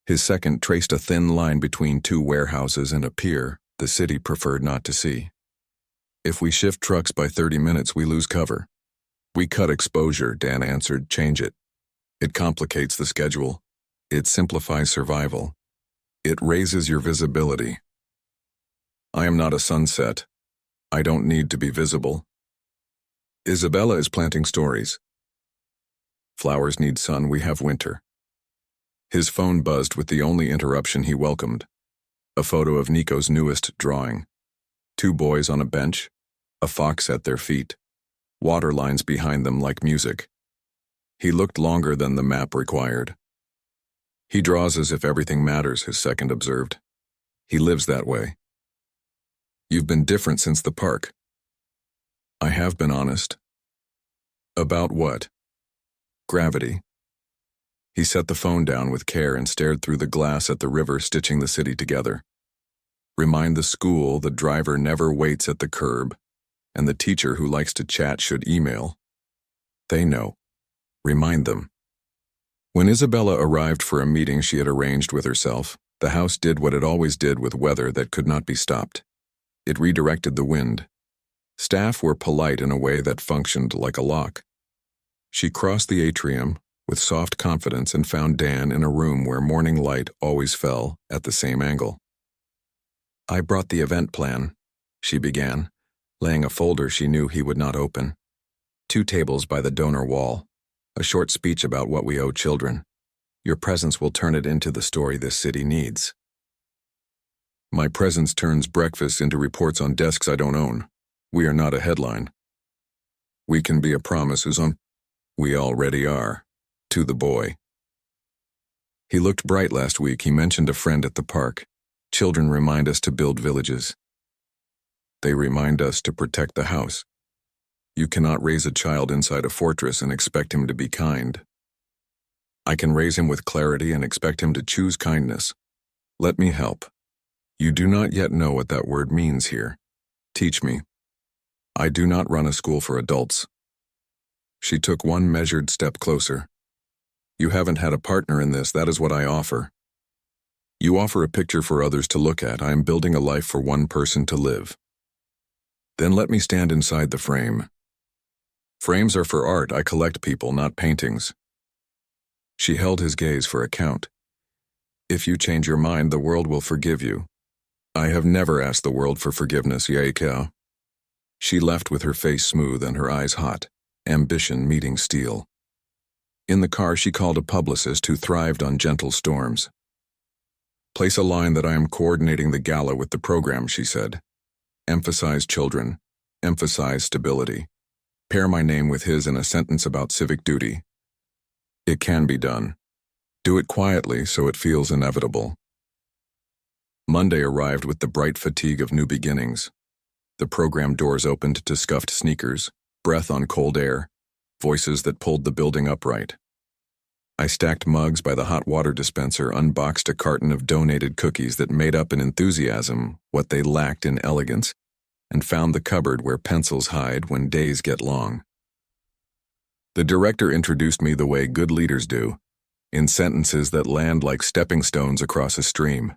His second traced a thin line between 2 warehouses and a pier the city preferred not to see. If we shift trucks by 30 minutes, we lose cover. We cut exposure, Dan answered. Change it. It complicates the schedule. It simplifies survival. It raises your visibility. I am not a sunset. I don't need to be visible. Isabella is planting stories. Flowers need sun, we have winter. His phone buzzed with the only interruption he welcomed. A photo of Nico's newest drawing. 2 boys on a bench, a fox at their feet, water lines behind them like music. He looked longer than the map required. He draws as if everything matters, his second observed. He lives that way. You've been different since the park. I have been honest. About what? Gravity. He set the phone down with care and stared through the glass at the river stitching the city together. Remind the school the driver never waits at the curb, and the teacher who likes to chat should email. They know. Remind them. When Isabella arrived for a meeting she had arranged with herself, the house did what it always did with weather that could not be stopped. It redirected the wind. Staff were polite in a way that functioned like a lock. She crossed the atrium with soft confidence and found Dan in a room where morning light always fell at the same angle. I brought the event plan, she began, laying a folder she knew he would not open. 2 tables by the donor wall. A short speech about what we owe children. Your presence will turn it into the story this city needs. My presence turns breakfast into reports on desks I don't own. We are not a headline. We can be a promise, Susan. We already are. To the boy. He looked bright last week. He mentioned a friend at the park. Children remind us to build villages. They remind us to protect the house. You cannot raise a child inside a fortress and expect him to be kind. I can raise him with clarity and expect him to choose kindness. Let me help. You do not yet know what that word means here. Teach me. I do not run a school for adults. She took one measured step closer. You haven't had a partner in this, that is what I offer. You offer a picture for others to look at. I am building a life for one person to live. Then let me stand inside the frame. Frames are for art. I collect people, not paintings. She held his gaze for a count. If you change your mind, the world will forgive you. I have never asked the world for forgiveness, Yaika. She left with her face smooth and her eyes hot, ambition meeting steel. In the car, she called a publicist who thrived on gentle storms. Place a line that I am coordinating the gala with the program, she said. Emphasize children. Emphasize stability. Pair my name with his in a sentence about civic duty. It can be done. Do it quietly so it feels inevitable. Monday arrived with the bright fatigue of new beginnings. The program doors opened to scuffed sneakers, breath on cold air, voices that pulled the building upright. I stacked mugs by the hot water dispenser, unboxed a carton of donated cookies that made up in enthusiasm what they lacked in elegance, and found the cupboard where pencils hide when days get long. The director introduced me the way good leaders do, in sentences that land like stepping stones across a stream.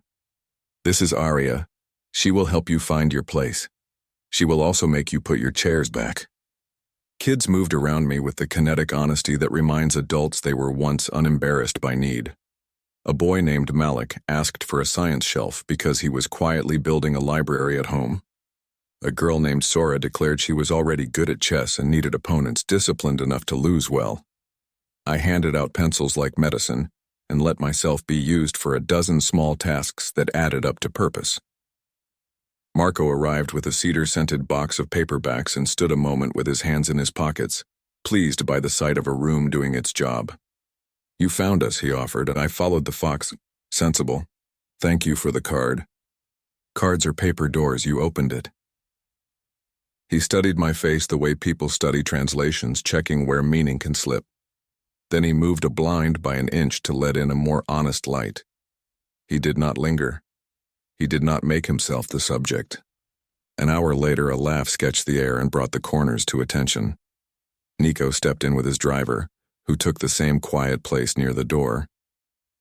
This is Aria. She will help you find your place. She will also make you put your chairs back. Kids moved around me with the kinetic honesty that reminds adults they were once unembarrassed by need. A boy named Malik asked for a science shelf because he was quietly building a library at home. A girl named Sora declared she was already good at chess and needed opponents disciplined enough to lose well. I handed out pencils like medicine and let myself be used for a dozen small tasks that added up to purpose. Marco arrived with a cedar-scented box of paperbacks and stood a moment with his hands in his pockets, pleased by the sight of a room doing its job. You found us, he offered, and I followed the fox. Sensible. Thank you for the card. Cards are paper doors, you opened it. He studied my face the way people study translations, checking where meaning can slip. Then he moved a blind by an inch to let in a more honest light. He did not linger. He did not make himself the subject. An hour later, a laugh sketched the air and brought the corners to attention. Nico stepped in with his driver, who took the same quiet place near the door.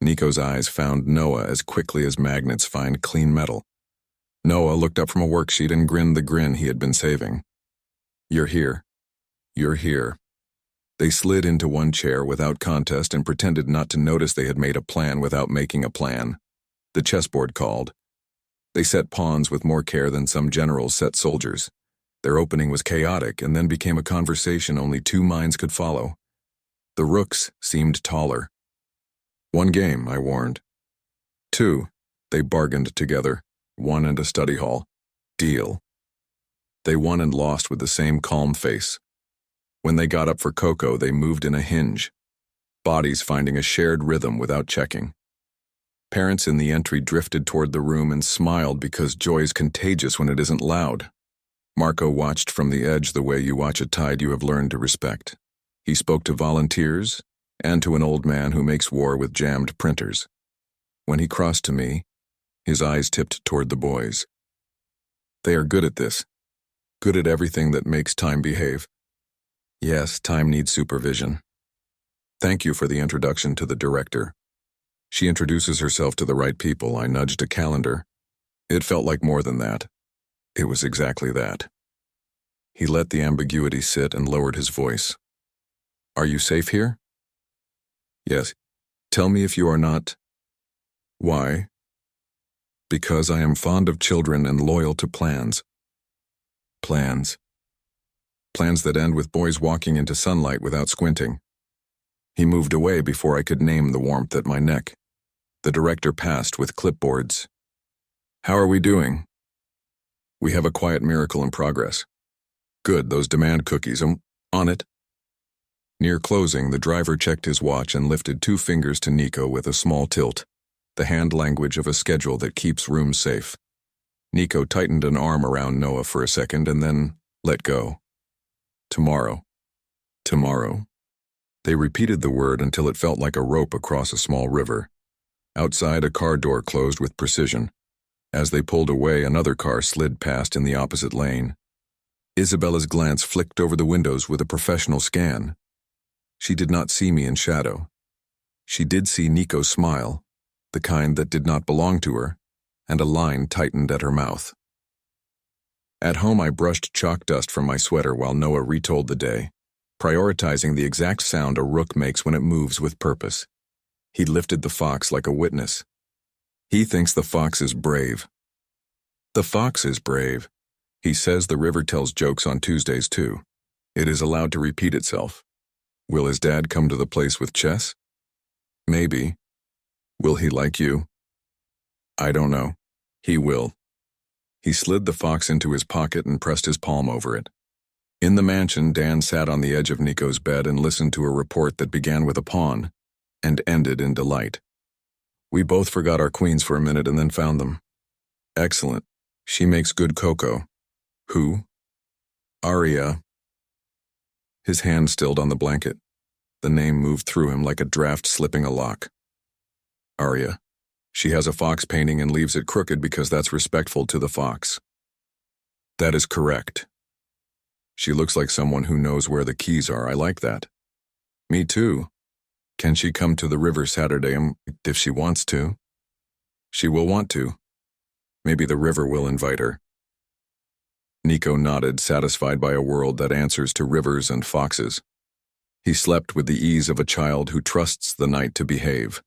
Nico's eyes found Noah as quickly as magnets find clean metal. Noah looked up from a worksheet and grinned the grin he had been saving. "You're here. You're here." They slid into one chair without contest and pretended not to notice they had made a plan without making a plan. The chessboard called. They set pawns with more care than some generals set soldiers. Their opening was chaotic and then became a conversation only two minds could follow. The rooks seemed taller. "One game," I warned. "Two," they bargained together. "One and a study hall. Deal." They won and lost with the same calm face. When they got up for cocoa, they moved in a hinge, bodies finding a shared rhythm without checking. Parents in the entry drifted toward the room and smiled because joy is contagious when it isn't loud. Marco watched from the edge the way you watch a tide you have learned to respect. He spoke to volunteers and to an old man who makes war with jammed printers. When he crossed to me, his eyes tipped toward the boys. "They are good at this. Good at everything that makes time behave. Yes, time needs supervision. Thank you for the introduction to the director. She introduces herself to the right people." I nudged a calendar. It felt like more than that. It was exactly that. He let the ambiguity sit and lowered his voice. "Are you safe here?" "Yes. Tell me if you are not." "Why?" "Because I am fond of children and loyal to plans." Plans. Plans that end with boys walking into sunlight without squinting. He moved away before I could name the warmth at my neck. The director passed with clipboards. "How are we doing?" "We have a quiet miracle in progress." "Good, those demand cookies. On it." Near closing, the driver checked his watch and lifted 2 fingers to Nico with a small tilt, the hand language of a schedule that keeps rooms safe. Nico tightened an arm around Noah for a second and then let go. "Tomorrow. Tomorrow." They repeated the word until it felt like a rope across a small river. Outside, a car door closed with precision. As they pulled away, another car slid past in the opposite lane. Isabella's glance flicked over the windows with a professional scan. She did not see me in shadow. She did see Nico smile, the kind that did not belong to her, and a line tightened at her mouth. At home, I brushed chalk dust from my sweater while Noah retold the day, prioritizing the exact sound a rook makes when it moves with purpose. He lifted the fox like a witness. He thinks the fox is brave. The fox is brave. He says the river tells jokes on Tuesdays too. It is allowed to repeat itself. Will his dad come to the place with chess? Maybe. Will he like you? I don't know. He will. He slid the fox into his pocket and pressed his palm over it. In the mansion, Dan sat on the edge of Nico's bed and listened to a report that began with a pawn and ended in delight. We both forgot our queens for a minute and then found them. Excellent. She makes good cocoa. Who? Aria. His hand stilled on the blanket. The name moved through him like a draft slipping a lock. Aria. She has a fox painting and leaves it crooked because that's respectful to the fox. That is correct. She looks like someone who knows where the keys are. I like that. Me too. Can she come to the river Saturday if she wants to? She will want to. Maybe the river will invite her. Nico nodded, satisfied by a world that answers to rivers and foxes. He slept with the ease of a child who trusts the night to behave.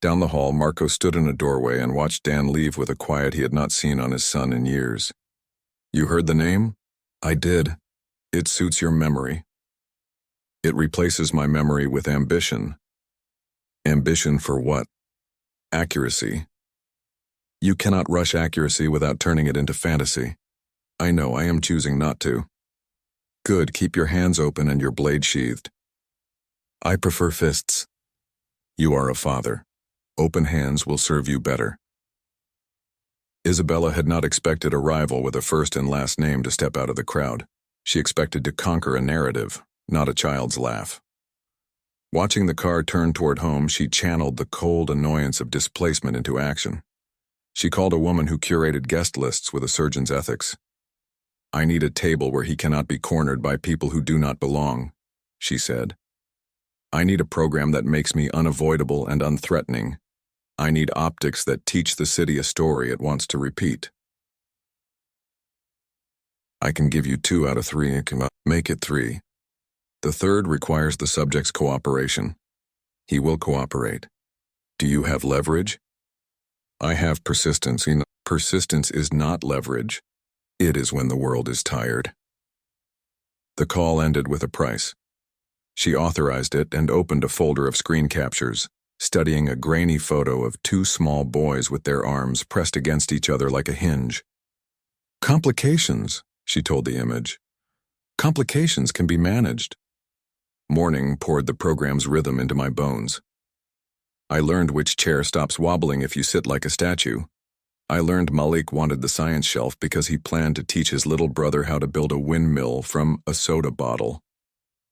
Down the hall, Marco stood in a doorway and watched Dan leave with a quiet he had not seen on his son in years. You heard the name? I did. It suits your memory. It replaces my memory with ambition. Ambition for what? Accuracy. You cannot rush accuracy without turning it into fantasy. I know, I am choosing not to. Good, keep your hands open and your blade sheathed. I prefer fists. You are a father. Open hands will serve you better. Isabella had not expected a rival with a first and last name to step out of the crowd. She expected to conquer a narrative, not a child's laugh. Watching the car turn toward home, she channeled the cold annoyance of displacement into action. She called a woman who curated guest lists with a surgeon's ethics. I need a table where he cannot be cornered by people who do not belong, she said. I need a program that makes me unavoidable and unthreatening. I need optics that teach the city a story it wants to repeat. I can give you 2 out of 3 and can make it 3. The third requires the subject's cooperation. He will cooperate. Do you have leverage? I have persistence. Persistence is not leverage. It is when the world is tired. The call ended with a price. She authorized it and opened a folder of screen captures, studying a grainy photo of 2 small boys with their arms pressed against each other like a hinge. Complications, she told the image. Complications can be managed. Morning poured the program's rhythm into my bones. I learned which chair stops wobbling if you sit like a statue. I learned Malik wanted the science shelf because he planned to teach his little brother how to build a windmill from a soda bottle.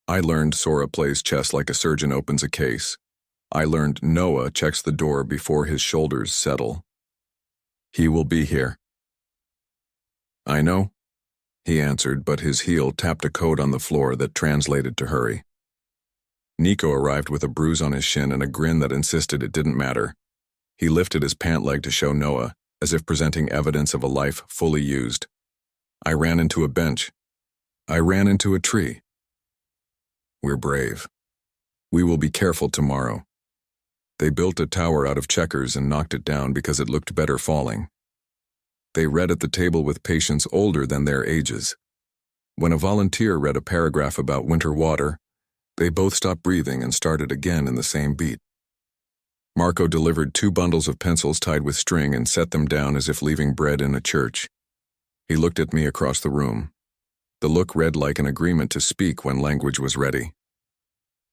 I learned Sora plays chess like a surgeon opens a case. I learned Noah checks the door before his shoulders settle. He will be here. I know, he answered, but his heel tapped a code on the floor that translated to hurry. Nico arrived with a bruise on his shin and a grin that insisted it didn't matter. He lifted his pant leg to show Noah, as if presenting evidence of a life fully used. I ran into a bench. I ran into a tree. We're brave. We will be careful tomorrow. They built a tower out of checkers and knocked it down because it looked better falling. They read at the table with patients older than their ages. When a volunteer read a paragraph about winter water, they both stopped breathing and started again in the same beat. Marco delivered 2 bundles of pencils tied with string and set them down as if leaving bread in a church. He looked at me across the room. The look read like an agreement to speak when language was ready.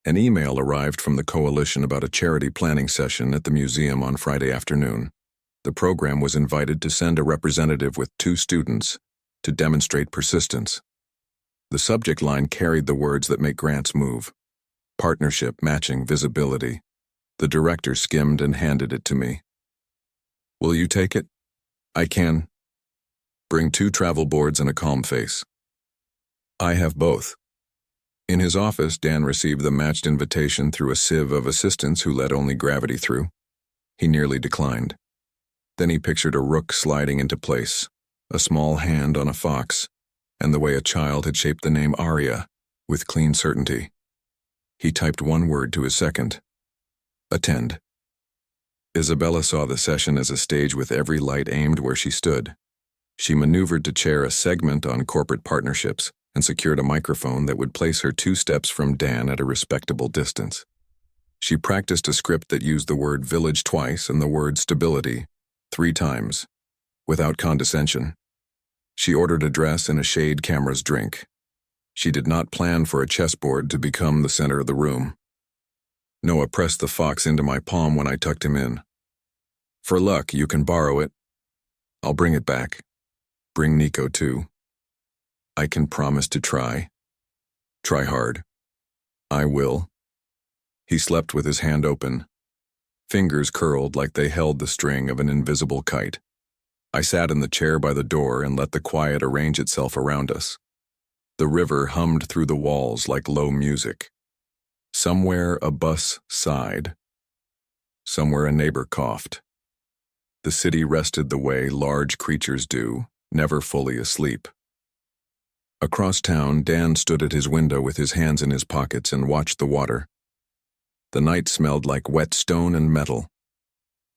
An email arrived from the coalition about a charity planning session at the museum on Friday afternoon. The program was invited to send a representative with 2 students to demonstrate persistence. The subject line carried the words that make grants move. Partnership, matching, visibility. The director skimmed and handed it to me. Will you take it? I can. Bring 2 travel boards and a calm face. I have both. In his office, Dan received the matched invitation through a sieve of assistants who let only gravity through. He nearly declined. Then he pictured a rook sliding into place, a small hand on a fox, and the way a child had shaped the name Aria, with clean certainty. He typed 1 word to his second. Attend. Isabella saw the session as a stage with every light aimed where she stood. She maneuvered to chair a segment on corporate partnerships and secured a microphone that would place her 2 steps from Dan at a respectable distance. She practiced a script that used the word village twice and the word stability 3 times, without condescension. She ordered a dress and a shade camera's drink. She did not plan for a chessboard to become the center of the room. Noah pressed the fox into my palm when I tucked him in. For luck, you can borrow it. I'll bring it back. Bring Nico too. I can promise to try. Try hard. I will. He slept with his hand open. Fingers curled like they held the string of an invisible kite. I sat in the chair by the door and let the quiet arrange itself around us. The river hummed through the walls like low music. Somewhere a bus sighed. Somewhere a neighbor coughed. The city rested the way large creatures do, never fully asleep. Across town, Dan stood at his window with his hands in his pockets and watched the water. The night smelled like wet stone and metal.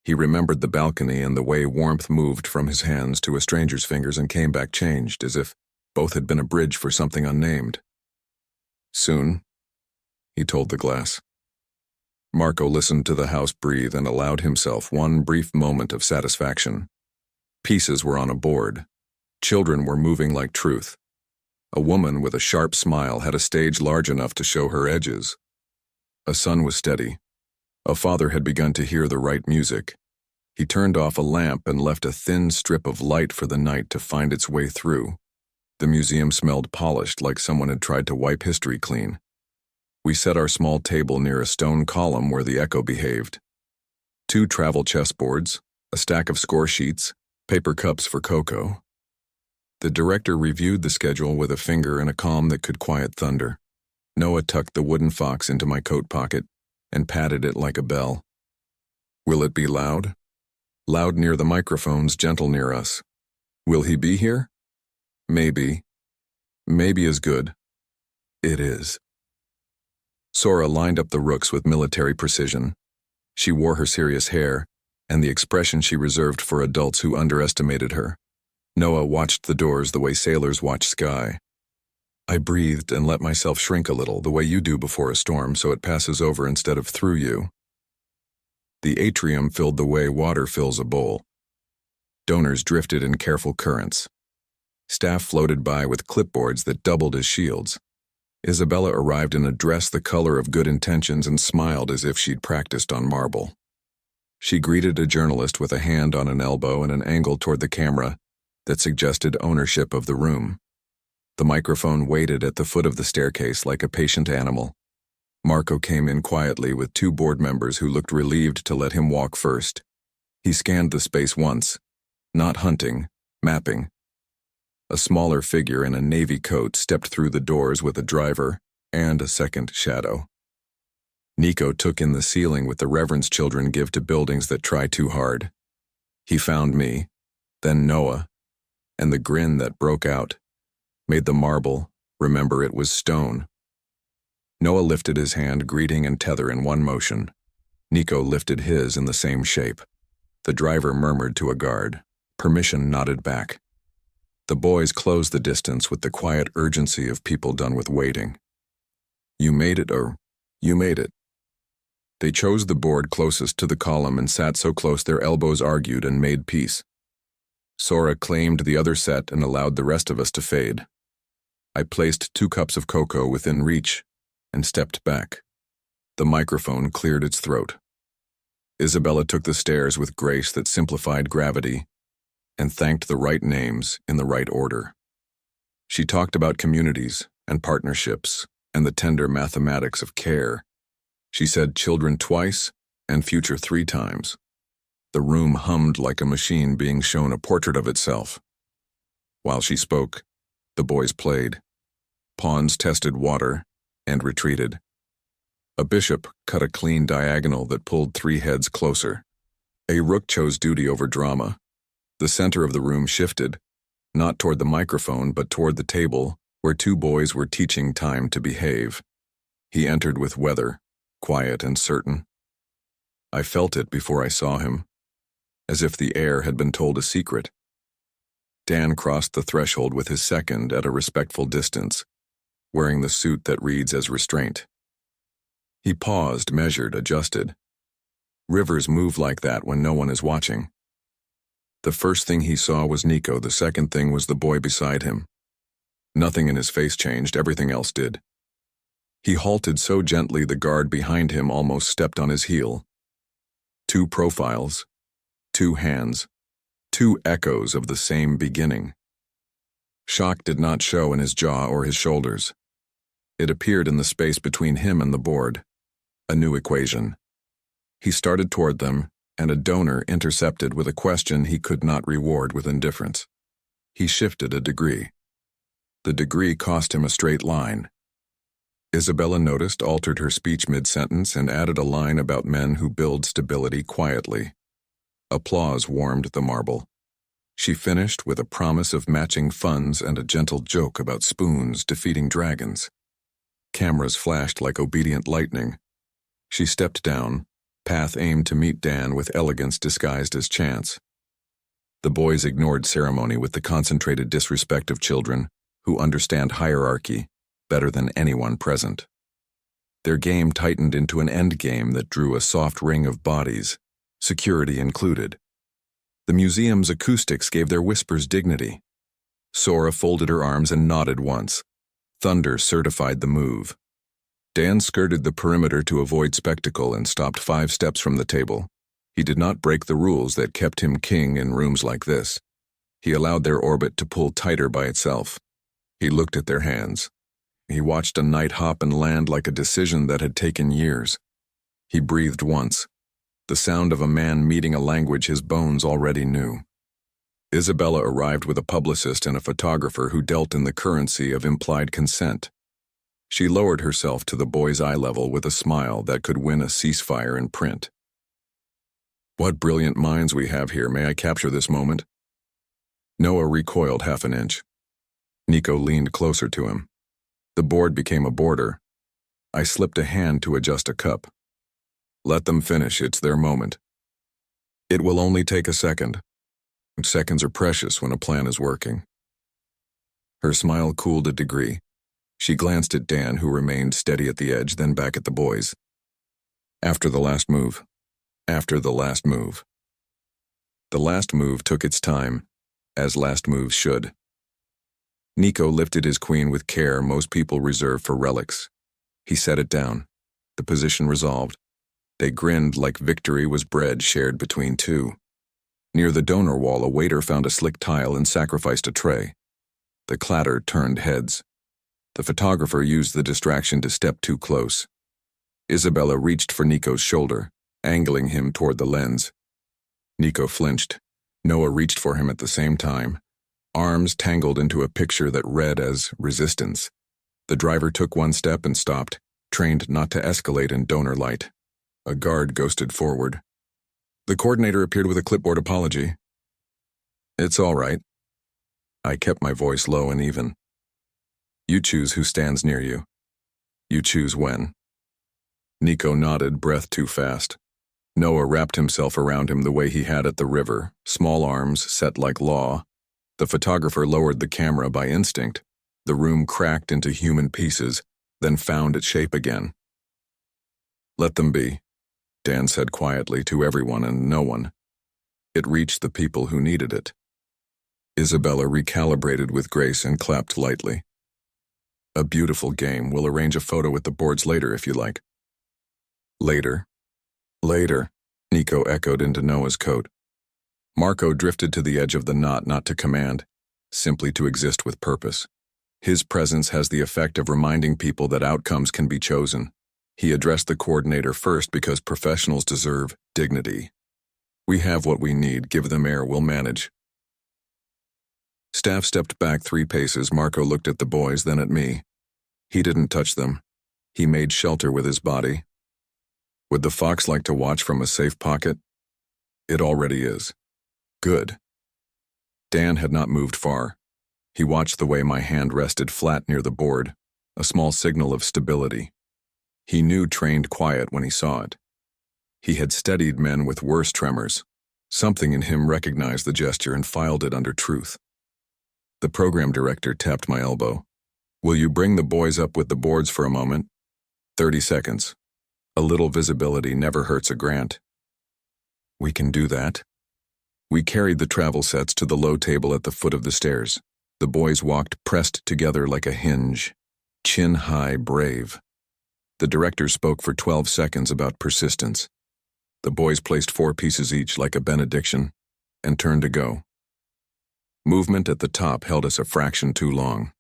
He remembered the balcony and the way warmth moved from his hands to a stranger's fingers and came back changed, as if both had been a bridge for something unnamed. Soon, he told the glass. Marco listened to the house breathe and allowed himself 1 brief moment of satisfaction. Pieces were on a board. Children were moving like truth. A woman with a sharp smile had a stage large enough to show her edges. A son was steady. A father had begun to hear the right music. He turned off a lamp and left a thin strip of light for the night to find its way through. The museum smelled polished, like someone had tried to wipe history clean. We set our small table near a stone column where the echo behaved. 2 travel chessboards, a stack of score sheets, paper cups for cocoa. The director reviewed the schedule with a finger and a calm that could quiet thunder. Noah tucked the wooden fox into my coat pocket and patted it like a bell. Will it be loud? Loud near the microphones, gentle near us. Will he be here? Maybe. Maybe is good. It is. Sora lined up the rooks with military precision. She wore her serious hair, and the expression she reserved for adults who underestimated her. Noah watched the doors the way sailors watch sky. I breathed and let myself shrink a little, the way you do before a storm, so it passes over instead of through you. The atrium filled the way water fills a bowl. Donors drifted in careful currents. Staff floated by with clipboards that doubled as shields. Isabella arrived in a dress the color of good intentions and smiled as if she'd practiced on marble. She greeted a journalist with a hand on an elbow and an angle toward the camera that suggested ownership of the room. The microphone waited at the foot of the staircase like a patient animal. Marco came in quietly with two board members who looked relieved to let him walk first. He scanned the space once, not hunting, mapping. A smaller figure in a navy coat stepped through the doors with a driver and a second shadow. Nico took in the ceiling with the reverence children give to buildings that try too hard. He found me, then Noah, and the grin that broke out made the marble remember it was stone. Noah lifted his hand, greeting and tether in one motion. Nico lifted his in the same shape. The driver murmured to a guard. Permission nodded back. The boys closed the distance with the quiet urgency of people done with waiting. You made it, or you made it. They chose the board closest to the column and sat so close their elbows argued and made peace. Sora claimed the other set and allowed the rest of us to fade. I placed 2 cups of cocoa within reach and stepped back. The microphone cleared its throat. Isabella took the stairs with grace that simplified gravity and thanked the right names in the right order. She talked about communities and partnerships and the tender mathematics of care. She said children twice and future 3 times. The room hummed like a machine being shown a portrait of itself. While she spoke, the boys played. Pawns tested water and retreated. A bishop cut a clean diagonal that pulled 3 heads closer. A rook chose duty over drama. The center of the room shifted, not toward the microphone but toward the table where 2 boys were teaching time to behave. He entered with weather, quiet and certain. I felt it before I saw him, as if the air had been told a secret. Dan crossed the threshold with his second at a respectful distance, wearing the suit that reads as restraint. He paused, measured, adjusted. Rivers move like that when no one is watching. The first thing he saw was Nico, the second thing was the boy beside him. Nothing in his face changed, everything else did. He halted so gently the guard behind him almost stepped on his heel. 2 profiles, 2 hands, 2 echoes of the same beginning. Shock did not show in his jaw or his shoulders. It appeared in the space between him and the board, a new equation. He started toward them, and a donor intercepted with a question he could not reward with indifference. He shifted a degree. The degree cost him a straight line. Isabella noticed, altered her speech mid-sentence, and added a line about men who build stability quietly. Applause warmed the marble. She finished with a promise of matching funds and a gentle joke about spoons defeating dragons. Cameras flashed like obedient lightning. She stepped down, path aimed to meet Dan with elegance disguised as chance. The boys ignored ceremony with the concentrated disrespect of children who understand hierarchy better than anyone present. Their game tightened into an endgame that drew a soft ring of bodies, security included. The museum's acoustics gave their whispers dignity. Sora folded her arms and nodded once. Thunder certified the move. Dan skirted the perimeter to avoid spectacle and stopped 5 steps from the table. He did not break the rules that kept him king in rooms like this. He allowed their orbit to pull tighter by itself. He looked at their hands. He watched a night hop and land like a decision that had taken years. He breathed once, the sound of a man meeting a language his bones already knew. Isabella arrived with a publicist and a photographer who dealt in the currency of implied consent. She lowered herself to the boy's eye level with a smile that could win a ceasefire in print. What brilliant minds we have here. May I capture this moment? Noah recoiled half an inch. Nico leaned closer to him. The board became a border. I slipped a hand to adjust a cup. Let them finish, it's their moment. It will only take a second. Seconds are precious when a plan is working. Her smile cooled a degree. She glanced at Dan, who remained steady at the edge, then back at the boys. After the last move. After the last move. The last move took its time, as last moves should. Nico lifted his queen with care most people reserve for relics. He set it down. The position resolved. They grinned like victory was bread shared between two. Near the donor wall, a waiter found a slick tile and sacrificed a tray. The clatter turned heads. The photographer used the distraction to step too close. Isabella reached for Nico's shoulder, angling him toward the lens. Nico flinched. Noah reached for him at the same time. Arms tangled into a picture that read as resistance. The driver took one step and stopped, trained not to escalate in donor light. A guard ghosted forward. The coordinator appeared with a clipboard apology. It's all right. I kept my voice low and even. You choose who stands near you. You choose when. Nico nodded, breath too fast. Noah wrapped himself around him the way he had at the river, small arms set like law. The photographer lowered the camera by instinct. The room cracked into human pieces, then found its shape again. Let them be, Dan said quietly to everyone and no one. It reached the people who needed it. Isabella recalibrated with grace and clapped lightly. A beautiful game. We'll arrange a photo with the boards later if you like. Later. Later, Nico echoed into Noah's coat. Marco drifted to the edge of the knot, not to command, simply to exist with purpose. His presence has the effect of reminding people that outcomes can be chosen. He addressed the coordinator first because professionals deserve dignity. We have what we need. Give them air. We'll manage. Staff stepped back 3 paces. Marco looked at the boys, then at me. He didn't touch them. He made shelter with his body. Would the fox like to watch from a safe pocket? It already is. Good. Dan had not moved far. He watched the way my hand rested flat near the board, a small signal of stability. He knew trained quiet when he saw it. He had steadied men with worse tremors. Something in him recognized the gesture and filed it under truth. The program director tapped my elbow. Will you bring the boys up with the boards for a moment? 30 seconds. A little visibility never hurts a grant. We can do that. We carried the travel sets to the low table at the foot of the stairs. The boys walked pressed together like a hinge, chin high, brave. The director spoke for 12 seconds about persistence. The boys placed 4 pieces each like a benediction and turned to go. Movement at the top held us a fraction too long.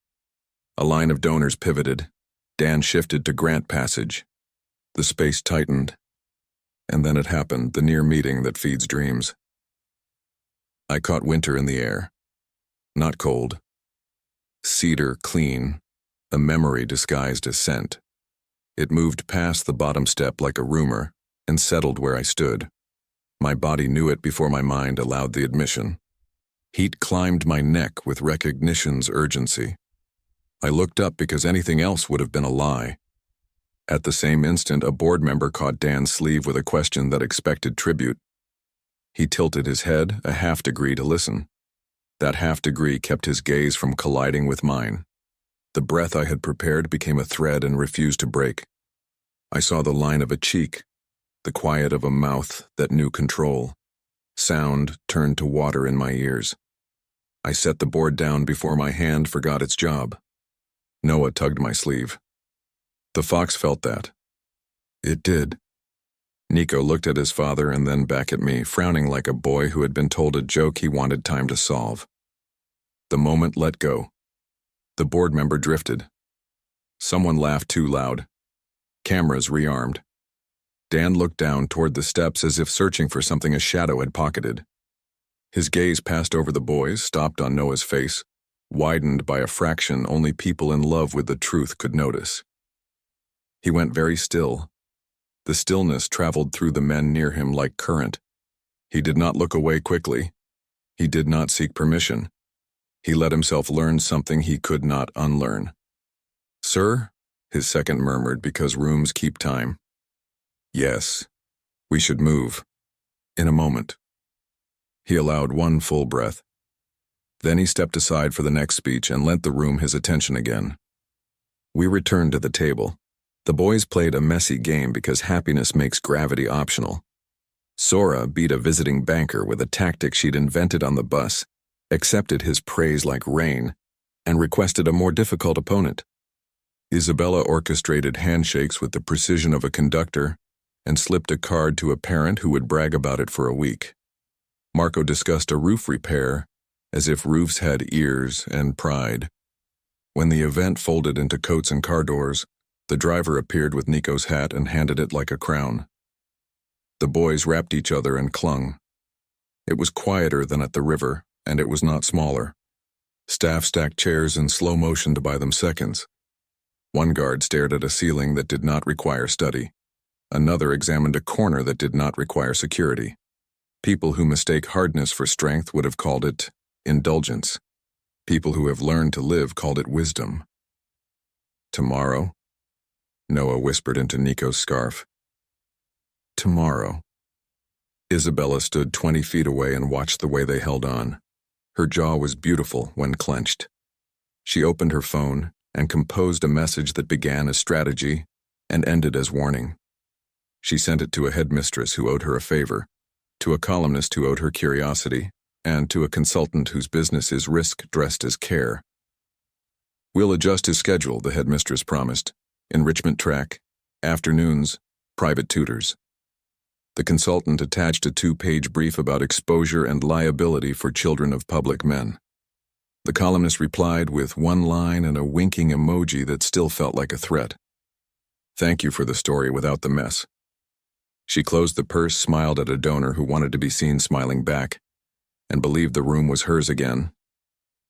A line of donors pivoted. Dan shifted to grant passage. The space tightened. And then it happened, the near meeting that feeds dreams. I caught winter in the air. Not cold. Cedar clean, a memory disguised as scent. It moved past the bottom step like a rumor and settled where I stood. My body knew it before my mind allowed the admission. Heat climbed my neck with recognition's urgency. I looked up because anything else would have been a lie. At the same instant, a board member caught Dan's sleeve with a question that expected tribute. He tilted his head a half degree to listen. That half degree kept his gaze from colliding with mine. The breath I had prepared became a thread and refused to break. I saw the line of a cheek, the quiet of a mouth that knew control. Sound turned to water in my ears. I set the board down before my hand forgot its job. Noah tugged my sleeve. The fox felt that. It did. Nico looked at his father and then back at me, frowning like a boy who had been told a joke he wanted time to solve. The moment let go. The board member drifted. Someone laughed too loud. Cameras rearmed. Dan looked down toward the steps as if searching for something a shadow had pocketed. His gaze passed over the boys, stopped on Noah's face, widened by a fraction only people in love with the truth could notice. He went very still. The stillness traveled through the men near him like current. He did not look away quickly. He did not seek permission. He let himself learn something he could not unlearn. "Sir?" his second murmured, because rooms keep time. "Yes. We should move. In a moment." He allowed one full breath. Then he stepped aside for the next speech and lent the room his attention again. We returned to the table. The boys played a messy game because happiness makes gravity optional. Sora beat a visiting banker with a tactic she'd invented on the bus, accepted his praise like rain, and requested a more difficult opponent. Isabella orchestrated handshakes with the precision of a conductor and slipped a card to a parent who would brag about it for a week. Marco discussed a roof repair as if roofs had ears and pride. When the event folded into coats and car doors, the driver appeared with Nico's hat and handed it like a crown. The boys wrapped each other and clung. It was quieter than at the river, and it was not smaller. Staff stacked chairs in slow motion to buy them seconds. One guard stared at a ceiling that did not require study. Another examined a corner that did not require security. People who mistake hardness for strength would have called it indulgence. People who have learned to live called it wisdom. "Tomorrow?" Noah whispered into Nico's scarf. "Tomorrow." Isabella stood 20 feet away and watched the way they held on. Her jaw was beautiful when clenched. She opened her phone and composed a message that began as strategy and ended as warning. She sent it to a headmistress who owed her a favor, to a columnist who owed her curiosity, and to a consultant whose business is risk dressed as care. "We'll adjust his schedule," the headmistress promised. "Enrichment track, afternoons, private tutors." The consultant attached a 2-page brief about exposure and liability for children of public men. The columnist replied with one line and a winking emoji that still felt like a threat. "Thank you for the story without the mess." She closed the purse, smiled at a donor who wanted to be seen smiling back, and believed the room was hers again.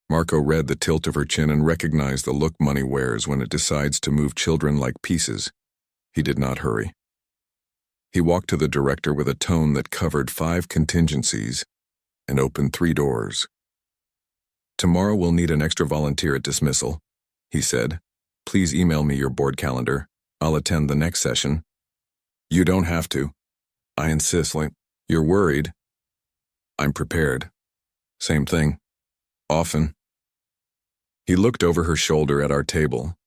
Marco read the tilt of her chin and recognized the look money wears when it decides to move children like pieces. He did not hurry. He walked to the director with a tone that covered 5 contingencies and opened 3 doors. "Tomorrow we'll need an extra volunteer at dismissal," he said. "Please email me your board calendar. I'll attend the next session." "You don't have to." "I insist. You're worried." "I'm prepared." "Same thing. Often." He looked over her shoulder at our table.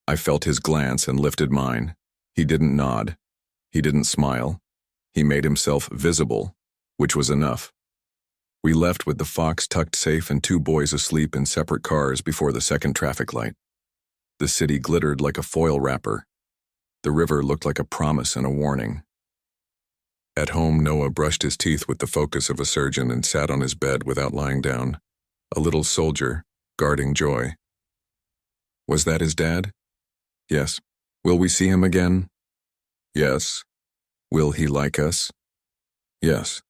I felt his glance and lifted mine. He didn't nod. He didn't smile. He made himself visible, which was enough. We left with the fox tucked safe and 2 boys asleep in separate cars before the second traffic light. The city glittered like a foil wrapper. The river looked like a promise and a warning. At home, Noah brushed his teeth with the focus of a surgeon and sat on his bed without lying down, a little soldier, guarding joy. Was that his dad? Yes. Will we see him again? Yes. Will he like us? Yes.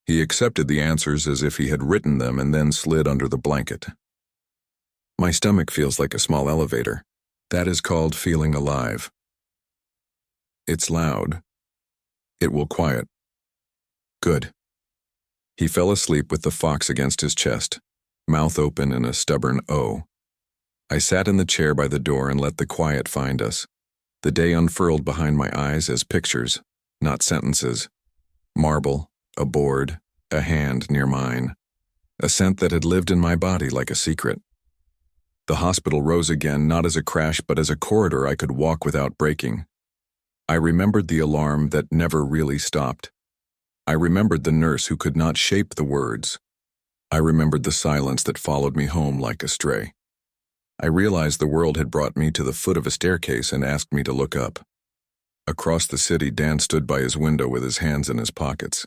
He accepted the answers as if he had written them and then slid under the blanket. My stomach feels like a small elevator. That is called feeling alive. It's loud. It will quiet. Good. He fell asleep with the fox against his chest, mouth open in a stubborn O. I sat in the chair by the door and let the quiet find us. The day unfurled behind my eyes as pictures, not sentences. Marble, a board, a hand near mine. A scent that had lived in my body like a secret. The hospital rose again, not as a crash but as a corridor I could walk without breaking. I remembered the alarm that never really stopped. I remembered the nurse who could not shape the words. I remembered the silence that followed me home like a stray. I realized the world had brought me to the foot of a staircase and asked me to look up. Across the city, Dan stood by his window with his hands in his pockets.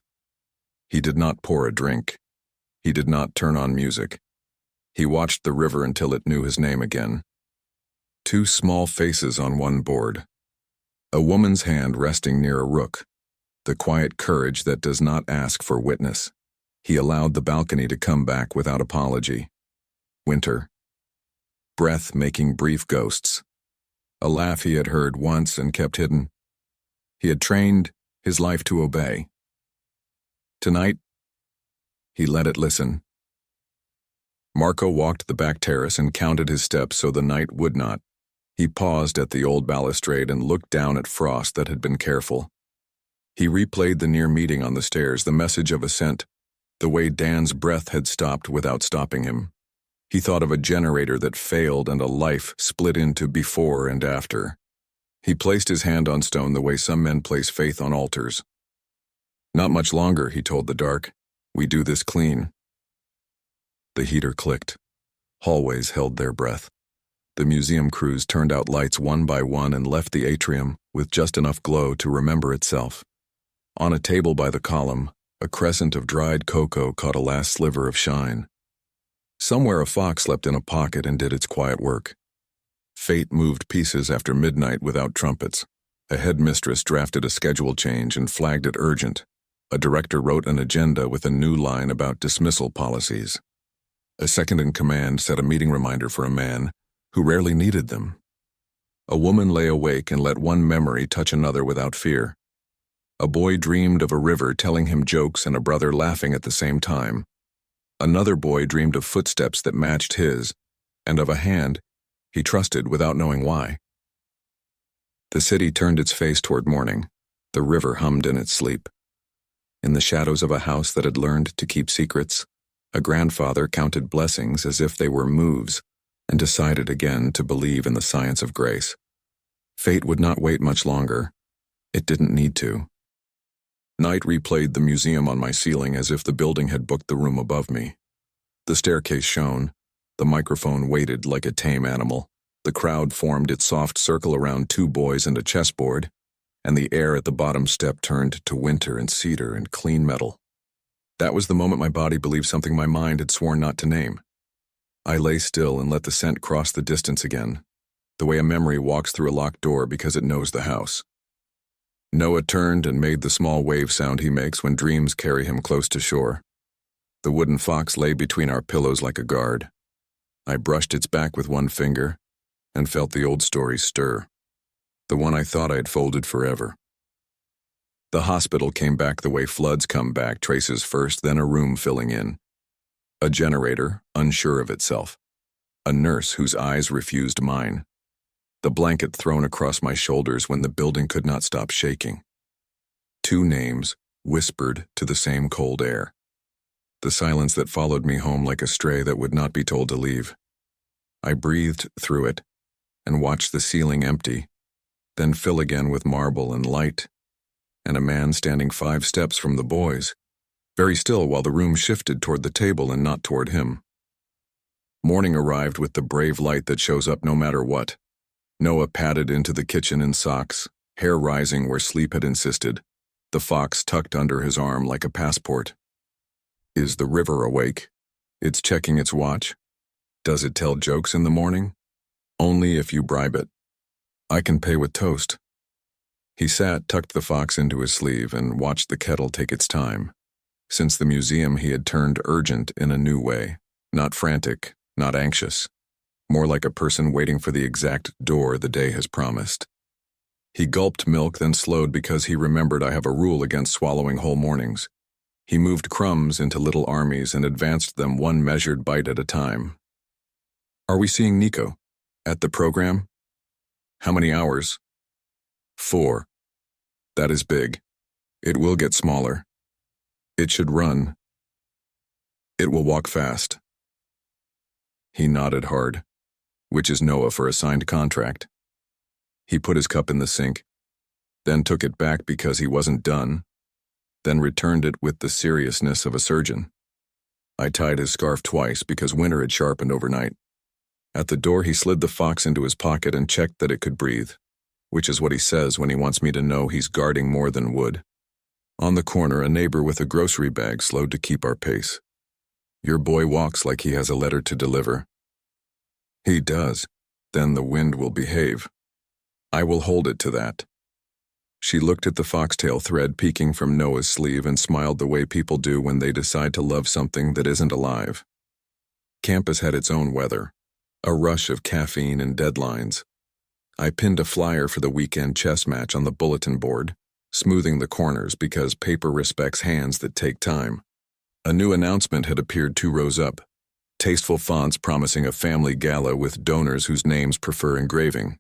He did not pour a drink. He did not turn on music. He watched the river until it knew his name again. 2 small faces on one board. A woman's hand resting near a rook. The quiet courage that does not ask for witness. He allowed the balcony to come back without apology. Winter. Breath making brief ghosts. A laugh he had heard once and kept hidden. He had trained his life to obey. Tonight, he let it listen. Marco walked the back terrace and counted his steps so the night would not. He paused at the old balustrade and looked down at Frost that had been careful. He replayed the near meeting on the stairs, the message of assent, the way Dan's breath had stopped without stopping him. He thought of a generator that failed and a life split into before and after. He placed his hand on stone the way some men place faith on altars. Not much longer, he told the dark. We do this clean. The heater clicked. Hallways held their breath. The museum crews turned out lights one by one and left the atrium with just enough glow to remember itself. On a table by the column, a crescent of dried cocoa caught a last sliver of shine. Somewhere a fox slept in a pocket and did its quiet work. Fate moved pieces after midnight without trumpets. A headmistress drafted a schedule change and flagged it urgent. A director wrote an agenda with a new line about dismissal policies. A second-in-command set a meeting reminder for a man who rarely needed them. A woman lay awake and let one memory touch another without fear. A boy dreamed of a river telling him jokes and a brother laughing at the same time. Another boy dreamed of footsteps that matched his, and of a hand he trusted without knowing why. The city turned its face toward morning. The river hummed in its sleep. In the shadows of a house that had learned to keep secrets, a grandfather counted blessings as if they were moves and decided again to believe in the science of grace. Fate would not wait much longer. It didn't need to. Night replayed the museum on my ceiling as if the building had booked the room above me. The staircase shone. The microphone waited like a tame animal. The crowd formed its soft circle around two boys and a chessboard, and the air at the bottom step turned to winter and cedar and clean metal. That was the moment my body believed something my mind had sworn not to name. I lay still and let the scent cross the distance again, the way a memory walks through a locked door because it knows the house. Noah turned and made the small wave sound he makes when dreams carry him close to shore. The wooden fox lay between our pillows like a guard. I brushed its back with one finger and felt the old story stir, the one I thought I had folded forever. The hospital came back the way floods come back, traces first, then a room filling in. A generator, unsure of itself. A nurse whose eyes refused mine. The blanket thrown across my shoulders when the building could not stop shaking. Two names whispered to the same cold air. The silence that followed me home like a stray that would not be told to leave. I breathed through it and watched the ceiling empty, then fill again with marble and light, and a man standing 5 steps from the boys, very still while the room shifted toward the table and not toward him. Morning arrived with the brave light that shows up no matter what. Noah padded into the kitchen in socks, hair rising where sleep had insisted, the fox tucked under his arm like a passport. Is the river awake? It's checking its watch. Does it tell jokes in the morning? Only if you bribe it. I can pay with toast. He sat, tucked the fox into his sleeve, and watched the kettle take its time. Since the museum, he had turned urgent in a new way, not frantic, not anxious, more like a person waiting for the exact door the day has promised. He gulped milk, then slowed because he remembered I have a rule against swallowing whole mornings. He moved crumbs into little armies and advanced them one measured bite at a time. Are we seeing Nico? At the program? How many hours? 4. That is big. It will get smaller. It should run. It will walk fast. He nodded hard, which is Noah for a signed contract. He put his cup in the sink, then took it back because he wasn't done, then returned it with the seriousness of a surgeon. I tied his scarf twice because winter had sharpened overnight. At the door, he slid the fox into his pocket and checked that it could breathe, which is what he says when he wants me to know he's guarding more than wood. On the corner, a neighbor with a grocery bag slowed to keep our pace. Your boy walks like he has a letter to deliver. He does. Then the wind will behave. I will hold it to that. She looked at the foxtail thread peeking from Noah's sleeve and smiled the way people do when they decide to love something that isn't alive. Campus had its own weather, a rush of caffeine and deadlines. I pinned a flyer for the weekend chess match on the bulletin board, smoothing the corners because paper respects hands that take time. A new announcement had appeared 2 rows up, tasteful fonts promising a family gala with donors whose names prefer engraving.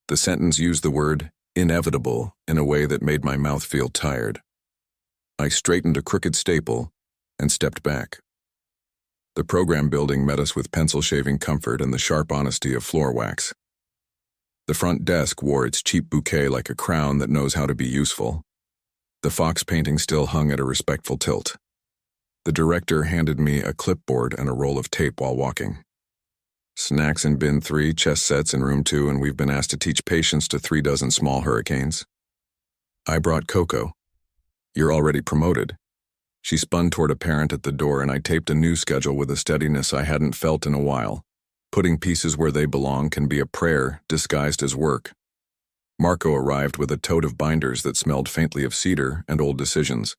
The sentence used the word inevitable in a way that made my mouth feel tired. I straightened a crooked staple and stepped back. The program building met us with pencil-shaving comfort and the sharp honesty of floor wax. The front desk wore its cheap bouquet like a crown that knows how to be useful. The fox painting still hung at a respectful tilt. The director handed me a clipboard and a roll of tape while walking. Snacks in bin 3, chess sets in room 2, and we've been asked to teach patience to 3 dozen small hurricanes. I brought Coco. You're already promoted. She spun toward a parent at the door, and I taped a new schedule with a steadiness I hadn't felt in a while. Putting pieces where they belong can be a prayer disguised as work. Marco arrived with a tote of binders that smelled faintly of cedar and old decisions.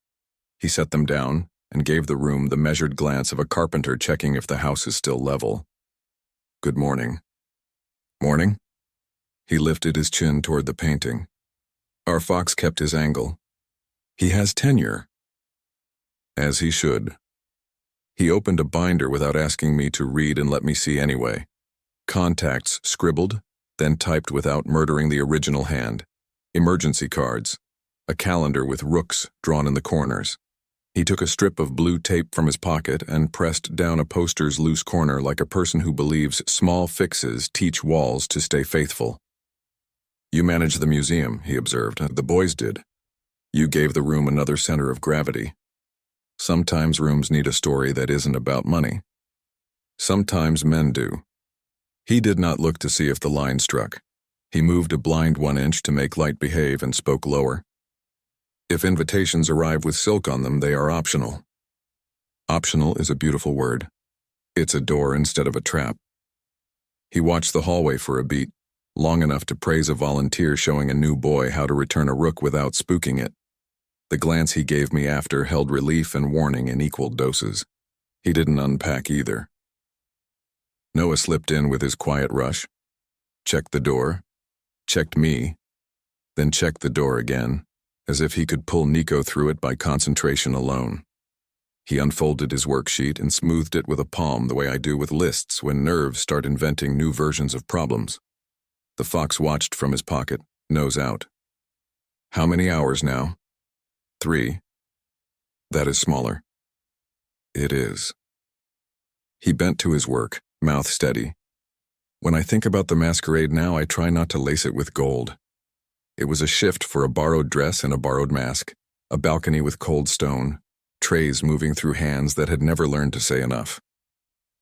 He set them down and gave the room the measured glance of a carpenter checking if the house is still level. Good morning. Morning? He lifted his chin toward the painting. Our fox kept his angle. He has tenure. As he should. He opened a binder without asking me to read and let me see anyway. Contacts scribbled, then typed without murdering the original hand. Emergency cards. A calendar with rooks drawn in the corners. He took a strip of blue tape from his pocket and pressed down a poster's loose corner like a person who believes small fixes teach walls to stay faithful. You manage the museum, he observed. The boys did. You gave the room another center of gravity. Sometimes rooms need a story that isn't about money. Sometimes men do. He did not look to see if the line struck. He moved a blind 1 inch to make light behave and spoke lower. If invitations arrive with silk on them, they are optional. Optional is a beautiful word. It's a door instead of a trap. He watched the hallway for a beat, long enough to praise a volunteer showing a new boy how to return a rook without spooking it. The glance he gave me after held relief and warning in equal doses. He didn't unpack either. Noah slipped in with his quiet rush, checked the door, checked me, then checked the door again, as if he could pull Nico through it by concentration alone. He unfolded his worksheet and smoothed it with a palm the way I do with lists when nerves start inventing new versions of problems. The fox watched from his pocket, nose out. How many hours now? 3. That is smaller. It is. He bent to his work, mouth steady. When I think about the masquerade now, I try not to lace it with gold. It was a shift for a borrowed dress and a borrowed mask, a balcony with cold stone, trays moving through hands that had never learned to say enough.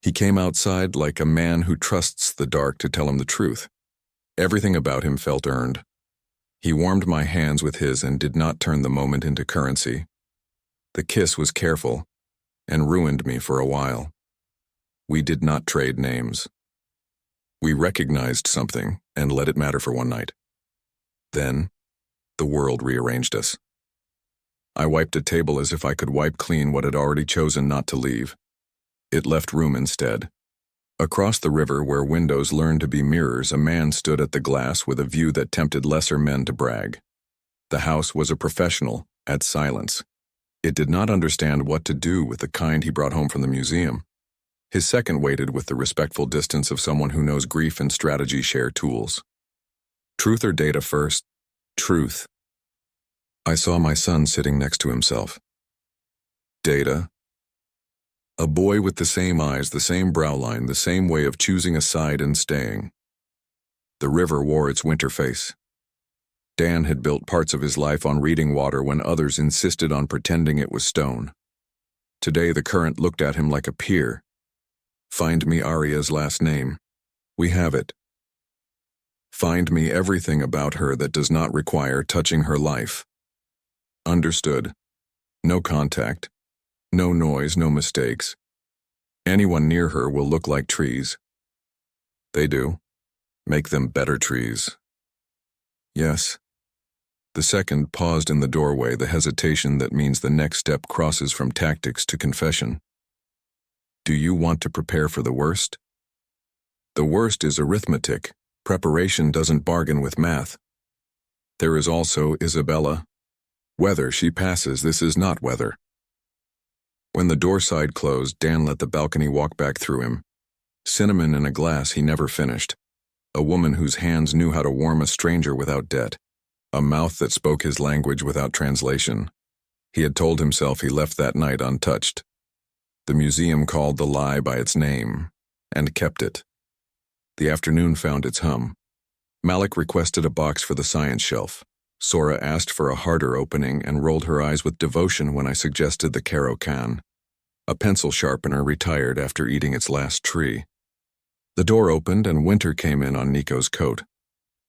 He came outside like a man who trusts the dark to tell him the truth. Everything about him felt earned. He warmed my hands with his and did not turn the moment into currency. The kiss was careful and ruined me for a while. We did not trade names. We recognized something and let it matter for one night. Then, the world rearranged us. I wiped a table as if I could wipe clean what had already chosen not to leave. It left room instead. Across the river where windows learned to be mirrors, a man stood at the glass with a view that tempted lesser men to brag. The house was a professional at silence. It did not understand what to do with the kind he brought home from the museum. His second waited with the respectful distance of someone who knows grief and strategy share tools. Truth or data first? Truth. I saw my son sitting next to himself. Data. A boy with the same eyes, the same brow line, the same way of choosing a side and staying. The river wore its winter face. Dan had built parts of his life on reading water when others insisted on pretending it was stone. Today the current looked at him like a peer. Find me Aria's last name. We have it. Find me everything about her that does not require touching her life. Understood. No contact. No noise, no mistakes. Anyone near her will look like trees. They do. Make them better trees. Yes. The second paused in the doorway, the hesitation that means the next step crosses from tactics to confession. Do you want to prepare for the worst? The worst is arithmetic. Preparation doesn't bargain with math. There is also Isabella, Weather, she passes, this is not weather. When the door side closed, Dan let the balcony walk back through him. Cinnamon in a glass he never finished. A woman whose hands knew how to warm a stranger without debt. A mouth that spoke his language without translation. He had told himself he left that night untouched. The museum called the lie by its name, and kept it. The afternoon found its hum. Malik requested a box for the science shelf. Sora asked for a harder opening and rolled her eyes with devotion when I suggested the Caro can. A pencil sharpener retired after eating its last tree. The door opened and winter came in on Nico's coat.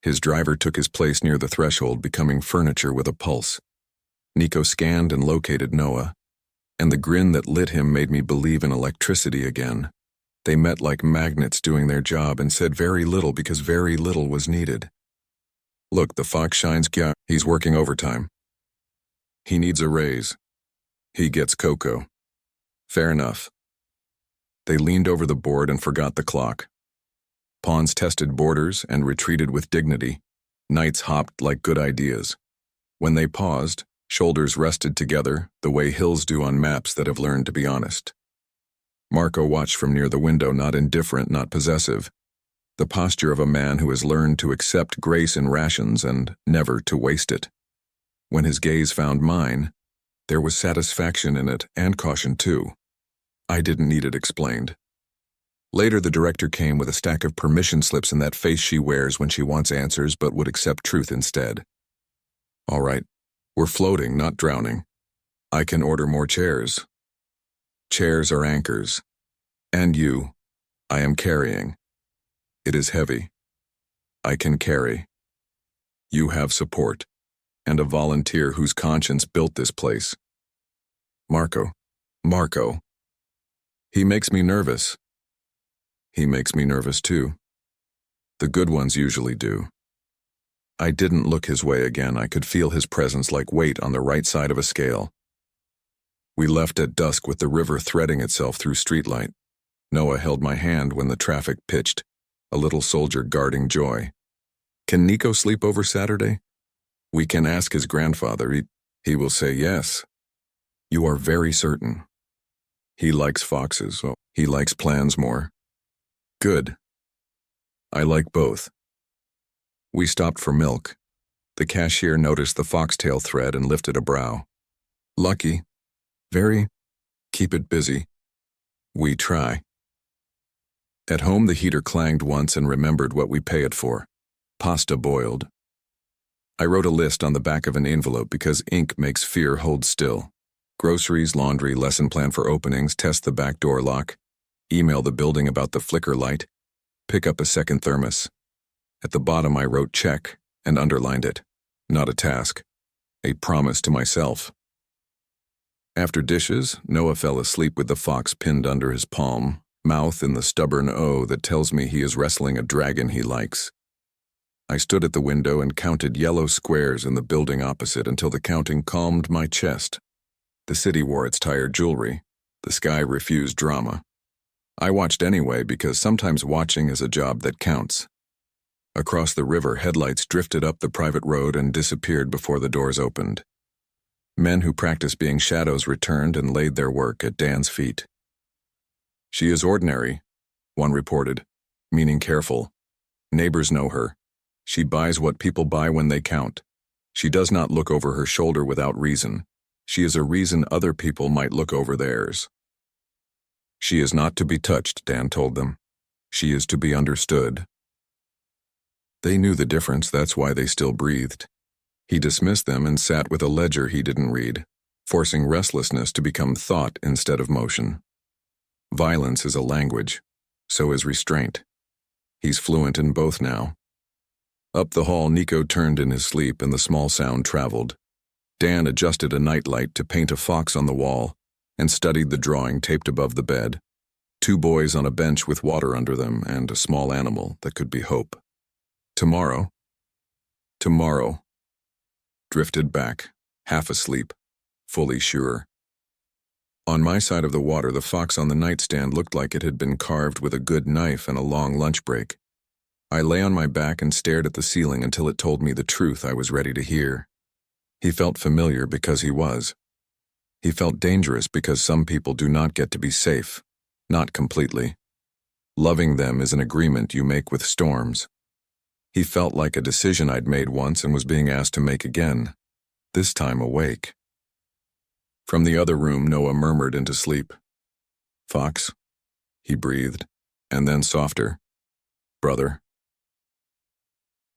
His driver took his place near the threshold, becoming furniture with a pulse. Nico scanned and located Noah, and the grin that lit him made me believe in electricity again. They met like magnets doing their job and said very little because very little was needed. Look, the fox shines. Yeah, he's working overtime. He needs a raise. He gets cocoa. Fair enough. They leaned over the board and forgot the clock. Pawns tested borders and retreated with dignity. Knights hopped like good ideas. When they paused, shoulders rested together the way hills do on maps that have learned to be honest. Marco watched from near the window, not indifferent, not possessive. The posture of a man who has learned to accept grace in rations and never to waste it. When his gaze found mine, there was satisfaction in it and caution too. I didn't need it explained. Later the director came with a stack of permission slips in that face she wears when she wants answers but would accept truth instead. All right, we're floating, not drowning. I can order more chairs. Chairs are anchors. And you, I am carrying. It is heavy. I can carry. You have support, and a volunteer whose conscience built this place. Marco. He makes me nervous. He makes me nervous too. The good ones usually do. I didn't look his way again. I could feel his presence like weight on the right side of a scale. We left at dusk with the river threading itself through streetlight. Noah held my hand when the traffic pitched, a little soldier guarding joy. Can Nico sleep over Saturday? We can ask his grandfather. He will say yes. You are very certain. He likes foxes. Oh, he likes plans more. Good. I like both. We stopped for milk. The cashier noticed the foxtail thread and lifted a brow. Lucky. Very. Keep it busy. We try. At home the heater clanged once and remembered what we pay it for. Pasta boiled. I wrote a list on the back of an envelope because ink makes fear hold still. Groceries, laundry, lesson plan for openings, test the back door lock, email the building about the flicker light, pick up a second thermos. At the bottom I wrote check and underlined it. Not a task. A promise to myself. After dishes, Noah fell asleep with the fox pinned under his palm, mouth in the stubborn O that tells me he is wrestling a dragon he likes. I stood at the window and counted yellow squares in the building opposite until the counting calmed my chest. The city wore its tired jewelry. The sky refused drama. I watched anyway because sometimes watching is a job that counts. Across the river, headlights drifted up the private road and disappeared before the doors opened. Men who practice being shadows returned and laid their work at Dan's feet. She is ordinary, one reported, meaning careful. Neighbors know her. She buys what people buy when they count. She does not look over her shoulder without reason. She is a reason other people might look over theirs. She is not to be touched, Dan told them. She is to be understood. They knew the difference, that's why they still breathed. He dismissed them and sat with a ledger he didn't read, forcing restlessness to become thought instead of motion. Violence is a language, so is restraint. He's fluent in both now. Up the hall, Nico turned in his sleep and the small sound traveled. Dan adjusted a nightlight to paint a fox on the wall and studied the drawing taped above the bed. 2 boys on a bench with water under them and a small animal that could be hope. Tomorrow. Drifted back, half asleep, fully sure. On my side of the water, the fox on the nightstand looked like it had been carved with a good knife and a long lunch break. I lay on my back and stared at the ceiling until it told me the truth I was ready to hear. He felt familiar because he was. He felt dangerous because some people do not get to be safe, not completely. Loving them is an agreement you make with storms. He felt like a decision I'd made once and was being asked to make again, this time awake. From the other room, Noah murmured into sleep. "Fox," he breathed, and then softer, "Brother."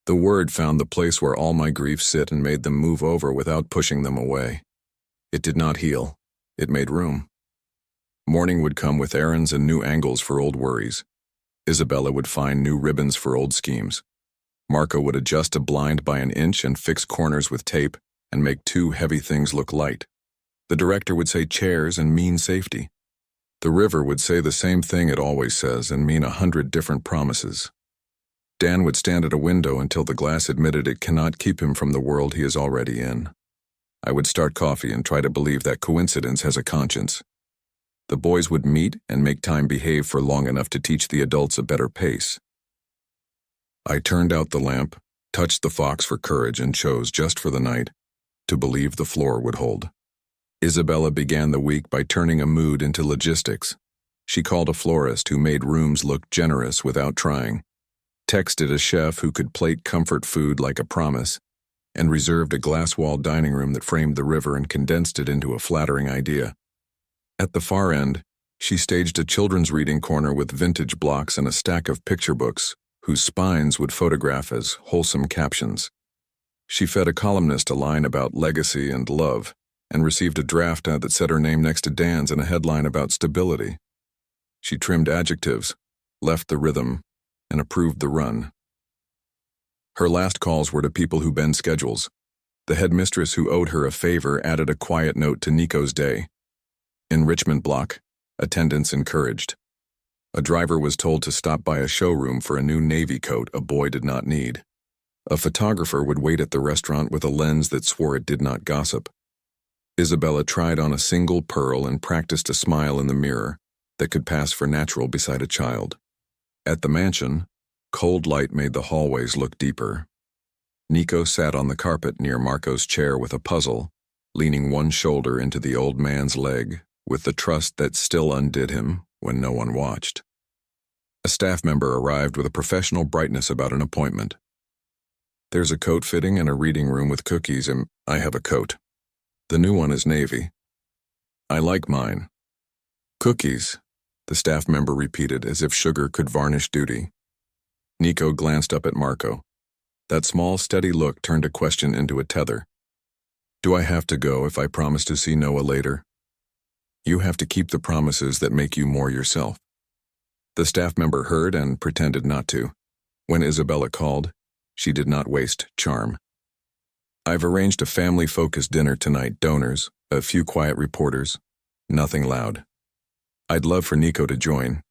The word found the place where all my griefs sit and made them move over without pushing them away. It did not heal. It made room. Morning would come with errands and new angles for old worries. Isabella would find new ribbons for old schemes. Marco would adjust a blind by an inch and fix corners with tape and make two heavy things look light. The director would say chairs and mean safety. The river would say the same thing it always says and mean 100 different promises. Dan would stand at a window until the glass admitted it cannot keep him from the world he is already in. I would start coffee and try to believe that coincidence has a conscience. The boys would meet and make time behave for long enough to teach the adults a better pace. I turned out the lamp, touched the fox for courage, and chose, just for the night, to believe the floor would hold. Isabella began the week by turning a mood into logistics. She called a florist who made rooms look generous without trying, texted a chef who could plate comfort food like a promise, and reserved a glass-walled dining room that framed the river and condensed it into a flattering idea. At the far end, she staged a children's reading corner with vintage blocks and a stack of picture books, whose spines would photograph as wholesome captions. She fed a columnist a line about legacy and love, and received a draft ad that said her name next to Dan's and a headline about stability. She trimmed adjectives, left the rhythm, and approved the run. Her last calls were to people who bend schedules. The headmistress who owed her a favor added a quiet note to Nico's day. Enrichment block, attendance encouraged. A driver was told to stop by a showroom for a new navy coat a boy did not need. A photographer would wait at the restaurant with a lens that swore it did not gossip. Isabella tried on a single pearl and practiced a smile in the mirror that could pass for natural beside a child. At the mansion, cold light made the hallways look deeper. Nico sat on the carpet near Marco's chair with a puzzle, leaning one shoulder into the old man's leg, with the trust that still undid him when no one watched. A staff member arrived with a professional brightness about an appointment. "There's a coat fitting and a reading room with cookies, and I have a coat. The new one is navy. I like mine." "Cookies," the staff member repeated as if sugar could varnish duty. Nico glanced up at Marco. That small, steady look turned a question into a tether. "Do I have to go if I promise to see Noah later?" "You have to keep the promises that make you more yourself." The staff member heard and pretended not to. When Isabella called, she did not waste charm. "I've arranged a family-focused dinner tonight, donors, a few quiet reporters, nothing loud. I'd love for Nico to join.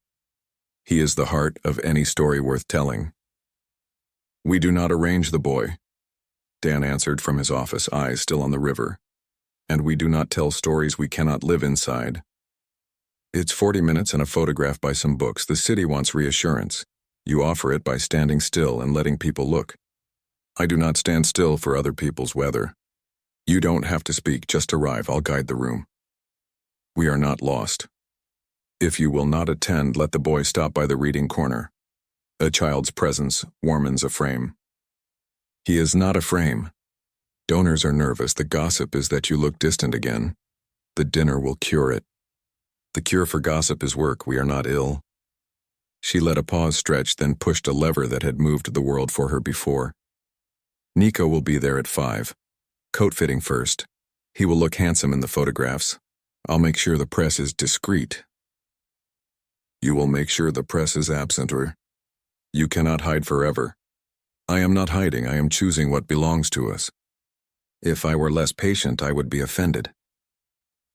He is the heart of any story worth telling." "We do not arrange the boy," Dan answered from his office, eyes still on the river. "And we do not tell stories we cannot live inside. It's 40 minutes and a photograph by some books. The city wants reassurance. You offer it by standing still and letting people look. I do not stand still for other people's weather. You don't have to speak, just arrive, I'll guide the room. We are not lost. If you will not attend, let the boy stop by the reading corner. A child's presence warmens a frame." "He is not a frame. Donors are nervous. The gossip is that you look distant again. The dinner will cure it. The cure for gossip is work. We are not ill." She let a pause stretch, then pushed a lever that had moved the world for her before. "Nico will be there at 5. Coat fitting first. He will look handsome in the photographs. I'll make sure the press is discreet." "You will make sure the press is absent, or you cannot hide forever." "I am not hiding. I am choosing what belongs to us. If I were less patient, I would be offended."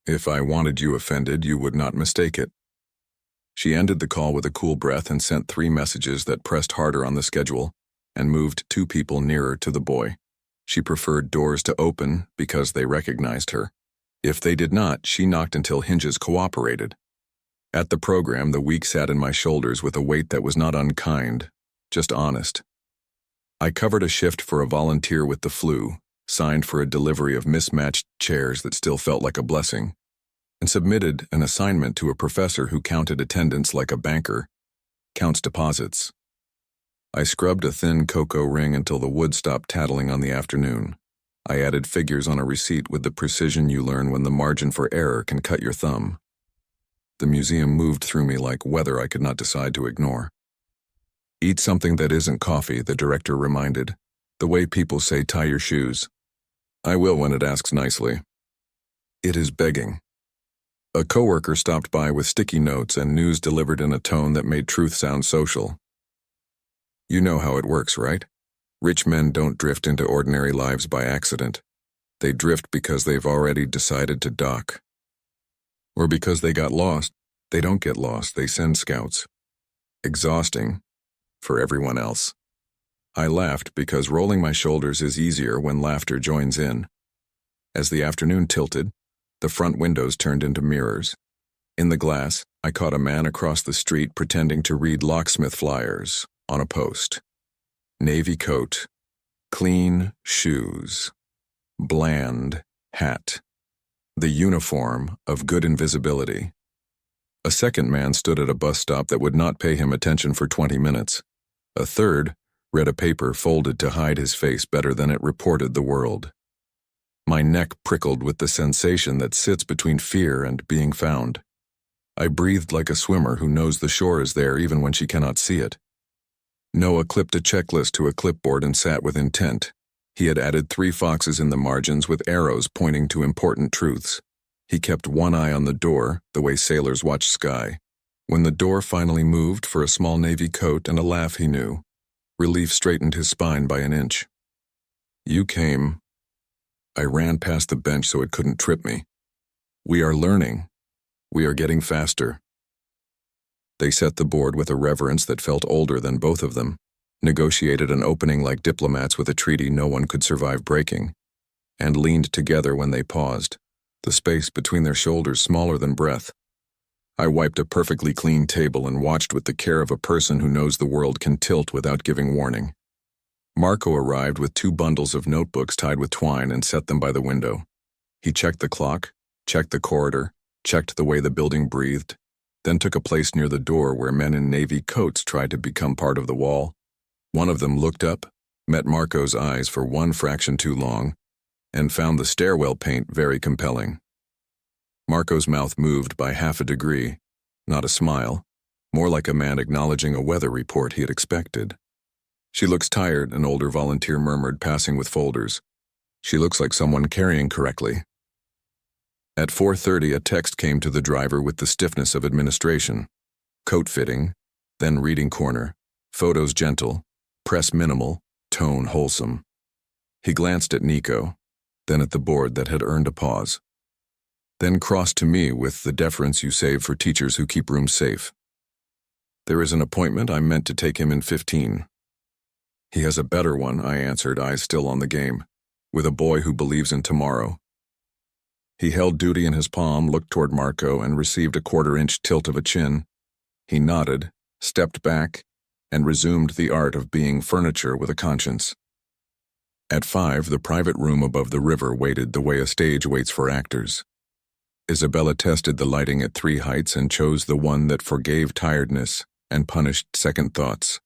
"If I wanted you offended, you would not mistake it." She ended the call with a cool breath and sent 3 messages that pressed harder on the schedule and moved 2 people nearer to the boy. She preferred doors to open because they recognized her. If they did not, she knocked until hinges cooperated. At the program, the week sat in my shoulders with a weight that was not unkind, just honest. I covered a shift for a volunteer with the flu, signed for a delivery of mismatched chairs that still felt like a blessing, and submitted an assignment to a professor who counted attendance like a banker counts deposits. I scrubbed a thin cocoa ring until the wood stopped tattling on the afternoon. I added figures on a receipt with the precision you learn when the margin for error can cut your thumb. The museum moved through me like weather I could not decide to ignore. Eat something that isn't coffee, the director reminded. The way people say tie your shoes. I will when it asks nicely. It is begging. A coworker stopped by with sticky notes and news delivered in a tone that made truth sound social. You know how it works, right? Rich men don't drift into ordinary lives by accident. They drift because they've already decided to dock. Or because they got lost. They don't get lost, they send scouts. Exhausting for everyone else. I laughed because rolling my shoulders is easier when laughter joins in. As the afternoon tilted, the front windows turned into mirrors. In the glass, I caught a man across the street pretending to read locksmith flyers on a post. Navy coat, clean shoes, bland hat. The uniform of good invisibility. A second man stood at a bus stop that would not pay him attention for 20 minutes. A third read a paper folded to hide his face better than it reported the world. My neck prickled with the sensation that sits between fear and being found. I breathed like a swimmer who knows the shore is there even when she cannot see it. Noah clipped a checklist to a clipboard and sat with intent. He had added 3 foxes in the margins with arrows pointing to important truths. He kept one eye on the door, the way sailors watch sky. When the door finally moved for a small navy coat and a laugh he knew, relief straightened his spine by an inch. You came. I ran past the bench so it couldn't trip me. We are learning. We are getting faster. They set the board with a reverence that felt older than both of them, negotiated an opening like diplomats with a treaty no one could survive breaking, and leaned together when they paused, the space between their shoulders smaller than breath. I wiped a perfectly clean table and watched with the care of a person who knows the world can tilt without giving warning. Marco arrived with 2 bundles of notebooks tied with twine and set them by the window. He checked the clock, checked the corridor, checked the way the building breathed, then took a place near the door where men in navy coats tried to become part of the wall. One of them looked up, met Marco's eyes for one fraction too long, and found the stairwell paint very compelling. Marco's mouth moved by half a degree, not a smile, more like a man acknowledging a weather report he had expected. She looks tired, an older volunteer murmured, passing with folders. She looks like someone carrying correctly. At 4:30, a text came to the driver with the stiffness of administration. Coat fitting, then reading corner, photos gentle, press minimal, tone wholesome. He glanced at Nico, then at the board that had earned a pause. Then crossed to me with the deference you save for teachers who keep rooms safe. There is an appointment. I'm meant to take him in 15. He has a better one, I answered, eyes still on the game, with a boy who believes in tomorrow. He held duty in his palm, looked toward Marco, and received a 1/4-inch tilt of a chin. He nodded, stepped back, and resumed the art of being furniture with a conscience. At 5, the private room above the river waited the way a stage waits for actors. Isabella tested the lighting at 3 heights and chose the one that forgave tiredness and punished second thoughts.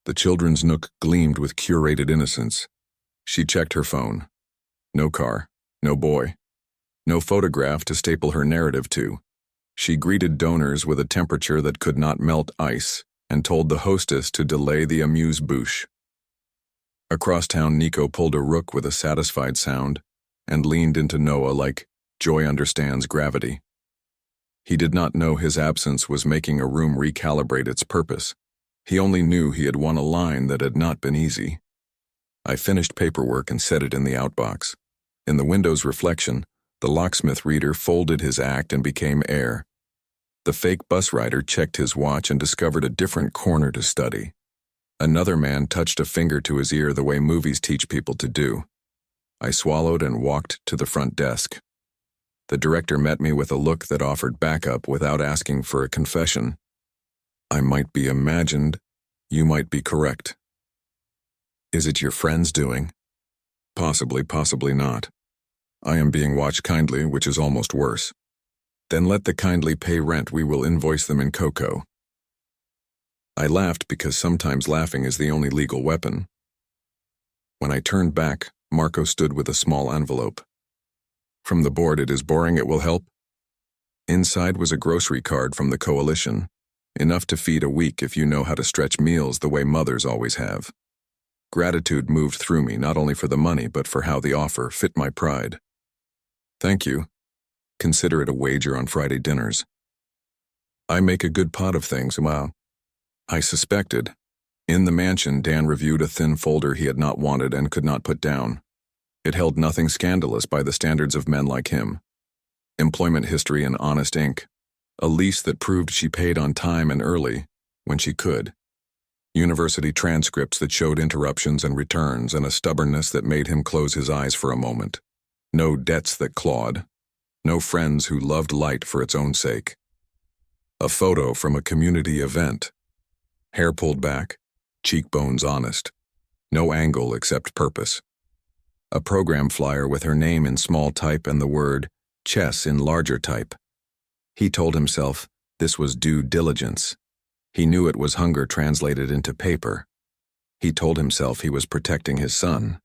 The children's nook gleamed with curated innocence. She checked her phone. No car, no boy, no photograph to staple her narrative to. She greeted donors with a temperature that could not melt ice and told the hostess to delay the amuse-bouche. Across town, Nico pulled a rook with a satisfied sound and leaned into Noah like joy understands gravity. He did not know his absence was making a room recalibrate its purpose. He only knew he had won a line that had not been easy. I finished paperwork and set it in the outbox. In the window's reflection, the locksmith reader folded his act and became air. The fake bus rider checked his watch and discovered a different corner to study. Another man touched a finger to his ear the way movies teach people to do. I swallowed and walked to the front desk. The director met me with a look that offered backup without asking for a confession. I might be imagined, you might be correct. Is it your friend's doing? Possibly, possibly not. I am being watched kindly, which is almost worse. Then let the kindly pay rent, we will invoice them in cocoa. I laughed because sometimes laughing is the only legal weapon. When I turned back, Marco stood with a small envelope. From the board, it is boring, it will help. Inside was a grocery card from the coalition, enough to feed a week if you know how to stretch meals the way mothers always have. Gratitude moved through me, not only for the money, but for how the offer fit my pride. Thank you. Consider it a wager on Friday dinners. I make a good pot of things, wow. I suspected. In the mansion, Dan reviewed a thin folder he had not wanted and could not put down. It held nothing scandalous by the standards of men like him. Employment history in honest ink. A lease that proved she paid on time and early, when she could. University transcripts that showed interruptions and returns, and a stubbornness that made him close his eyes for a moment. No debts that clawed. No friends who loved light for its own sake. A photo from a community event. Hair pulled back, cheekbones honest. No angle except purpose. A program flyer with her name in small type and the word chess in larger type. He told himself this was due diligence. He knew it was hunger translated into paper. He told himself he was protecting his son.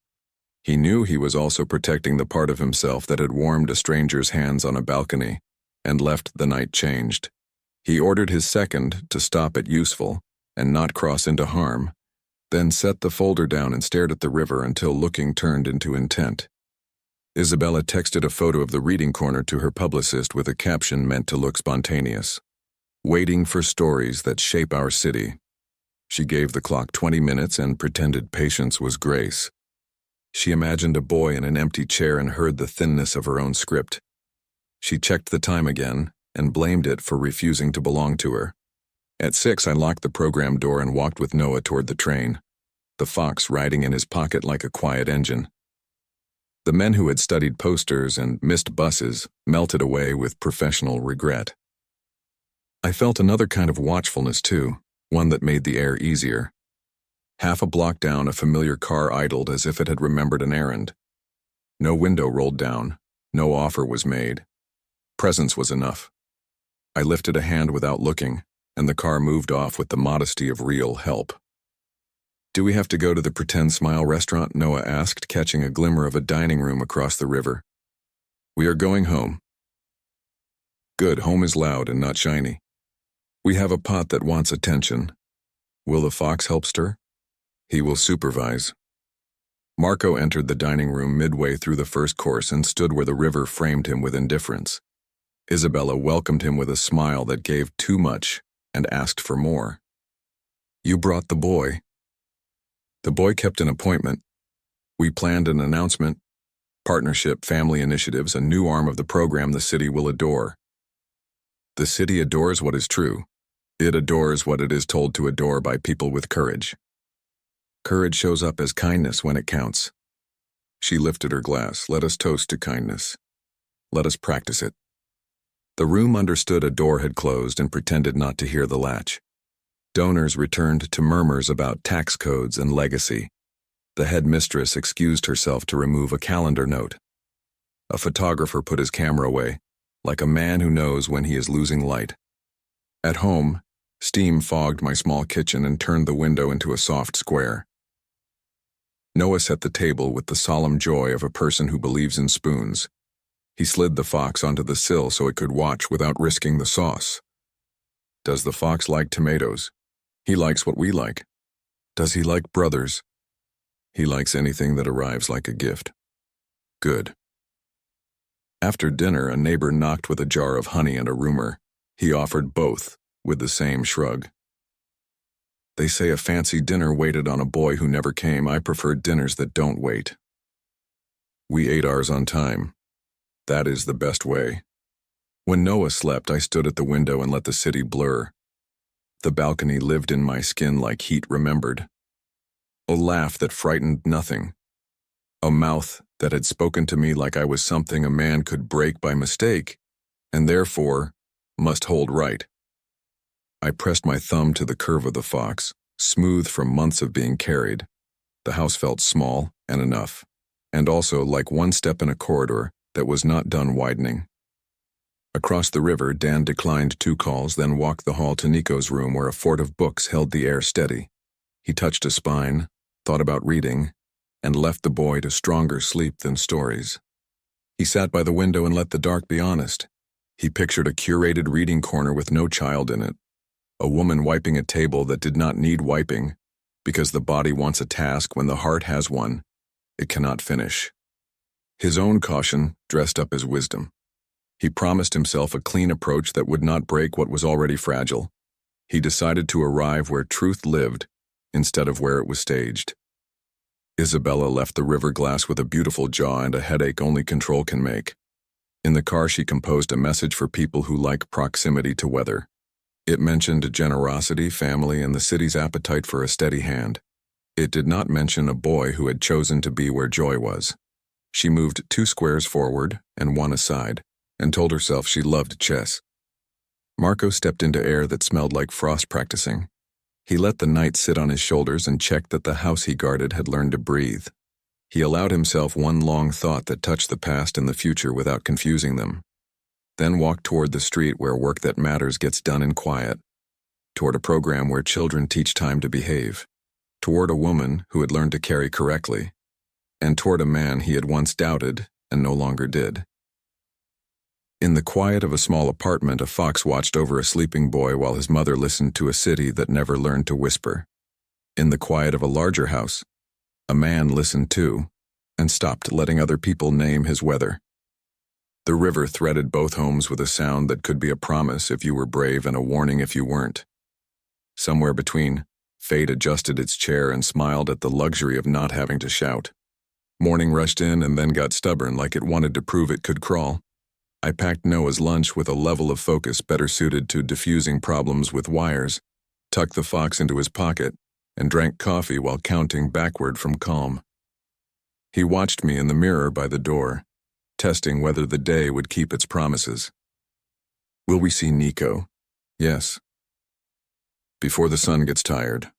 He knew he was also protecting the part of himself that had warmed a stranger's hands on a balcony and left the night changed. He ordered his second to stop at useful and not cross into harm, then set the folder down and stared at the river until looking turned into intent. Isabella texted a photo of the reading corner to her publicist with a caption meant to look spontaneous. Waiting for stories that shape our city. She gave the clock 20 minutes and pretended patience was grace. She imagined a boy in an empty chair and heard the thinness of her own script. She checked the time again and blamed it for refusing to belong to her. At 6, I locked the program door and walked with Noah toward the train, the fox riding in his pocket like a quiet engine. The men who had studied posters and missed buses melted away with professional regret. I felt another kind of watchfulness too, one that made the air easier. Half a block down, a familiar car idled as if it had remembered an errand. No window rolled down, no offer was made. Presence was enough. I lifted a hand without looking, and the car moved off with the modesty of real help. Do we have to go to the Pretend Smile restaurant? Noah asked, catching a glimmer of a dining room across the river. We are going home. Good, home is loud and not shiny. We have a pot that wants attention. Will the fox help stir? He will supervise. Marco entered the dining room midway through the first course and stood where the river framed him with indifference. Isabella welcomed him with a smile that gave too much and asked for more. You brought the boy. The boy kept an appointment. We planned an announcement, partnership, family initiatives, a new arm of the program the city will adore. The city adores what is true. It adores what it is told to adore by people with courage. Courage shows up as kindness when it counts. She lifted her glass. Let us toast to kindness. Let us practice it. The room understood a door had closed and pretended not to hear the latch. Donors returned to murmurs about tax codes and legacy. The headmistress excused herself to remove a calendar note. A photographer put his camera away, like a man who knows when he is losing light. At home, steam fogged my small kitchen and turned the window into a soft square. Noah set the table with the solemn joy of a person who believes in spoons. He slid the fox onto the sill so it could watch without risking the sauce. Does the fox like tomatoes? He likes what we like. Does he like brothers? He likes anything that arrives like a gift. Good. After dinner, a neighbor knocked with a jar of honey and a rumor. He offered both, with the same shrug. They say a fancy dinner waited on a boy who never came. I prefer dinners that don't wait. We ate ours on time. That is the best way. When Noah slept, I stood at the window and let the city blur. The balcony lived in my skin like heat remembered. A laugh that frightened nothing. A mouth that had spoken to me like I was something a man could break by mistake, and therefore must hold right. I pressed my thumb to the curve of the fox, smooth from months of being carried. The house felt small and enough, and also like one step in a corridor that was not done widening. Across the river, Dan declined 2 calls, then walked the hall to Nico's room where a fort of books held the air steady. He touched a spine, thought about reading, and left the boy to stronger sleep than stories. He sat by the window and let the dark be honest. He pictured a curated reading corner with no child in it, a woman wiping a table that did not need wiping, because the body wants a task when the heart has one it cannot finish. His own caution dressed up as wisdom. He promised himself a clean approach that would not break what was already fragile. He decided to arrive where truth lived instead of where it was staged. Isabella left the river glass with a beautiful jaw and a headache only control can make. In the car, she composed a message for people who like proximity to weather. It mentioned generosity, family, and the city's appetite for a steady hand. It did not mention a boy who had chosen to be where joy was. She moved 2 squares forward and 1 aside, and told herself she loved chess. Marco stepped into air that smelled like frost practicing. He let the night sit on his shoulders and checked that the house he guarded had learned to breathe. He allowed himself one long thought that touched the past and the future without confusing them. Then walked toward the street where work that matters gets done in quiet, toward a program where children teach time to behave, toward a woman who had learned to carry correctly, and toward a man he had once doubted and no longer did. In the quiet of a small apartment, a fox watched over a sleeping boy while his mother listened to a city that never learned to whisper. In the quiet of a larger house, a man listened too, and stopped letting other people name his weather. The river threaded both homes with a sound that could be a promise if you were brave and a warning if you weren't. Somewhere between, fate adjusted its chair and smiled at the luxury of not having to shout. Morning rushed in and then got stubborn like it wanted to prove it could crawl. I packed Noah's lunch with a level of focus better suited to diffusing problems with wires, tucked the fox into his pocket, and drank coffee while counting backward from calm. He watched me in the mirror by the door, testing whether the day would keep its promises. Will we see Nico? Yes. Before the sun gets tired.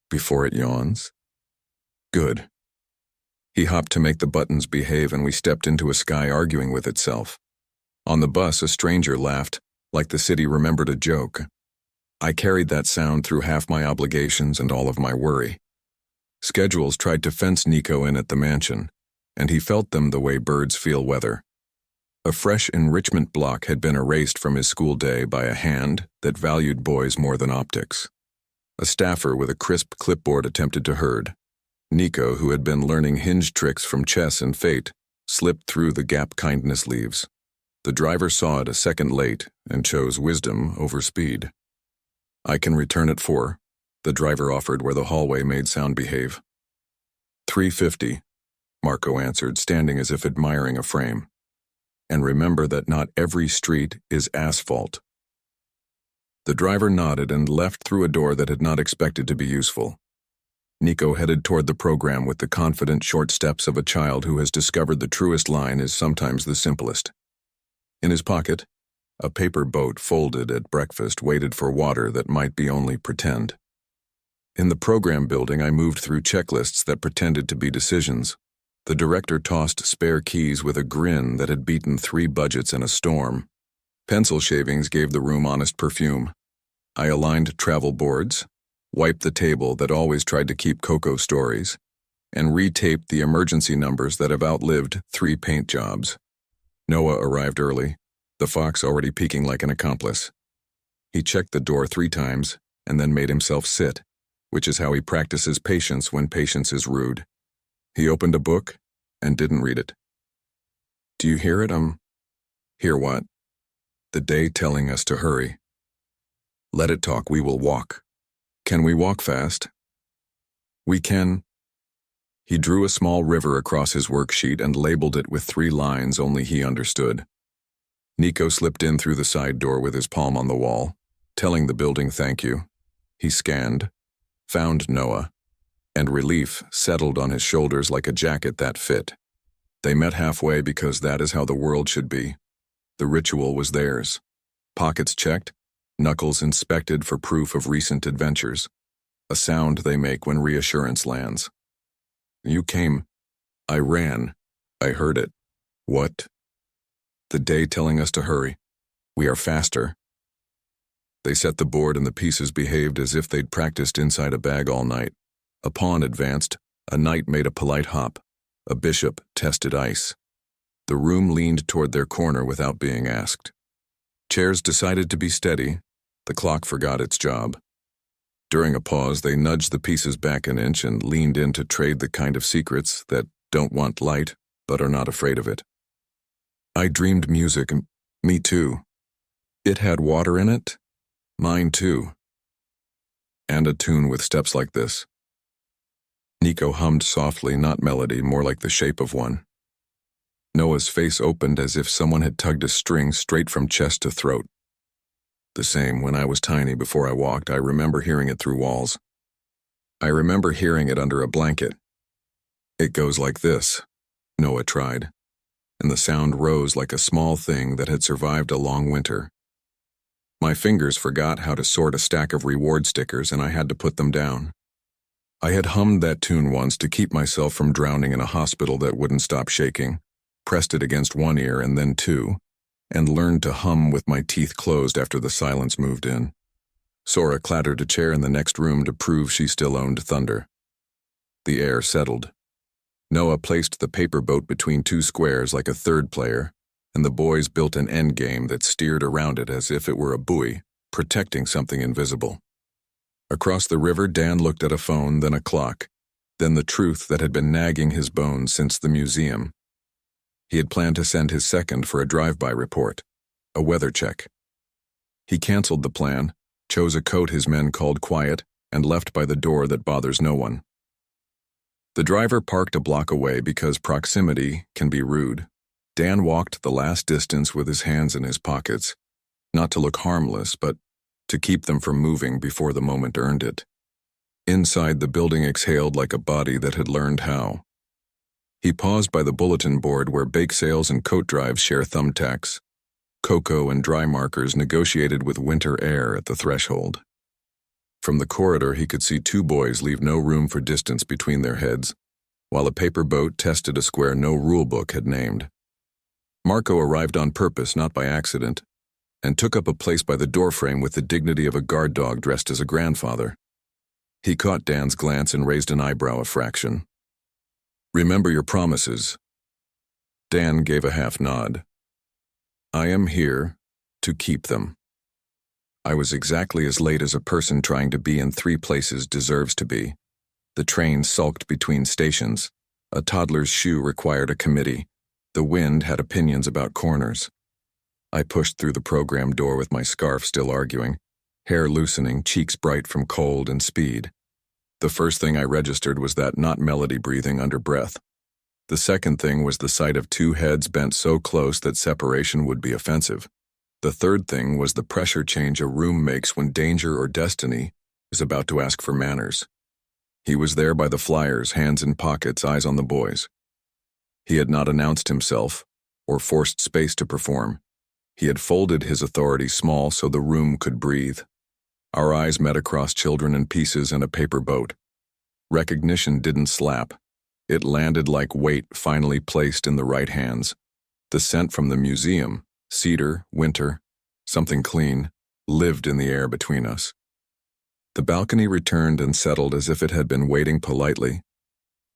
Before it yawns? Good. He hopped to make the buttons behave and we stepped into a sky arguing with itself. On the bus, a stranger laughed, like the city remembered a joke. I carried that sound through half my obligations and all of my worry. Schedules tried to fence Nico in at the mansion, and he felt them the way birds feel weather. A fresh enrichment block had been erased from his school day by a hand that valued boys more than optics. A staffer with a crisp clipboard attempted to herd. Nico, who had been learning hinge tricks from chess and fate, slipped through the gap kindness leaves. The driver saw it a second late and chose wisdom over speed. I can return at 4, the driver offered where the hallway made sound behave. 3:50, Marco answered, standing as if admiring a frame. And remember that not every street is asphalt. The driver nodded and left through a door that had not expected to be useful. Nico headed toward the program with the confident short steps of a child who has discovered the truest line is sometimes the simplest. In his pocket, a paper boat folded at breakfast waited for water that might be only pretend. In the program building, I moved through checklists that pretended to be decisions. The director tossed spare keys with a grin that had beaten 3 budgets in a storm. Pencil shavings gave the room honest perfume. I aligned travel boards, wiped the table that always tried to keep Coco stories, and retaped the emergency numbers that have outlived 3 paint jobs. Noah arrived early, the fox already peeking like an accomplice. He checked the door 3 times and then made himself sit, which is how he practices patience when patience is rude. He opened a book and didn't read it. Do you hear it? Hear what? The day telling us to hurry. Let it talk, we will walk. Can we walk fast? We can. He drew a small river across his worksheet and labeled it with 3 lines only he understood. Nico slipped in through the side door with his palm on the wall, telling the building thank you. He scanned, found Noah, and relief settled on his shoulders like a jacket that fit. They met halfway because that is how the world should be. The ritual was theirs. Pockets checked, knuckles inspected for proof of recent adventures. A sound they make when reassurance lands. You came. I ran. I heard it. What? The day telling us to hurry. We are faster. They set the board and the pieces behaved as if they'd practiced inside a bag all night. A pawn advanced, a knight made a polite hop, a bishop tested ice. The room leaned toward their corner without being asked. Chairs decided to be steady. The clock forgot its job. During a pause, they nudged the pieces back an inch and leaned in to trade the kind of secrets that don't want light, but are not afraid of it. I dreamed music, and me too. It had water in it, mine too. And a tune with steps like this. Nico hummed softly, not melody, more like the shape of one. Noah's face opened as if someone had tugged a string straight from chest to throat. The same when I was tiny before I walked. I remember hearing it through walls. I remember hearing it under a blanket. It goes like this, Noah tried, and the sound rose like a small thing that had survived a long winter. My fingers forgot how to sort a stack of reward stickers and I had to put them down. I had hummed that tune once to keep myself from drowning in a hospital that wouldn't stop shaking, pressed it against one ear and then two, and learned to hum with my teeth closed after the silence moved in. Sora clattered a chair in the next room to prove she still owned thunder. The air settled. Noah placed the paper boat between two squares like a third player, and the boys built an endgame that steered around it as if it were a buoy, protecting something invisible. Across the river, Dan looked at a phone, then a clock, then the truth that had been nagging his bones since the museum. He had planned to send his second for a drive-by report, a weather check. He canceled the plan, chose a coat his men called quiet, and left by the door that bothers no one. The driver parked a block away because proximity can be rude. Dan walked the last distance with his hands in his pockets, not to look harmless, but to keep them from moving before the moment earned it. Inside, the building exhaled like a body that had learned how. He paused by the bulletin board where bake sales and coat drives share thumbtacks. Cocoa and dry markers negotiated with winter air at the threshold. From the corridor, he could see two boys leave no room for distance between their heads, while a paper boat tested a square no rulebook had named. Marco arrived on purpose, not by accident, and took up a place by the doorframe with the dignity of a guard dog dressed as a grandfather. He caught Dan's glance and raised an eyebrow a fraction. "Remember your promises." Dan gave a half nod. "I am here to keep them." I was exactly as late as a person trying to be in 3 places deserves to be. The train sulked between stations. A toddler's shoe required a committee. The wind had opinions about corners. I pushed through the program door with my scarf still arguing, hair loosening, cheeks bright from cold and speed. The first thing I registered was that not melody breathing under breath. The second thing was the sight of 2 heads bent so close that separation would be offensive. The third thing was the pressure change a room makes when danger or destiny is about to ask for manners. He was there by the flyers, hands in pockets, eyes on the boys. He had not announced himself or forced space to perform. He had folded his authority small so the room could breathe. Our eyes met across children and pieces and a paper boat. Recognition didn't slap. It landed like weight finally placed in the right hands. The scent from the museum, cedar, winter, something clean, lived in the air between us. The balcony returned and settled as if it had been waiting politely.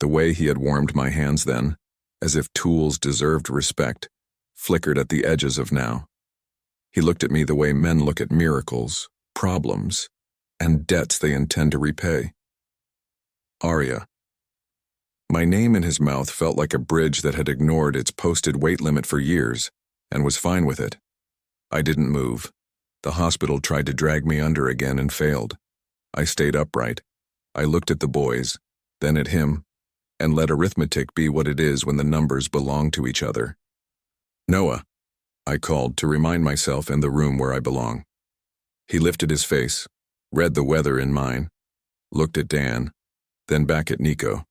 The way he had warmed my hands then, as if tools deserved respect, flickered at the edges of now. He looked at me the way men look at miracles, problems, and debts they intend to repay. Aria. My name in his mouth felt like a bridge that had ignored its posted weight limit for years, and was fine with it. I didn't move. The hospital tried to drag me under again and failed. I stayed upright. I looked at the boys, then at him, and let arithmetic be what it is when the numbers belong to each other. "Noah," I called to remind myself in the room where I belong. He lifted his face, read the weather in mine, looked at Dan, then back at Nico,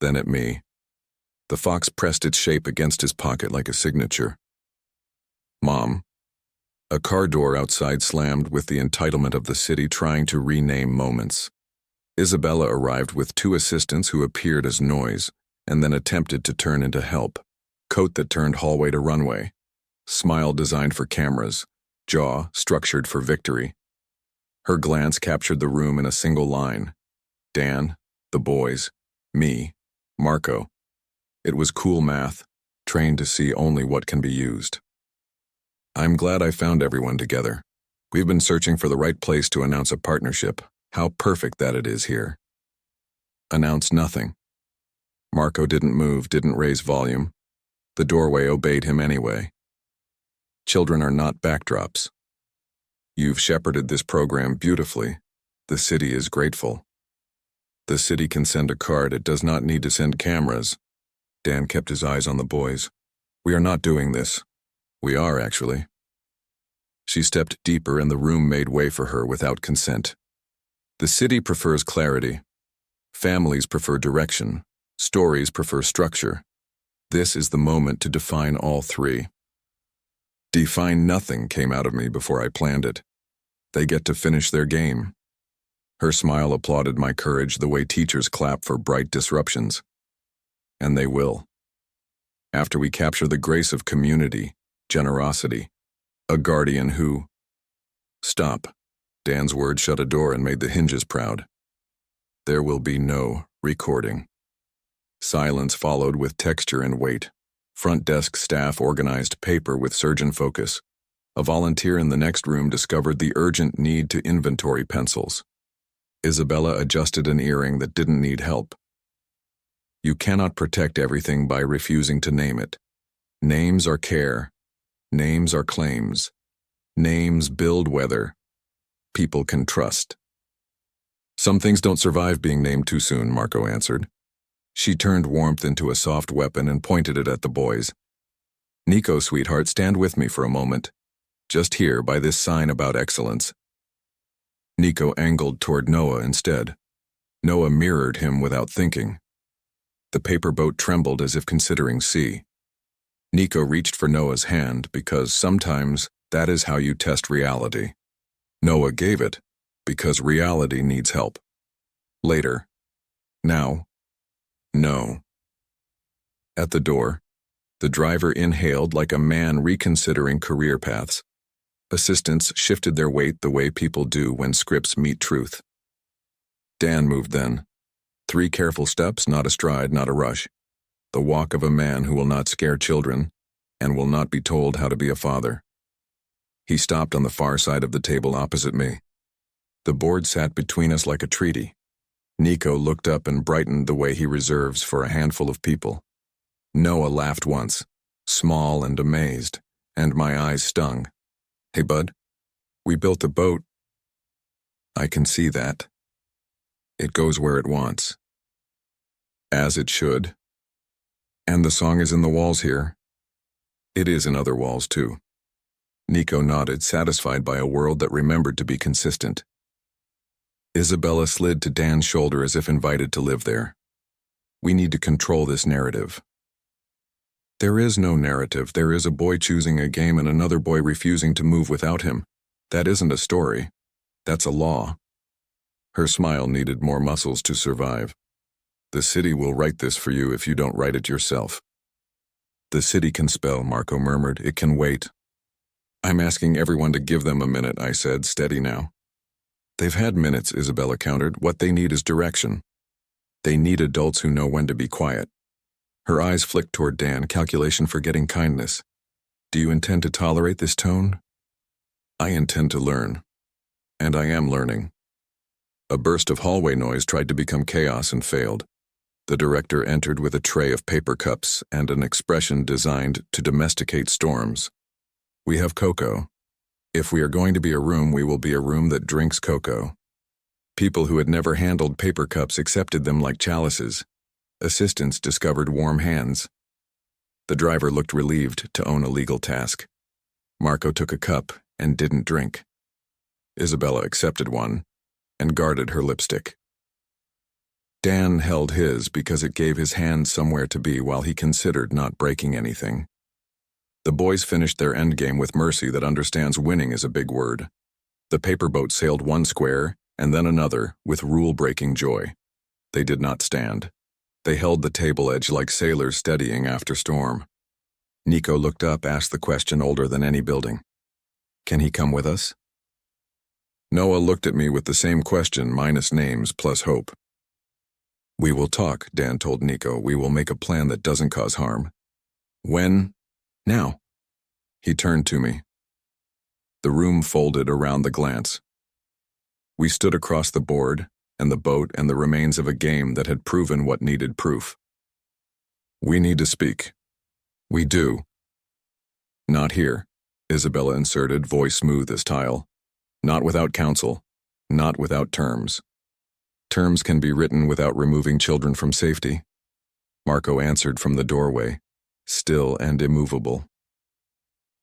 then at me. The fox pressed its shape against his pocket like a signature. "Mom." A car door outside slammed with the entitlement of the city trying to rename moments. Isabella arrived with 2 assistants who appeared as noise, and then attempted to turn into help. Coat that turned hallway to runway. Smile designed for cameras. Jaw structured for victory. Her glance captured the room in a single line. Dan, the boys, me, Marco. It was cool math, trained to see only what can be used. I'm glad I found everyone together. We've been searching for the right place to announce a partnership. How perfect that it is here. Announce nothing. Marco didn't move, didn't raise volume. The doorway obeyed him anyway. Children are not backdrops. You've shepherded this program beautifully. The city is grateful. The city can send a card, it does not need to send cameras. Dan kept his eyes on the boys. We are not doing this. We are, actually. She stepped deeper and the room made way for her without consent. The city prefers clarity. Families prefer direction. Stories prefer structure. This is the moment to define all three. Define nothing came out of me before I planned it. They get to finish their game. Her smile applauded my courage the way teachers clap for bright disruptions. And they will. After we capture the grace of community, generosity, a guardian who... Stop. Dan's word shut a door and made the hinges proud. There will be no recording. Silence followed with texture and weight. Front desk staff organized paper with surgeon focus. A volunteer in the next room discovered the urgent need to inventory pencils. Isabella adjusted an earring that didn't need help. You cannot protect everything by refusing to name it. Names are care. Names are claims. Names build weather. People can trust. Some things don't survive being named too soon, Marco answered. She turned warmth into a soft weapon and pointed it at the boys. Nico, sweetheart, stand with me for a moment. Just here, by this sign about excellence. Nico angled toward Noah instead. Noah mirrored him without thinking. The paper boat trembled as if considering sea. Nico reached for Noah's hand because sometimes that is how you test reality. Noah gave it because reality needs help. Later. Now. No. At the door, the driver inhaled like a man reconsidering career paths. Assistants shifted their weight the way people do when scripts meet truth. Dan moved then. 3 careful steps, not a stride, not a rush. The walk of a man who will not scare children and will not be told how to be a father. He stopped on the far side of the table opposite me. The board sat between us like a treaty. Nico looked up and brightened the way he reserves for a handful of people. Noah laughed once, small and amazed, and my eyes stung. Hey, bud, we built the boat. I can see that. It goes where it wants. As it should. And the song is in the walls here. It is in other walls, too. Nico nodded, satisfied by a world that remembered to be consistent. Isabella slid to Dan's shoulder as if invited to live there. We need to control this narrative. There is no narrative. There is a boy choosing a game and another boy refusing to move without him. That isn't a story. That's a law. Her smile needed more muscles to survive. The city will write this for you if you don't write it yourself. The city can spell, Marco murmured. It can wait. I'm asking everyone to give them a minute, I said, steady now. They've had minutes, Isabella countered. What they need is direction. They need adults who know when to be quiet. Her eyes flicked toward Dan, calculation for getting kindness. Do you intend to tolerate this tone? I intend to learn. And I am learning. A burst of hallway noise tried to become chaos and failed. The director entered with a tray of paper cups and an expression designed to domesticate storms. We have cocoa. If we are going to be a room, we will be a room that drinks cocoa. People who had never handled paper cups accepted them like chalices. Assistants discovered warm hands. The driver looked relieved to own a legal task. Marco took a cup and didn't drink. Isabella accepted one and guarded her lipstick. Dan held his because it gave his hand somewhere to be while he considered not breaking anything. The boys finished their endgame with mercy that understands winning is a big word. The paper boat sailed one square and then another with rule-breaking joy. They did not stand. They held the table edge like sailors steadying after storm. Nico looked up, asked the question older than any building. Can he come with us? Noah looked at me with the same question, minus names plus hope. We will talk, Dan told Nico. We will make a plan that doesn't cause harm. When? Now. He turned to me. The room folded around the glance. We stood across the board, and the boat and the remains of a game that had proven what needed proof. We need to speak. We do. Not here, Isabella inserted, voice smooth as tile. Not without counsel. Not without terms. Terms can be written without removing children from safety. Marco answered from the doorway, still and immovable.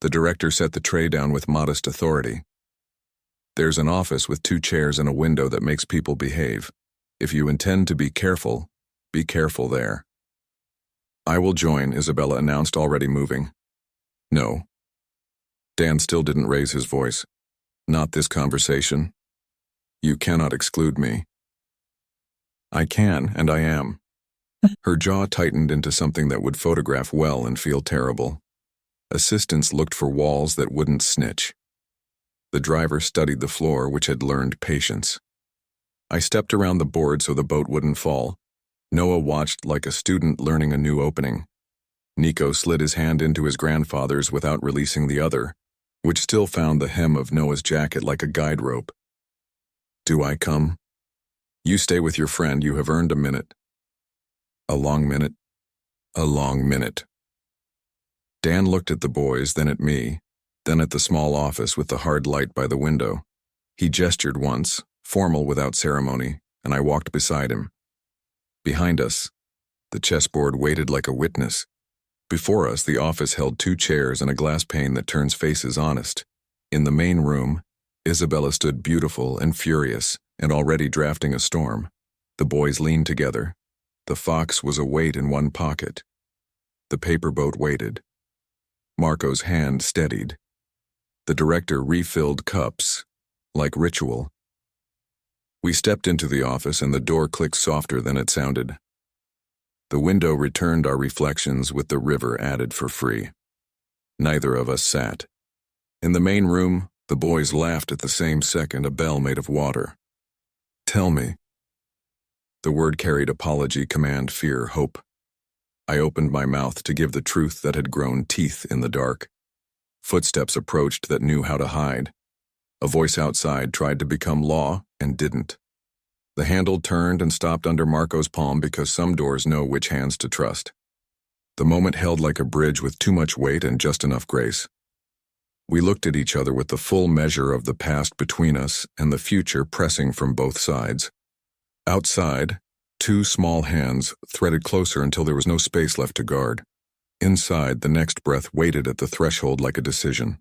The director set the tray down with modest authority. There's an office with 2 chairs and a window that makes people behave. If you intend to be careful there. I will join, Isabella announced, already moving. No. Dan still didn't raise his voice. Not this conversation. You cannot exclude me. I can, and I am. Her jaw tightened into something that would photograph well and feel terrible. Assistants looked for walls that wouldn't snitch. The driver studied the floor, which had learned patience. I stepped around the board so the boat wouldn't fall. Noah watched like a student learning a new opening. Nico slid his hand into his grandfather's without releasing the other, which still found the hem of Noah's jacket like a guide rope. Do I come? You stay with your friend. You have earned a minute. A long minute. A long minute. Dan looked at the boys, then at me, then at the small office with the hard light by the window. He gestured once, formal without ceremony, and I walked beside him. Behind us, the chessboard waited like a witness. Before us, the office held 2 chairs and a glass pane that turns faces honest. In the main room, Isabella stood beautiful and furious and already drafting a storm. The boys leaned together. The fox was a weight in one pocket. The paper boat waited. Marco's hand steadied. The director refilled cups, like ritual. We stepped into the office and the door clicked softer than it sounded. The window returned our reflections with the river added for free. Neither of us sat. In the main room, the boys laughed at the same second a bell made of water. Tell me. The word carried apology, command, fear, hope. I opened my mouth to give the truth that had grown teeth in the dark. Footsteps approached that knew how to hide. A voice outside tried to become law and didn't. The handle turned and stopped under Marco's palm because some doors know which hands to trust. The moment held like a bridge with too much weight and just enough grace. We looked at each other with the full measure of the past between us and the future pressing from both sides. Outside, 2 small hands threaded closer until there was no space left to guard. Inside, the next breath waited at the threshold like a decision.